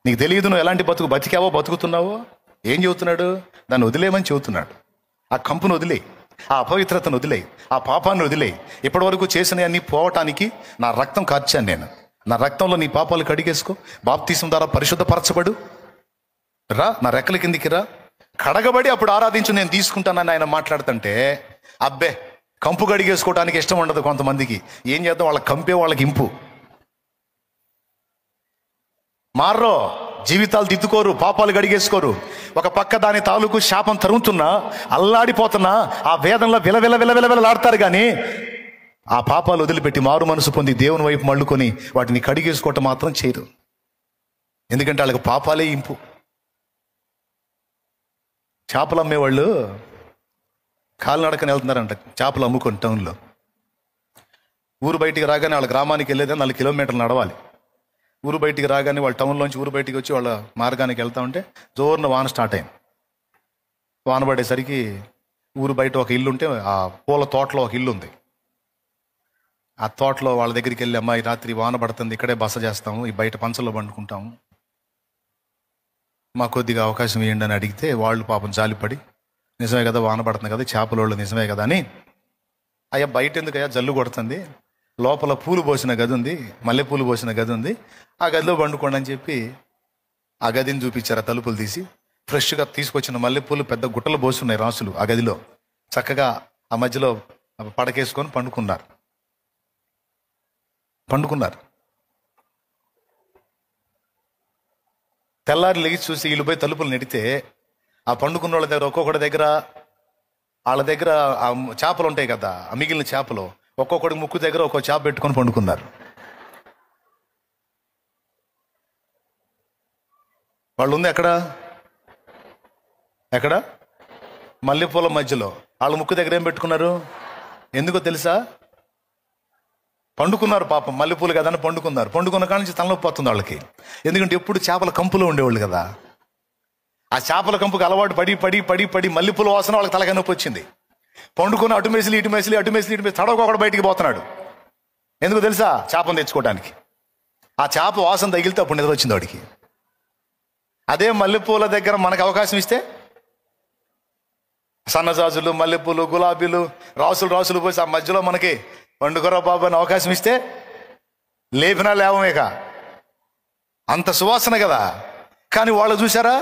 నీకు తెలియదు నువ్వు ఎలాంటి బతికావో బతుకుతున్నావో. ఏం చెబుతున్నాడు? దాన్ని వదిలేయమని చెబుతున్నాడు. ఆ కంపును వదిలే. ఆ అపవిత్రతను వదిలేయి, ఆ పాపాన్ని వదిలేయి. ఇప్పటి వరకు చేసినవన్నీ పోవటానికి నా రక్తం కార్చాను నేను. నా రక్తంలో నీ పాపాలు కడిగేసుకో. బాప్తీసం ద్వారా పరిశుద్ధపరచబడు. రా, నా రెక్కల కిందికి రా, కడగబడి అప్పుడు ఆరాధించు, నేను తీసుకుంటానని ఆయన మాట్లాడుతుంటే, అబ్బే కంపు కడిగేసుకోవడానికి ఇష్టం ఉండదు కొంతమందికి. ఏం చేద్దాం, వాళ్ళకి కంపే వాళ్ళకి ఇంపు. మారో, జీవితాలు దిద్దుకోరు, పాపాలు గడిగేసుకోరు. ఒక పక్క దాని తాలూకు శాపం తరుగుతున్నా, అల్లాడిపోతున్నా, ఆ వేదనలో విలవిలలాడతారు కానీ ఆ పాపాలు వదిలిపెట్టి మారు మనసు పొంది దేవుని వైపు మళ్ళుకొని వాటిని కడిగేసుకోవటం మాత్రం చేయరు. ఎందుకంటే వాళ్ళకి పాపాలే ఇంపు. చేపలు అమ్మేవాళ్ళు కాలినడకని వెళ్తున్నారంట చేపలు అమ్ముకొని టౌన్లో. ఊరు బయటికి రాగానే వాళ్ళ గ్రామానికి వెళ్ళేదే 4 కిలోమీటర్లు నడవాలి. ఊరు బయటికి రాగానే వాళ్ళ టౌన్లోంచి ఊరు బయటికి వచ్చి వాళ్ళ మార్గానికి వెళ్తా ఉంటే జోరున వాన స్టార్ట్ అయింది. వాన పడేసరికి ఊరు బయట ఒక ఇల్లు ఉంటే ఆ పూల తోటలో ఒక ఇల్లు ఉంది. ఆ తోటలో వాళ్ళ దగ్గరికి వెళ్ళి, అమ్మాయి రాత్రి వాన పడుతుంది, ఇక్కడే బస చేస్తాము, ఈ బయట పంచల్లో పండుకుంటాము, మా కొద్దిగా అవకాశం ఇవ్వండి అని అడిగితే వాళ్ళు పాపం జాలిపడి, నిజమే కదా వాన పడుతుంది కదా, చేపలోళ్ళు నిజమే కదా అని, అయ్యా బయట ఎందుకయ్యా జల్లు కొడుతుంది, లోపల పూలు పోసిన గది ఉంది, మల్లెపూలు పోసిన గది ఉంది, ఆ గదిలో పండుకోండి అని చెప్పి ఆ గదిని చూపించారు. ఆ తలుపులు తీసి ఫ్రెష్గా తీసుకొచ్చిన మల్లెపూలు పెద్ద గుట్టలు పోస్తున్నాయి రాసులు ఆ గదిలో. చక్కగా ఆ మధ్యలో పడకేసుకొని పండుకున్నారు. తెల్లారి లెగిసి చూసి వీళ్ళు పోయి తలుపులు నెడితే ఆ పండుకున్న వాళ్ళ దగ్గర ఒక్కొక్కటి దగ్గర వాళ్ళ దగ్గర ఆ చేపలు ఉంటాయి కదా, ఆ మిగిలిన చేపలు ఒక్కొక్కటి ముక్కు దగ్గర ఒక్కో చేప పెట్టుకొని పండుకున్నారు. వాళ్ళు ఉంది ఎక్కడ మల్లెపూల మధ్యలో. వాళ్ళ ముక్కు దగ్గర ఏం పెట్టుకున్నారు? ఎందుకో తెలుసా? పండుకున్నారు పాపం, మల్లెపూలు కదా అని పండుకున్నారు. పండుకున్న కాడ నుంచి తలనొప్పి వస్తుంది వాళ్ళకి. ఎందుకంటే ఎప్పుడు చేపల కంపులో ఉండేవాళ్ళు కదా. ఆ చేపల కంపుకి అలవాటు పడి పడి పడి పడి మల్లెపూల వాసన వాళ్ళకి తలకాయ నొప్పి వచ్చింది. పండుకుని అటు మేసిలి ఇటు మేసిలి తడవకొకడు బయటికి పోతున్నాడు. ఎందుకు తెలుసా? చేపను తెచ్చుకోవడానికి. ఆ చేప వాసన తగిలితే అప్పుడు నిద్ర వచ్చింది వాడికి. అదే మల్లెపూల దగ్గర మనకు అవకాశం ఇస్తే సన్నజాజులు, మల్లెపూలు, గులాబీలు, రాసులు పోసి ఆ మధ్యలో మనకి పండుగరా బాబు అని అవకాశం ఇస్తే లేపినా లేవమేక, అంత సువాసన కదా. కానీ వాళ్ళు చూసారా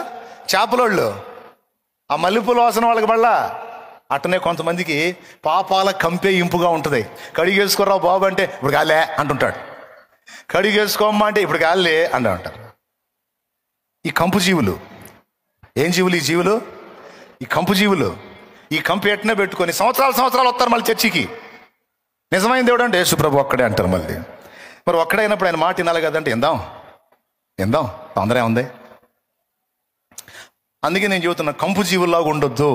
చేపలోళ్ళు, ఆ మల్లెపూల వాసన వాళ్ళకి మళ్ళా. అట్టనే కొంతమందికి పాపాల కంపే ఇంపుగా ఉంటుంది. కడిగేసుకోరా బాబు అంటే ఇప్పుడు గాలే అంటుంటాడు, కడిగేసుకోమ్మా అంటే ఇప్పుడు గాలే అంటూ ఉంటారు. ఈ కంపు జీవులు ఏం జీవులు? ఈ జీవులు, ఈ కంపు జీవులు. ఈ కంపు ఎట్టనే పెట్టుకొని సంవత్సరాలు వస్తారు మళ్ళీ చర్చికి. నిజమైన దేవుడు అంటే యేసుప్రభు ఒక్కడే అంటారు మళ్ళీ. మరి ఒక్కడైనప్పుడు ఆయన మాట వినాలి కదంటే ఎందాం తొందర ఉంది. అందుకే నేను చెబుతున్నా, కంపు జీవుల్లాగా ఉండొద్దు,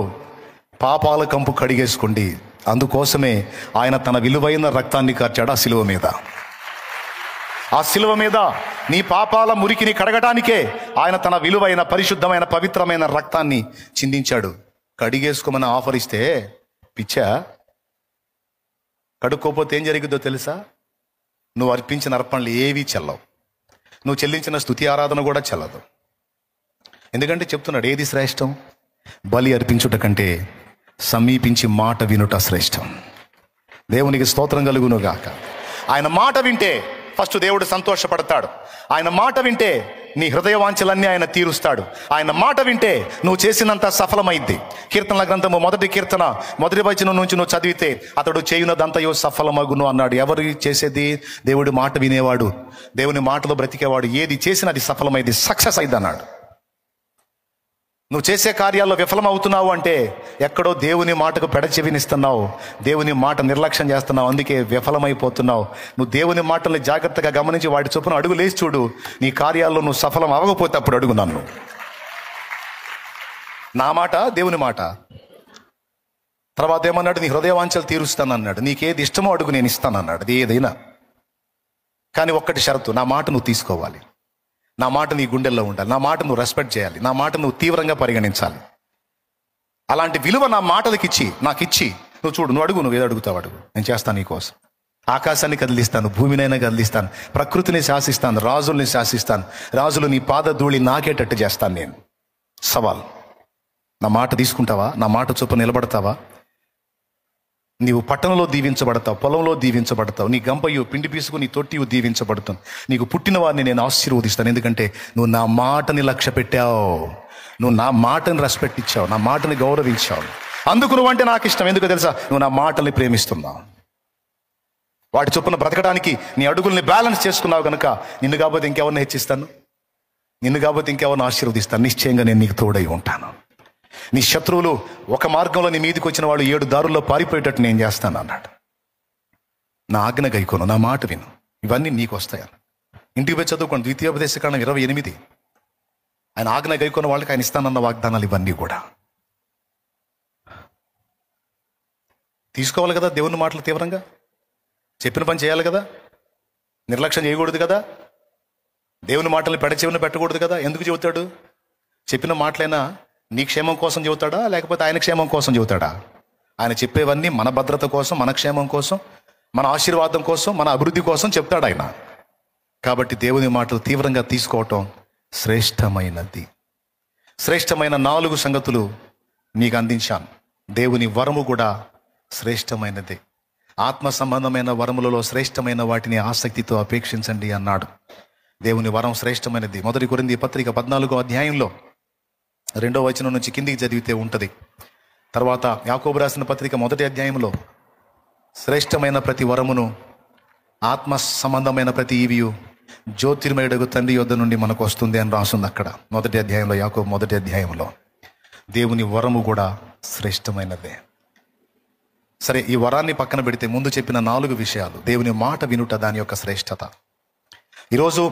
పాపాల కంపు కడిగేసుకోండి. అందుకోసమే ఆయన తన విలువైన రక్తాన్ని కార్చాడు ఆ శిలువ మీద. ఆ శిలువ మీద నీ పాపాల మురికిని కడగటానికే ఆయన తన విలువైన పరిశుద్ధమైన పవిత్రమైన రక్తాన్ని చిందించాడు. కడిగేసుకోమని ఆఫర్ ఇస్తే పిచ్చా, కడుక్కోపోతే ఏం జరిగిద్దో తెలుసా? నువ్వు అర్పించిన అర్పణలు ఏవీ చెల్లవు, నువ్వు చెల్లించిన స్తుతి ఆరాధన కూడా చెల్లదు. ఎందుకంటే చెప్తున్నాడు, ఏది శ్రేష్టం? బలి అర్పించుట కంటే సమీపించి మాట వినుట శ్రేష్టం. దేవునికి స్తోత్రం కలుగును గాక. ఆయన మాట వింటే ఫస్ట్ దేవుడు సంతోషపడతాడు. ఆయన మాట వింటే నీ హృదయ వాంఛలన్నీ ఆయన తీరుస్తాడు. ఆయన మాట వింటే నువ్వు చేసినంత సఫలమైద్ది. కీర్తనల గ్రంథము 1వ కీర్తన 1వ వచనం నుంచి నువ్వు చదివితే, అతడు చేయునదంతయో సఫలమగును అన్నాడు. ఎవరు చేసేది? దేవుడి మాట వినేవాడు, దేవుని మాటలో బ్రతికేవాడు. ఏది చేసినా అది సఫలమైంది, సక్సెస్ అయింది అన్నాడు. నువ్వు చేసే కార్యాల్లో విఫలమవుతున్నావు అంటే ఎక్కడో దేవుని మాటకు పెడచెవినిస్తున్నావు, దేవుని మాట నిర్లక్ష్యం చేస్తున్నావు, అందుకే విఫలమైపోతున్నావు. నువ్వు దేవుని మాటల్ని జాగ్రత్తగా గమనించి వాటి చొప్పున అడుగు లేచి చూడు. నీ కార్యాల్లో నువ్వు సఫలం అవ్వకపోతే అప్పుడు అడుగు నన్ను. నా మాట దేవుని మాట. తర్వాత ఏమన్నాడు? నీ హృదయ వాంఛలు తీరుస్తానన్నాడు. నీకేది ఇష్టమో అడుగు, నేను ఇస్తానన్నాడు. అది ఏదైనా. కానీ ఒక్కటి షరతు, నా మాట నువ్వు తీసుకోవాలి, నా మాట నీ గుండెల్లో ఉండాలి, నా మాట నువ్వు రెస్పెక్ట్ చేయాలి, నా మాట నువ్వు తీవ్రంగా పరిగణించాలి. అలాంటి విలువ నా మాటలకి నాకు ఇచ్చి నువ్వు చూడు, నువ్వు అడుగు, నువ్వు ఏదో అడుగుతావు అడుగు, నేను చేస్తాను నీకోసం. ఆకాశాన్ని కదిలిస్తాను, భూమినైనా కదిలిస్తాను, ప్రకృతిని శాసిస్తాను, రాజుల్ని శాసిస్తాను, రాజులు నీ పాద ధూళి నాకేటట్టు చేస్తాను. నేను సవాల్, నా మాట తీసుకుంటావా? నా మాట చొప్పున నిలబడతావా? నీవు పట్టణంలో దీవించబడతావు, పొలంలో దీవించబడతావు, నీ గంపయు పిండి పీసుకు నీ తొట్టియు దీవించబడతావు. నీకు పుట్టిన వారిని నేను ఆశీర్వదిస్తాను. ఎందుకంటే నువ్వు నా మాటని లక్ష్య పెట్టావు, నువ్వు నా మాటని రెస్పెక్ట్ ఇచ్చావు, నా మాటని గౌరవించావు. అందుకు నువ్వంటే నాకు ఇష్టం. ఎందుకు తెలుసా? నువ్వు నా మాటల్ని ప్రేమిస్తున్నావు. వాటి చొప్పున బ్రతకడానికి నీ అడుగుల్ని బ్యాలెన్స్ చేసుకున్నావు కనుక నిన్ను కాకపోతే ఇంకెవరిని హెచ్చిస్తాను, నిన్ను కాకపోతే ఇంకెవరిని ఆశీర్వదిస్తాను. నిశ్చయంగా నేను నీకు తోడై ఉంటాను. నీ శత్రువులు ఒక మార్గంలో నీ మీదకి వచ్చిన వాళ్ళు 7 దారుల్లో పారిపోయేటట్టు నేను చేస్తాను అన్నాడు. నా ఆజ్ఞ గైకోను, నా మాట విను, ఇవన్నీ నీకు వస్తాయి. ఇంటికి పోయి చదువుకోండి, ద్వితీయోపదేశకాండం 28. ఆయన ఆజ్ఞ గైకోని వాళ్ళకి ఆయన ఇస్తానన్న వాగ్దానాలు ఇవన్నీ కూడా తీసుకోవాలి కదా. దేవుని మాటలు తీవ్రంగా చెప్పిన పని చేయాలి కదా, నిర్లక్ష్యం చేయకూడదు కదా, దేవుని మాటలు పెడచెవిన పెట్టకూడదు కదా. ఎందుకు చెబుతాడు? చెప్పిన మాటలైనా నీ క్షేమం కోసం చెబుతాడా, లేకపోతే ఆయన క్షేమం కోసం చెబుతాడా? ఆయన చెప్పేవన్నీ మన భద్రత కోసం, మన క్షేమం కోసం, మన ఆశీర్వాదం కోసం, మన అభివృద్ధి కోసం చెప్తాడు ఆయన. కాబట్టి దేవుని మాటలు తీవ్రంగా తీసుకోవటం శ్రేష్టమైనది. శ్రేష్టమైన 4 సంగతులు మీకు అందించాను. దేవుని వరము కూడా శ్రేష్టమైనది. ఆత్మ సంబంధమైన వరములలో శ్రేష్టమైన వాటిని ఆసక్తితో అపేక్షించండి అన్నాడు. దేవుని వరం శ్రేష్టమైనది. 1 కొరింథీ పత్రిక 14వ అధ్యాయంలో 2వ వచనం నుంచి కిందికి చదివితే ఉంటుంది. తర్వాత యాకోబు రాసిన పత్రిక 1వ అధ్యాయంలో శ్రేష్టమైన ప్రతి వరమును, ఆత్మ సంబంధమైన ప్రతి ఈవియు జ్యోతిర్మయుడగు తండ్రి యొద్ద నుండి మనకు వస్తుంది అని రాస్తుంది అక్కడ 1వ అధ్యాయంలో, యాకోబు 1వ అధ్యాయంలో. దేవుని వరము కూడా శ్రేష్టమైనదే. సరే, ఈ వరాన్ని పక్కన పెడితే ముందు చెప్పిన 4 విషయాలు. దేవుని మాట వినుట, దాని యొక్క శ్రేష్టత. ఈరోజు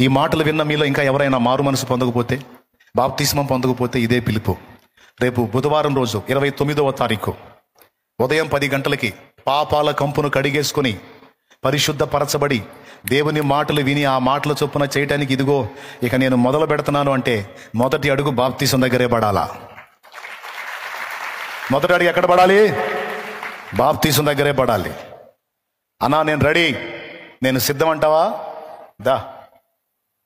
ఈ మాటలు విన్న మీలో ఇంకా ఎవరైనా మారు మనసు పొందకపోతే, బాప్తిస్మం పొందకపోతే ఇదే పిలుపు. రేపు బుధవారం రోజు 29వ తారీఖు ఉదయం 10 గంటలకి పాపాల కంపును కడిగేసుకొని పరిశుద్ధపరచబడి దేవుని మాటలు విని ఆ మాటల చొప్పున చేయటానికి ఇదిగో ఇక నేను మొదలు పెడుతున్నాను అంటే మొదటి అడుగు బాప్తిసం దగ్గరే పడాలా. మొదటి అడుగు ఎక్కడ పడాలి? బాప్తిసం దగ్గరే పడాలి. అన్నా నేను రెడీ, నేను సిద్ధం అంటావా? దా,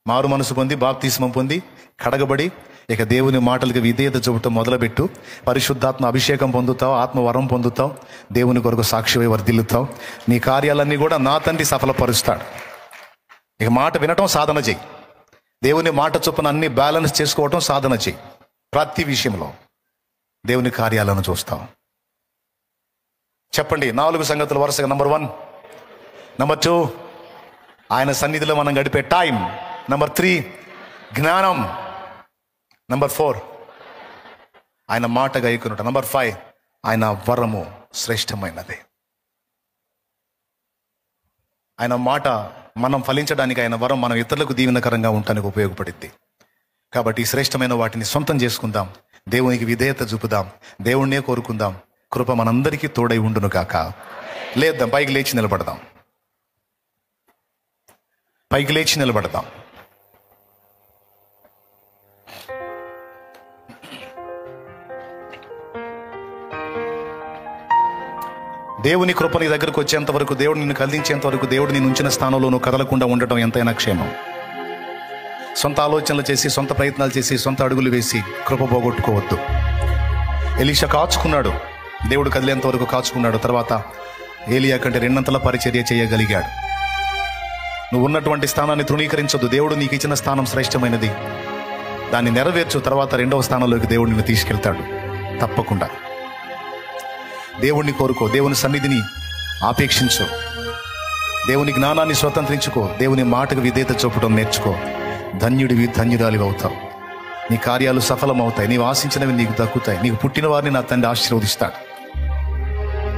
మారు మనసు పొంది బాప్తిస్మం పొంది కడగబడి ఇక దేవుని మాటలకు విధేయత చూపటం మొదలుపెట్టు. పరిశుద్ధాత్మ అభిషేకం పొందుతావు, ఆత్మవరం పొందుతావు, దేవుని కొరకు సాక్షివై వర్ధిల్లుతావు. నీ కార్యాలన్నీ కూడా నా తండ్రి సఫలపరుస్తాడు. ఇక మాట వినటం సాధన చెయ్యి. దేవుని మాట చొప్పున అన్ని బ్యాలెన్స్ చేసుకోవటం సాధన చెయ్యి. ప్రతి విషయంలో దేవుని కార్యాలను చూస్తావు. చెప్పండి 4 సంగతులు వరుసగా. నంబర్ 1. నంబర్ 2, ఆయన సన్నిధిలో మనం గడిపే టైం. నంబర్ 3, జ్ఞానం. నంబర్ 4, ఆయన మాట గైకొనుట. నంబర్ 5, ఆయన వరము శ్రేష్టమైనది. ఆయన మాట మనం ఫలించడానికి, ఆయన వరం మనం ఇతరులకు దీవెనకరంగా ఉండటానికి ఉపయోగపడుద్ది. కాబట్టి శ్రేష్టమైన వాటిని సొంతం చేసుకుందాం, దేవునికి విధేయత చూపుదాం, దేవుణ్ణే కోరుకుందాం. కృప మనందరికీ తోడై ఉండును కాక. లేద్దాం, పైకి లేచి నిలబడదాం, పైకి లేచి నిలబడదాం. దేవుని కృప నీ దగ్గరకు వచ్చేంత వరకు, దేవుడు నిన్ను కదిలించేంత వరకు, దేవుడు నేను ఉంచిన స్థానంలో నువ్వు కదలకుండా ఉండటం ఎంతైనా క్షేమం. సొంత ఆలోచనలు చేసి, సొంత ప్రయత్నాలు చేసి, సొంత అడుగులు వేసి కృప పోగొట్టుకోవద్దు. ఎలీషా కాచుకున్నాడు, దేవుడు కదిలేంత వరకు కాచుకున్నాడు. తర్వాత ఏలియా కంటే 2 పరిచర్య చేయగలిగాడు. నువ్వు ఉన్నటువంటి స్థానాన్ని తృణీకరించొద్దు. దేవుడు నీకు ఇచ్చిన స్థానం శ్రేష్టమైనది, దాన్ని నెరవేర్చు. తర్వాత 2వ స్థానంలోకి దేవుడు నిన్ను తీసుకెళ్తాడు తప్పకుండా. దేవుణ్ణి కోరుకో, దేవుని సన్నిధిని ఆపేక్షించు, దేవుని జ్ఞానాన్ని స్వతంత్రించుకో, దేవుని మాటకు విధేయత చూపడం నేర్చుకో. ధన్యుడివి, ధన్యురాలివి అవుతావు. నీ కార్యాలు సఫలమవుతాయి, నీవు ఆశించినవి నీకు దక్కుతాయి. నీకు పుట్టిన వారిని నా తండ్రి ఆశీర్వదిస్తాడు.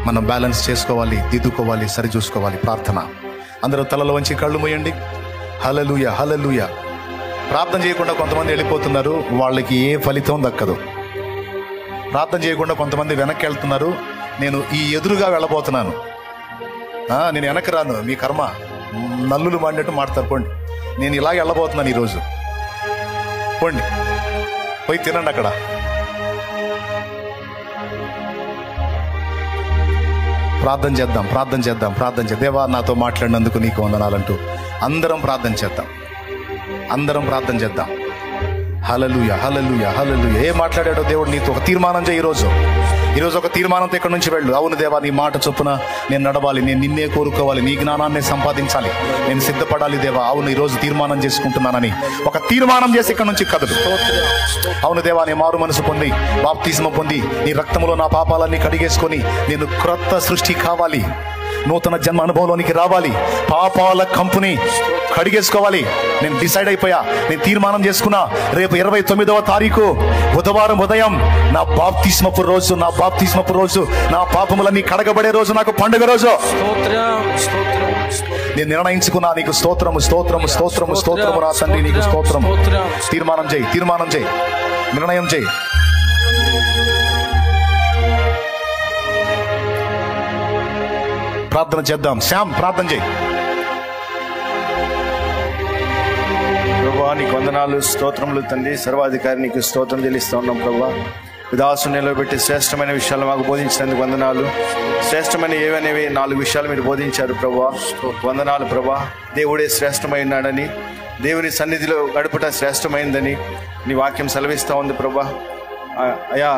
మనం బ్యాలెన్స్ చేసుకోవాలి, దిద్దుకోవాలి, సరిచూసుకోవాలి. ప్రార్థన. అందరూ తలలో వంచి కళ్ళు మూయండి. హల్లెలూయా, హల్లెలూయా. ప్రార్థన చేయకుండా కొంతమంది వెళ్ళిపోతున్నారు, వాళ్ళకి ఏ ఫలితం దక్కదు. ప్రార్థన చేయకుండా కొంతమంది వెనక్కి వెళ్తున్నారు, నేను ఈ ఎదురుగా వెళ్ళబోతున్నాను, నేను వెనక్కి రాను, మీ కర్మ, నల్లులు మాడినట్టు మాడతారు. పోండి, నేను ఇలాగ వెళ్ళబోతున్నాను ఈరోజు, పోండి, పోయి తినండి అక్కడ. ప్రార్థన చేద్దాం, ప్రార్థన చేద్దాం, ప్రార్థన చేద్దాం. దేవా, నాతో మాట్లాడినందుకు నీకు వందనాలంటూ అందరం ప్రార్థన చేద్దాం, అందరం ప్రార్థన చేద్దాం. హల్లెలూయా, హల్లెలూయా, హల్లెలూయా. ఏం మాట్లాడాడో దేవుడు నీతో? ఒక తీర్మానం చేయి ఈరోజు ఒక తీర్మానంతో ఇక్కడ నుంచి వెళ్ళు. అవును దేవా, నీ మాట చొప్పున నేను నడవాలి, నేను నిన్నే కోరుకోవాలి, నీ జ్ఞానాన్ని సంపాదించాలి, నేను సిద్ధపడాలి దేవా. అవును, ఈరోజు తీర్మానం చేసుకుంటున్నానని ఒక తీర్మానం చేసి ఇక్కడ నుంచి కదలు. అవును దేవా, నీ మారు మనసు పొంది బాప్తిస్మం పొంది నీ రక్తములో నా పాపాలన్నీ కడిగేసుకొని నేను క్రొత్త సృష్టి కావాలి, నూతన జన్మ అనుభవంలోనికి రావాలి, పాపాల కంపుని కడిగేసుకోవాలి. నేను డిసైడ్ అయిపోయా, నేను తీర్మానం చేసుకున్నా. రేపు 29వ తారీఖు బుధవారం ఉదయం నా బాప్తిస్మపు రోజు, నా పాపములన్నీ కడగబడే రోజు, నాకు పండుగ రోజు. నేను నిర్ణయించుకున్నా. నీకు స్తోత్రము, స్తోత్రము, స్తోత్రము, స్తోత్రము నా తండ్రి, నీకు స్తోత్రం. తీర్మానం చేయి, నిర్ణయం చేయి. ప్రార్థన చేద్దాం. శ్యామ్, ప్రార్థన చేయి. ప్రభా, నీకు వందనాలు, స్తోత్రములు తండ్రి. సర్వాధికారి నీకు స్తోత్రం చెల్లిస్తూ ఉన్నాం ప్రభా. విదాసుని నిలబెట్టి శ్రేష్టమైన విషయాలు మాకు బోధించినందుకు వందనాలు. శ్రేష్టమైన ఏవనేవి 4 విషయాలు మీరు బోధించారు ప్రభా. వందనాలు ప్రభా. దేవుడే శ్రేష్టమై ఉన్నాడని, దేవుని సన్నిధిలో గడుపుట శ్రేష్టమైందని నీ వాక్యం సెలవిస్తూ ఉంది ప్రభా. అయా,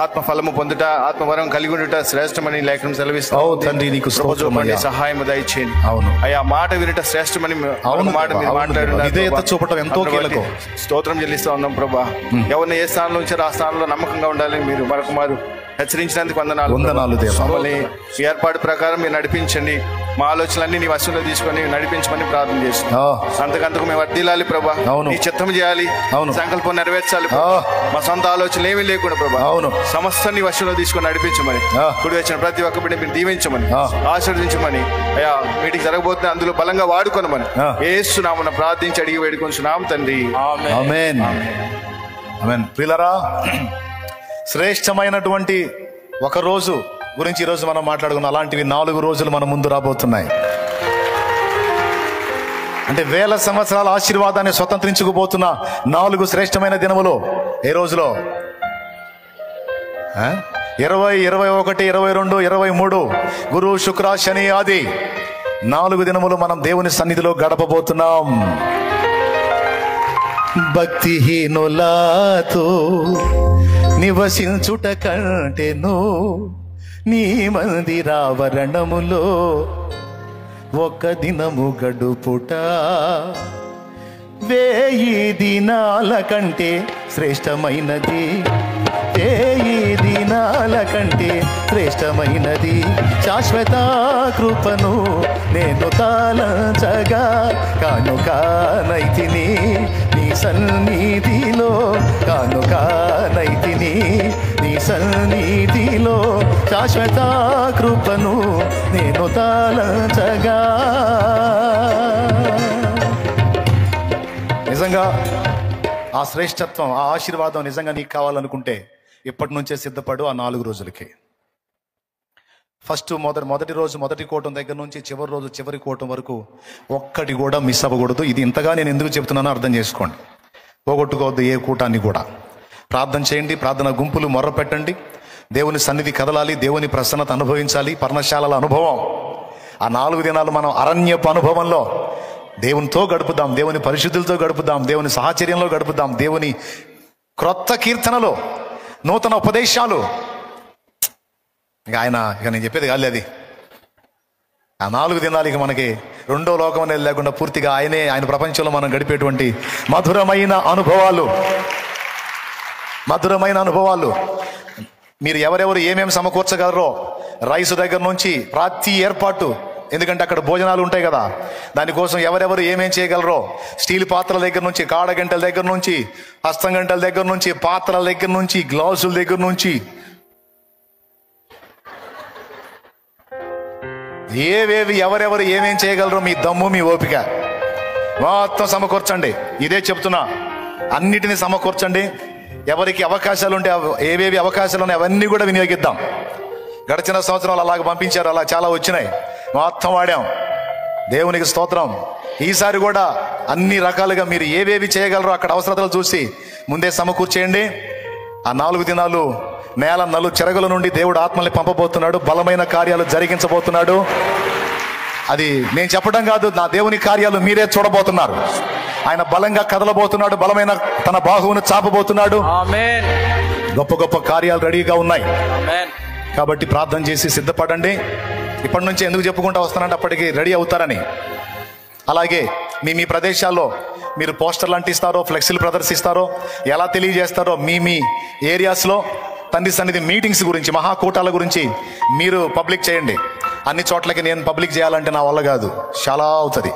ఆత్మఫలము పొందుట, ఆత్మవరం కలిగి ఉండుట శ్రేష్టమని లేఖనం సెలవిస్తా. తండ్రి నీకు స్తోత్రం, సహాయం దయచేయండి. అవును అయ్యా, మాట వినుట శ్రేష్టమని మాట మీరు మాట్లాడారు. స్తోత్రం చెల్లిస్తా ఉన్నాం ప్రభా. ఎవరిని ఏ స్థానంలో ఉంచారో ఆ స్థానంలో నమ్మకంగా ఉండాలని మీరు మరొకమారు హెచ్చరించినందుకు వందనాలు. మమ్మల్ని మీ ఏర్పాటు ప్రకారం మీరు నడిపించండి. మా ఆలోచనలన్నీ నీ వశంలో తీసుకొని నడిపించమని ప్రార్థన చేస్తున్నాం. అంతకంతకు మేము వర్దిల్లాలి ప్రభా. నీ చిత్తం చేయాలి, సంకల్పం నెరవేర్చాలి. మా సొంత ఆలోచనలు ఏమీ లేకుండా ప్రభా, సమస్త నీ వశంలో తీసుకొని నడిపించమని, కుడి వచ్చిన ప్రతి ఒక్క బిడ్డ మీరు దీవించమని, ఆశీర్వదించమని, అయ్యా మీటింగ్ జరగబోతున్న అందులో బలంగా వాడుకోనమని యేసు నామమున ప్రార్థించి అడిగి వేడుకొంచున్నాం తండ్రి. ఆమేన్, ఆమేన్. ప్రియులారా, శ్రేష్టమైనటువంటి ఒక రోజు గురించి ఈరోజు మనం మాట్లాడుకున్నాం. అలాంటివి 4 రోజులు మన ముందు రాబోతున్నాయి. అంటే 1000 సంవత్సరాల ఆశీర్వాదాన్ని స్వతంత్రించుకుపోతున్న 4 శ్రేష్టమైన దినములు. ఏ రోజులో? 20, 21, 22, 23 గురు, శుక్ర, శని, ఆది 4 దినములు మనం దేవుని సన్నిధిలో గడపబోతున్నాం. భక్తిహీనులతో నివసించుట కంటెను నీ మందిరావరణములో ఒక దినము గడుపుట 1000 దినాల కంటే శ్రేష్టమైనది. 1000 దినాల కంటే శ్రేష్టమైనది. శాశ్వత కృపను నేను తాళంచగా కానుకానైతిని నీ సన్నిధిలో, కానుకానైతిని నీ సన్నిధిలో. శాశ్వత కృపను నేను తాళంచగా. నిజంగా ఆ శ్రేష్టత్వం, ఆ ఆశీర్వాదం నిజంగా నీకు కావాలనుకుంటే ఇప్పటి నుంచే సిద్ధపడు. ఆ 4 రోజులకి మొదటి రోజు మొదటి కూటం దగ్గర నుంచి చివరి రోజు చివరి కూటం వరకు ఒక్కటి కూడా మిస్ అవ్వకూడదు. ఇది ఇంతగా నేను ఎందుకు చెప్తున్నానో అర్థం చేసుకోండి. పోగొట్టుకోవద్దు ఏ కూటాన్ని కూడా. ప్రార్థన చేయండి, ప్రార్థన గుంపులు మొర్ర పెట్టండి. దేవుని సన్నిధి కదలాలి, దేవుని ప్రసన్నత అనుభవించాలి. పర్ణశాలల అనుభవం, ఆ 4 దినాలు మనం అరణ్యపు అనుభవంలో దేవునితో గడుపుదాం, దేవుని పరిశుద్ధులతో గడుపుదాం, దేవుని సాహచర్యంలో గడుపుదాం, దేవుని క్రొత్త కీర్తనలో, నూతన ఉపదేశాలు. ఇక నేను చెప్పేది కాదు అది. ఆ 4 దినాలు ఇక మనకి రెండో లోకం అనేది లేకుండా పూర్తిగా ఆయన ప్రపంచంలో మనం గడిపేటువంటి మధురమైన అనుభవాలు. మీరు ఎవరెవరు ఏమేమి సమకూర్చగలరో, రైసు దగ్గర నుంచి ప్రతి ఏర్పాటు, ఎందుకంటే అక్కడ భోజనాలు ఉంటాయి కదా, దానికోసం ఎవరెవరు ఏమేం చేయగలరో, స్టీల్ పాత్రల దగ్గర నుంచి, కాడ గంటల దగ్గర నుంచి, హస్తం గంటల దగ్గర నుంచి, పాత్రల దగ్గర నుంచి, గ్లౌజుల దగ్గర నుంచి, ఎవరెవరు ఏమేం చేయగలరో మీ దమ్ము, మీ ఓపిక మొత్తం సమకూర్చండి. ఇదే చెప్తున్నా, అన్నిటినీ సమకూర్చండి. ఎవరికి అవకాశాలు ఉంటే, ఏవేవి అవకాశాలు ఉన్నాయి అవన్నీ కూడా వినియోగిద్దాం. గడిచిన సంవత్సరాలు అలాగ పంపించారు, అలా చాలా వచ్చినాయి, మొత్తం వాడాం. దేవునికి స్తోత్రం. ఈసారి కూడా అన్ని రకాలుగా మీరు ఏవేవి చేయగలరో అక్కడ అవసరతలు చూసి ముందే సమకూర్చేయండి. ఆ 4 దినాలు నేల నలు చెరగుల నుండి దేవుడు ఆత్మల్ని పంపబోతున్నాడు, బలమైన కార్యాలు జరిగించబోతున్నాడు. అది నేను చెప్పడం కాదు, నా దేవుని కార్యాలు మీరే చూడబోతున్నారు. ఆయన బలంగా కదలబోతున్నాడు, బలమైన తన బాహువును చాపబోతున్నాడు. ఆమేన్. గొప్ప గొప్ప కార్యాలు రెడీగా ఉన్నాయి. ఆమేన్. కాబట్టి ప్రార్థన చేసి సిద్ధపడండి. ఇప్పటి నుంచి ఎందుకు చెప్పుకుంటూ వస్తానంటే అప్పటికి రెడీ అవుతారని. అలాగే మీ ప్రదేశాల్లో మీరు పోస్టర్లు అంటిస్తారో, ఫ్లెక్సీలు ప్రదర్శిస్తారో, ఎలా తెలియజేస్తారో మీ ఏరియాస్లో తండ్రి సన్నిధి మీటింగ్స్ గురించి, మహాకూటాల గురించి మీరు పబ్లిక్ చేయండి. అన్ని చోట్లకి నేను పబ్లిక్ చేయాలంటే నా వల్ల కాదు, చాలా అవుతుంది.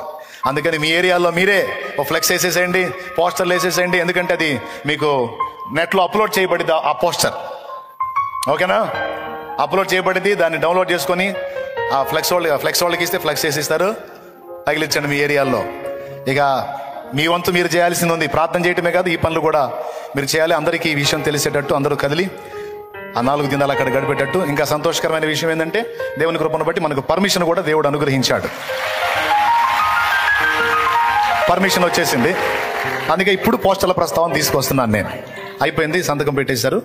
అందుకని మీ ఏరియాలో మీరే ఓ ఫ్లెక్స్ వేసేసేయండి, పోస్టర్లు వేసేసేయండి. ఎందుకంటే అది మీకు నెట్లో అప్లోడ్ చేయబడింది ఆ పోస్టర్. ఓకేనా? అప్లోడ్ చేయబడింది, దాన్ని డౌన్లోడ్ చేసుకొని ఆ ఫ్లెక్స్ వాళ్ళకి ఇస్తే ఫ్లెక్స్ వేసిస్తారు, తగిలించండి మీ ఏరియాల్లో. ఇక మీ వంతు మీరు చేయాల్సింది ఉంది. ప్రార్థన చేయటమే కాదు, ఈ పనులు కూడా మీరు చేయాలి. అందరికీ ఈ విషయం తెలిసేటట్టు అందరూ కదిలి ఆ 4 దినాలు అక్కడ గడిపేటట్టు. ఇంకా సంతోషకరమైన విషయం ఏంటంటే దేవుని కృపను బట్టి మనకు పర్మిషన్ కూడా దేవుడు అనుగ్రహించాడు. పర్మిషన్ వచ్చేసింది. అందుకే ఇప్పుడు పోస్టర్ల ప్రస్తావన తీసుకొస్తున్నాను నేను. అయిపోయింది, సంతకం పెట్టేశారు,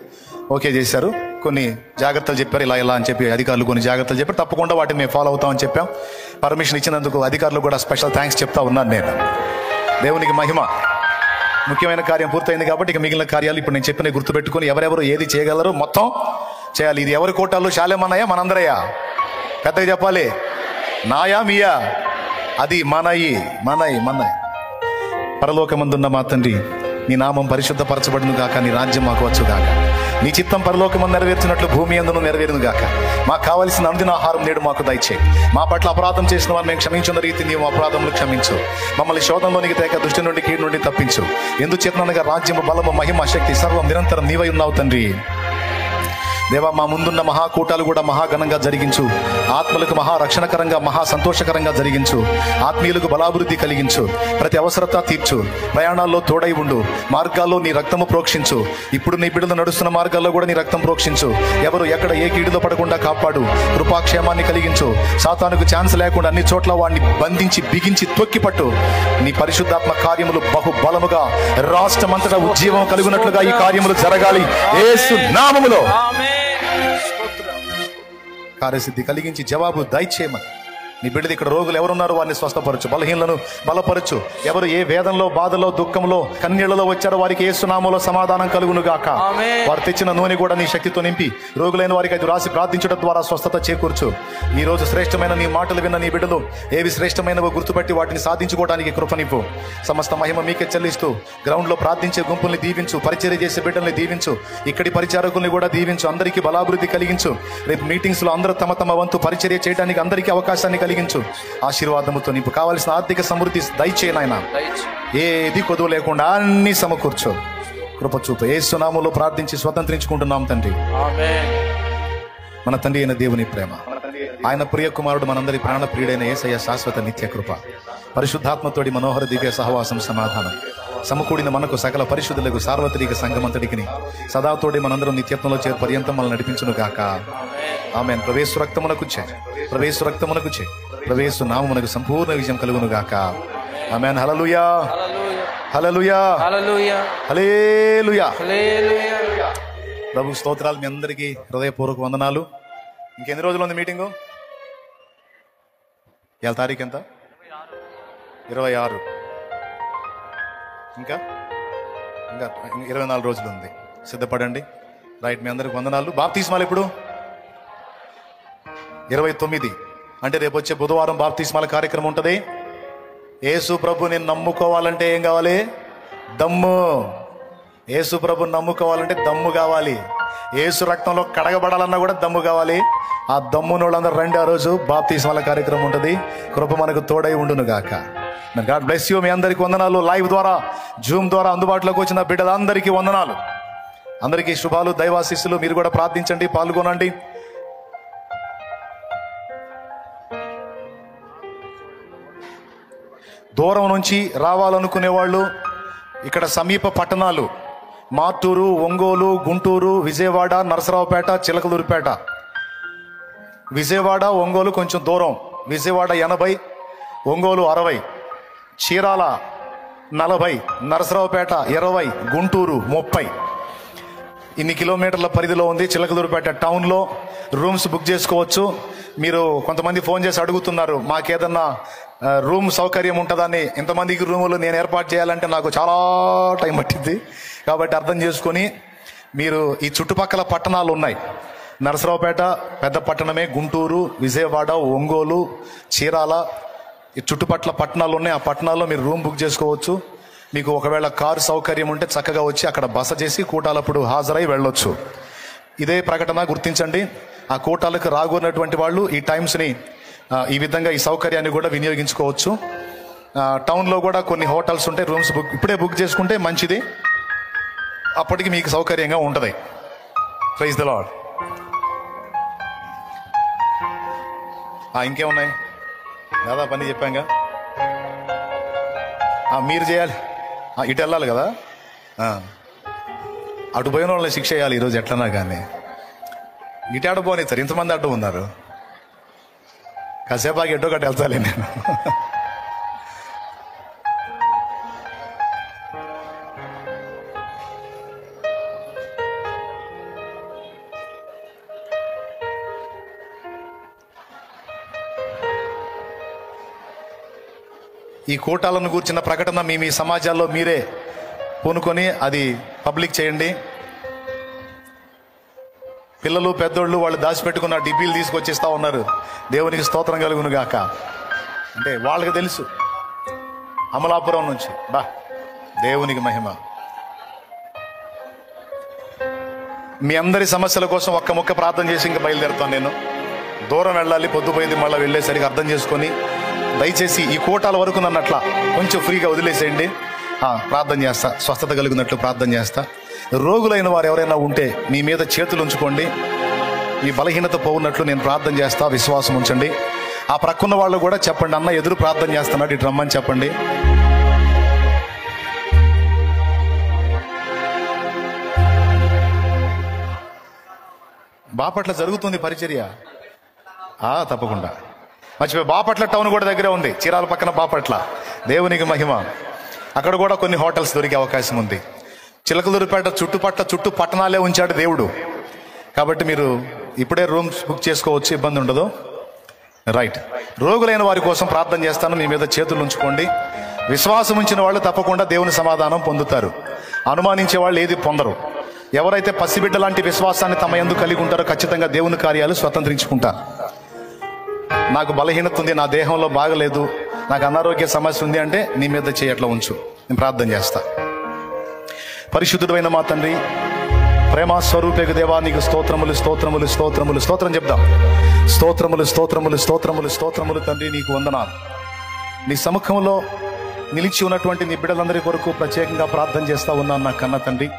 ఓకే చేశారు, కొన్ని జాగ్రత్తలు చెప్పారు, ఇలా అని చెప్పి అధికారులు కొన్ని జాగ్రత్తలు చెప్పారు. తప్పకుండా వాటిని మేము ఫాలో అవుతామని చెప్పాం. పర్మిషన్ ఇచ్చినందుకు అధికారులు కూడా స్పెషల్ థ్యాంక్స్ చెప్తా ఉన్నాను నేను. దేవునికి మహిమ. ముఖ్యమైన కార్యం పూర్తయింది కాబట్టి ఇక మిగిలిన కార్యాలు ఇప్పుడు నేను చెప్పిన గుర్తుపెట్టుకుని ఎవరెవరు ఏది చేయగలరో మొత్తం చేయాలి. ఇది ఎవరి కోటాలు? శాలేమన్నాయా మనందరయ్యా? పెద్దగా చెప్పాలి. నాయా మీయా? అది మనయి. పరలోకమందున్న మా తండ్రి, నీ నామం పరిశుద్ధపరచబడును గాక, నీ రాజ్యం మాకు వచ్చు గాక, నీ చిత్తం పరలోకమందు నెరవేర్చినట్లు భూమి అందును నెరవేరును గాక. మాకు కావలసిన అందిన ఆహారం నేడు మాకు దయచేయి. మా పట్ల అపరాధం చేసిన వారు మేము క్షమించిన రీతి నీవు అపరాధములు క్షమించు. మమ్మల్ని శోధంలోనికి తేక దుష్టి నుండి, కీడు నుండి తప్పించు. ఎందుచేతనగా రాజ్యము, బలము, మహిమ, శక్తి సర్వం నిరంతరం నీవై ఉన్నావు తండ్రి. దేవా, మా ముందున్న మహాకూటాలు కూడా మహాఘనంగా జరిగించు. ఆత్మలకు మహారక్షణకరంగా, మహా సంతోషకరంగా జరిగించు. ఆత్మీయులకు బలాభివృద్ధి కలిగించు. ప్రతి అవసరత తీర్చు. ప్రయాణాల్లో తోడై ఉండు. మార్గాల్లో నీ రక్తము ప్రోక్షించు. ఇప్పుడు నీ బిడ్డలు నడుస్తున్న మార్గాల్లో కూడా నీ రక్తం ప్రోక్షించు. ఎవరు ఎక్కడ ఏ కీడులో పడకుండా కాపాడు. కృపాక్షేమాన్ని కలిగించు. సాతానుకు ఛాన్స్ లేకుండా అన్ని చోట్ల వాడిని బంధించి, బిగించి, తొక్కిపట్టు. నీ పరిశుద్ధాత్మ కార్యములు బహుబలముగా రాష్ట్రమంతటా ఉజ్జీవం కలుగునట్లుగా ఈ కార్యములు జరగాలి యేసు నామములో. కార్యసిద్ధి కలిగించి జవాబు దయచేయమని. నీ బిడ్డలు ఇక్కడ రోగులు ఎవరున్నారో వారిని స్వస్థపరచు. బలహీనలను బలపరచు. ఎవరు ఏ వేదంలో, బాధలో, దుఃఖంలో, కన్నీళ్లలో వచ్చారో వారికి యేసు నామములో సమాధానం కలుగును గాక. వారు తెచ్చిన నూనె కూడా నీ శక్తితో నింపి రోగులైన వారికి అది రాసి ప్రార్థించడం ద్వారా స్వస్థత చేకూర్చు. ఈ రోజు శ్రేష్టమైన నీ మాటలు విన్న నీ బిడ్డలు ఏవి శ్రేష్టమైనవో గుర్తుపట్టి వాటిని సాధించుకోవడానికి కృపనివ్వు. సమస్త మహిమ మీకే చెల్లిస్తూ గ్రౌండ్లో ప్రార్థించే గుంపుల్ని దీవించు. పరిచర్య చేసే బిడ్డల్ని దీవించు. ఇక్కడి పరిచారకుల్ని కూడా దీవించు. అందరికీ బలాభివృద్ధి కలిగించు. రేపు మీటింగ్స్ లో అందరూ తమ తమ వంతు పరిచర్య చేయడానికి అందరికీ అవకాశాన్ని కలిగించు. ఆశీర్వాదముతో నీకు కావాల్సిన ఆర్థిక సమృద్ధి దయచేయి నాయనా. ఏది కొదువు లేకుండా అన్ని సమకూర్చు. కృప చూపు. యేసు నామములో ప్రార్థించి స్వతంత్రించుకుంటున్నాం తండ్రి. మన తండ్రి అయిన దేవుని ప్రేమ, ఆయన ప్రియ కుమారుడు, మనందరి ప్రాణ ప్రియుడైన యేసయ్య శాశ్వత నిత్య కృప, పరిశుద్ధాత్మతోడి మనోహర దివ్య సహవాసం, సమాధానం సమకూడిన మనకు సకల పరిశుద్ధులకు సార్వత్రిక సంఘమంతటికి సదాతోడి మనందరం నిత్యత్వంలో చేరు పర్యంతం మనల్ని నడిపించును గాక. ఆమేన్. ప్రవేశు రక్తమునకు చే, ప్రవేశు రక్తమునకు చే, ప్రవేశు నామమునకు సంపూర్ణ విజయం కలుగును గాక. ఆమేన్. హల్లెలూయా, హల్లెలూయా, హల్లెలూయా. ప్రభు స్తోత్రాలు. మీ అందరికీ హృదయపూర్వక వందనాలు. ఇంకెన్ని రోజులు ఉంది మీటింగు? ఇవాళ తారీఖు ఎంత? 26. ఇంకా 24 రోజులు ఉంది. సిద్ధపడండి. రైట్. మీ అందరికి వందనాలు. బాప్తిస్మాలు ఎప్పుడు? 29. అంటే రేపు వచ్చే బుధవారం బాప్తిస్మాల కార్యక్రమం ఉంటుంది. యేసు ప్రభుని నమ్ముకోవాలంటే ఏం కావాలి? దమ్ము. యేసు ప్రభుని నమ్ముకోవాలంటే దమ్ము కావాలి. యేసు రక్తంలో కడగబడాలన్నా కూడా దమ్ము కావాలి. ఆ దమ్ముని వాళ్ళందరూ రండి. ఆ రోజు బాప్తిస్మాల కార్యక్రమం ఉంటుంది. కృప మనకు తోడై ఉండును గాక. God bless you. మీ అందరికీ వందనాలు. లైవ్ ద్వారా, జూమ్ ద్వారా అందుబాటులోకి వచ్చిన బిడ్డలందరికీ వందనాలు. అందరికీ శుభాలు, దైవాశీస్సులు. మీరు కూడా ప్రార్థించండి, పాల్గొనండి. దూరం నుంచి రావాలనుకునే వాళ్ళు ఇక్కడ సమీప పట్టణాలు మార్టూరు, ఒంగోలు, గుంటూరు, విజయవాడ, నరసరావుపేట, చిలకలూరుపేట. విజయవాడ, ఒంగోలు కొంచెం దూరం. విజయవాడ 80, ఒంగోలు 60, చీరాల 40, నరసరావుపేట 20, గుంటూరు 30. ఇన్ని కిలోమీటర్ల పరిధిలో ఉంది. చిలకలూరుపేట టౌన్లో రూమ్స్ బుక్ చేసుకోవచ్చు. మీరు కొంతమంది ఫోన్ చేసి అడుగుతున్నారు, మాకేదన్నా రూమ్ సౌకర్యం ఉంటుందని, ఇంతమందికి రూములు నేను ఏర్పాటు చేయాలంటే నాకు చాలా టైం పట్టింది. కాబట్టి అర్థం చేసుకొని మీరు ఈ చుట్టుపక్కల పట్టణాలు ఉన్నాయి, నరసరావుపేట పెద్ద పట్టణమే, గుంటూరు, విజయవాడ, ఒంగోలు, చీరాల, ఈ చుట్టుపక్కల పట్టణాలు ఉన్నాయి. ఆ పట్టణాల్లో మీరు రూమ్ బుక్ చేసుకోవచ్చు. మీకు ఒకవేళ కారు సౌకర్యం ఉంటే చక్కగా వచ్చి అక్కడ బస చేసి కూటాలప్పుడు హాజరై వెళ్ళొచ్చు. ఇదే ప్రకటన గుర్తించండి. ఆ కూటాలకు రాగోనటువంటి వాళ్ళు ఈ టైమ్స్ని ఈ విధంగా ఈ సౌకర్యాన్ని కూడా వినియోగించుకోవచ్చు. టౌన్లో కూడా కొన్ని హోటల్స్ ఉంటాయి, రూమ్స్ ఇప్పుడే బుక్ చేసుకుంటే మంచిది, అప్పటికి మీకు సౌకర్యంగా ఉంటుంది. Praise the Lord. ఇంకేమున్నాయి దాదా పని చెప్పాంగా. మీరు చేయాలి, ఇటు వెళ్ళాలి కదా, అటు పోయిన వాళ్ళని శిక్ష చేయాలి ఈరోజు ఎట్లన్నా. కానీ ఇటు ఆడ పోనిస్తారు, ఇంతమంది అడ్డు ఉన్నారు. కాసేపు ఆగి ఎడ్డో గట్ట వెళ్తాలే నేను. ఈ కూటాలను కూర్చున్న ప్రకటన మీ సమాజాల్లో మీరే పూనుకొని అది పబ్లిక్ చేయండి. పిల్లలు పెద్దోళ్ళు వాళ్ళు దాచిపెట్టుకున్న డిబ్బీలు తీసుకొచ్చిస్తా ఉన్నారు. దేవునికి స్తోత్రం కలుగును గాక. అంటే వాళ్ళకి తెలుసు, అమలాపురం నుంచి. దేవునికి మహిమ. మీ అందరి సమస్యల కోసం ఒక్క ముక్క ప్రార్థన చేసి ఇంకా బయలుదేరుతాను. నేను దూరం వెళ్ళాలి, పొద్దుపోయింది, మళ్ళీ వెళ్ళేసరికి అర్థం చేసుకొని దయచేసి ఈ కోటాల వరకు నన్ను అట్లా కొంచెం ఫ్రీగా వదిలేసేయండి. ప్రార్థన చేస్తా, స్వస్థత కలిగినట్లు ప్రార్థన చేస్తా. రోగులైన వారు ఎవరైనా ఉంటే మీ మీద చేతులు ఉంచుకోండి. మీ బలహీనత పోవున్నట్లు నేను ప్రార్థన చేస్తా, విశ్వాసం ఉంచండి. ఆ ప్రక్కన్న వాళ్ళు కూడా చెప్పండి, అన్న ఎదురు ప్రార్థన చేస్తున్నాడు, ఇటు రమ్మని చెప్పండి. బాపట్ల జరుగుతుంది పరిచర్య. తప్పకుండా మర్చిపోయి, బాపట్ల టౌన్ కూడా దగ్గరే ఉంది, చీరాల పక్కన బాపట్ల. దేవునికి మహిమ. అక్కడ కూడా కొన్ని హోటల్స్ దొరికే అవకాశం ఉంది. చిలకలూరుపేట చుట్టూ పట్టణాలే ఉంచాడు దేవుడు. కాబట్టి మీరు ఇప్పుడే రూమ్స్ బుక్ చేసుకోవచ్చు, ఇబ్బంది ఉండదు. రైట్. రోగులైన వారి కోసం ప్రార్థన చేస్తాను, మీ మీద చేతులు ఉంచుకోండి. విశ్వాసం ఉంచిన వాళ్ళు తప్పకుండా దేవుని సమాధానం పొందుతారు. అనుమానించే వాళ్ళు ఏది పొందరు. ఎవరైతే పసిబిడ్డ లాంటి విశ్వాసాన్ని తమ యందు కలిగి ఉంటారో ఖచ్చితంగా దేవుని కార్యాలు స్వతంత్రించుకుంటారు. నాకు బలహీనత ఉంది, నా దేహంలో బాగలేదు, నాకు అనారోగ్య సమస్య ఉంది అంటే నీ మీద చేయట్లా ఉంచు, నేను ప్రార్థన చేస్తా. పరిశుద్ధుడు అయిన మా తండ్రి, ప్రేమ స్వరూపేకు దేవా, నీకు స్తోత్రములు స్తోత్రములు స్తోత్రములు స్తోత్రం చెప్దాం. స్తోత్రములు స్తోత్రములు స్తోత్రములు స్తోత్రములు తండ్రి, నీకు వందనాలు. నీ సముఖంలో నిలిచి ఉన్నటువంటి నీ బిడ్డలందరి కొరకు ప్రత్యేకంగా ప్రార్థన చేస్తా ఉన్నాను. నా కన్న తండ్రి,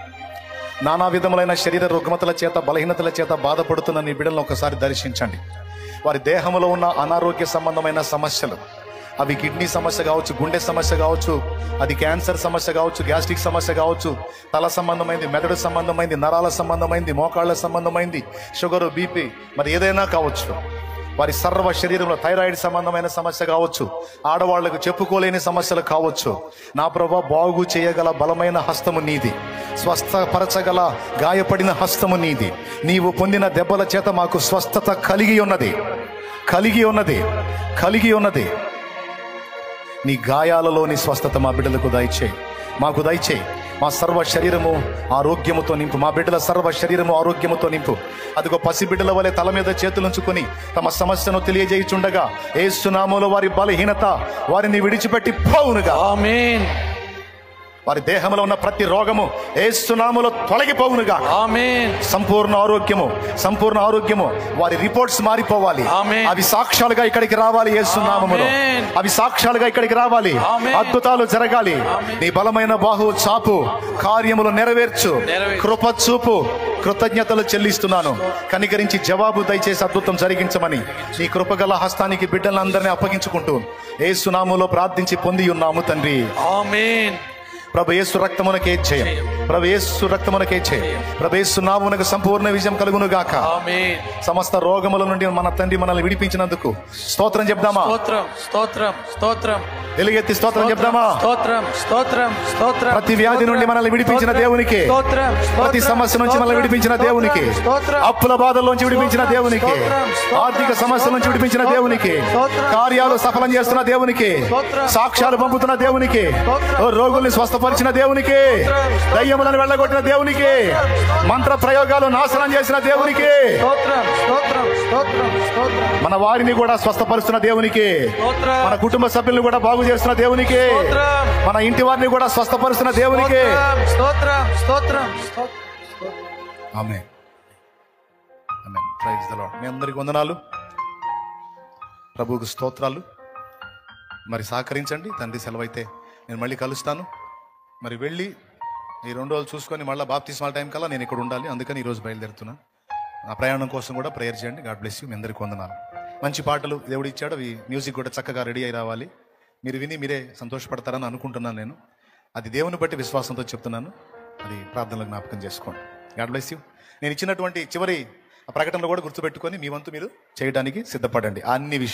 నానా విధములైన శరీర రుగ్మతల చేత, బలహీనతల చేత బాధపడుతున్న నీ బిడ్డలను ఒకసారి దర్శించండి. వారి దేహంలో ఉన్న అనారోగ్య సంబంధమైన సమస్యలు, అవి కిడ్నీ సమస్య కావచ్చు, గుండె సమస్య కావచ్చు, అది క్యాన్సర్ సమస్య కావచ్చు, గ్యాస్ట్రిక్ సమస్య కావచ్చు, తల సంబంధమైంది, మెదడు సంబంధమైంది, నరాల సంబంధమైంది, మోకాళ్ళ సంబంధమైంది, షుగరు, బీపీ, మరి ఏదైనా కావచ్చు. వారి సర్వ శరీరంలో థైరాయిడ్ సంబంధమైన సమస్య కావచ్చు, ఆడవాళ్లకు చెప్పుకోలేని సమస్యలు కావచ్చు. నా ప్రభా, బాగు చేయగల బలమైన హస్తము నీది, స్వస్థపరచగల గాయపడిన హస్తము నీది. నీవు పొందిన దెబ్బల చేత మాకు స్వస్థత కలిగి ఉన్నది. నీ గాయాలలోని స్వస్థత మా బిడ్డలకు దయచేయి, మాకు దయచేయి. మా సర్వ శరీరము ఆరోగ్యముతో నింపు, మా బిడ్డల సర్వ శరీరము ఆరోగ్యముతో నింపు. అదిగో పసిబిడ్డల వలె తల మీద చేతులుంచుకొని తమ సమస్యను తెలియజేయుచుండగా యేసు నామములో వారి బలహీనత వారిని విడిచిపెట్టి పోవునుగా. ఆమేన్. వారి దేహంలో ఉన్న ప్రతి రోగము యేసు నామములో తొలగిపోవునుగా. ఆమేన్. సంపూర్ణ ఆరోగ్యము వారి రిపోర్ట్స్ మారిపోవాలి. అవి సాక్ష్యాలుగా ఇక్కడికి రావాలి. యేసు నామములో అవి సాక్ష్యాలుగా ఇక్కడికి రావాలి. అద్భుతాలు జరగాలి. నీ బలమైన బాహు చాపు, కార్యములు నెరవేర్చు, కృప చూపు. కృతజ్ఞతలు చెల్లిస్తున్నాను. కనికరించి జవాబు దయచేసి అద్భుతం జరిగించమని నీ కృపగల హస్తానికి బిడ్డలందరినీ అప్పగించుకుంటూ యేసు నామములో ప్రార్థించి పొంది ఉన్నాము తండ్రి. ఆమేన్. ప్రభు యేసు రక్తమునకే జయం, ప్రభు యేసు రక్తమునకే జయం, ప్రభు యేసు నామమునకు సంపూర్ణ విజయం కలుగును గాక. ఆమేన్. సమస్త రోగముల నుండి మన తండ్రి మనల్ని విడిపించినందుకు స్తోత్రం చెప్దామా? స్తోత్రం. ఎలుగెత్తి స్తోత్రం చెప్దామా? స్తోత్రం స్తోత్రం స్తోత్రం. ప్రతి వ్యాధి నుండి మనల్ని విడిపించిన దేవునికి, స్తోత్రం ప్రతి సమస్య నుంచి మనల్ని విడిపించిన దేవునికి, అప్పుల బాధల్లోంచి విడిపించిన దేవునికి, ఆర్థిక సమస్యల నుంచి విడిపించిన దేవునికి, కార్యాలు సఫలం చేస్తున్న దేవునికి, సాక్ష్యాలు పంపుతున్న దేవునికి, రోగుల్ని స్వస్థపరిచిన దేవునికి, దయ్యములను వెళ్ళగొట్టిన దేవునికి, మంత్ర ప్రయోగాలు నాశనం చేసిన దేవునికి, మన వారిని కూడా స్వస్థపరుస్తున్న దేవునికి, మన కుటుంబ సభ్యులను కూడా బాగు చేస్తున్న దేవునికి, మన ఇంటి వారిని కూడా స్వస్థపరుస్తున్న దేవునికి. ఆమేన్. ఆమేన్. Praise the lord. మీ అందరికి వందనాలు, ప్రభువుకు స్తోత్రాలు. మరి సహకరించండి. తండ్రి సెలవైతే నేను మళ్ళీ కలుస్తాను. మరి వెళ్ళి ఈ 2 రోజులు చూసుకొని మళ్ళీ బాప్తిస్మాల టైం కల్లా నేను ఇక్కడ ఉండాలి. అందుకని ఈరోజు బయలుదేరుతున్నాను. నా ప్రయాణం కోసం కూడా ప్రేయర్ చేయండి. God bless you. మీ అందరికి వందనాలు. మంచి పాటలు దేవుడు ఇచ్చాడు. అవి మ్యూజిక్ కూడా చక్కగా రెడీ అయి రావాలి. మీరు విని మీరే సంతోషపడతారని అనుకుంటున్నాను. నేను అది దేవుని బట్టి విశ్వాసంతో చెప్తున్నాను. అది ప్రార్థనలో జ్ఞాపకం చేసుకోండి. God bless you. నేను ఇచ్చినటువంటి చివరి ప్రకటనలు కూడా గుర్తుపెట్టుకొని మీ వంతు మీరు చేయడానికి సిద్ధపడండి. అన్ని విషయాలు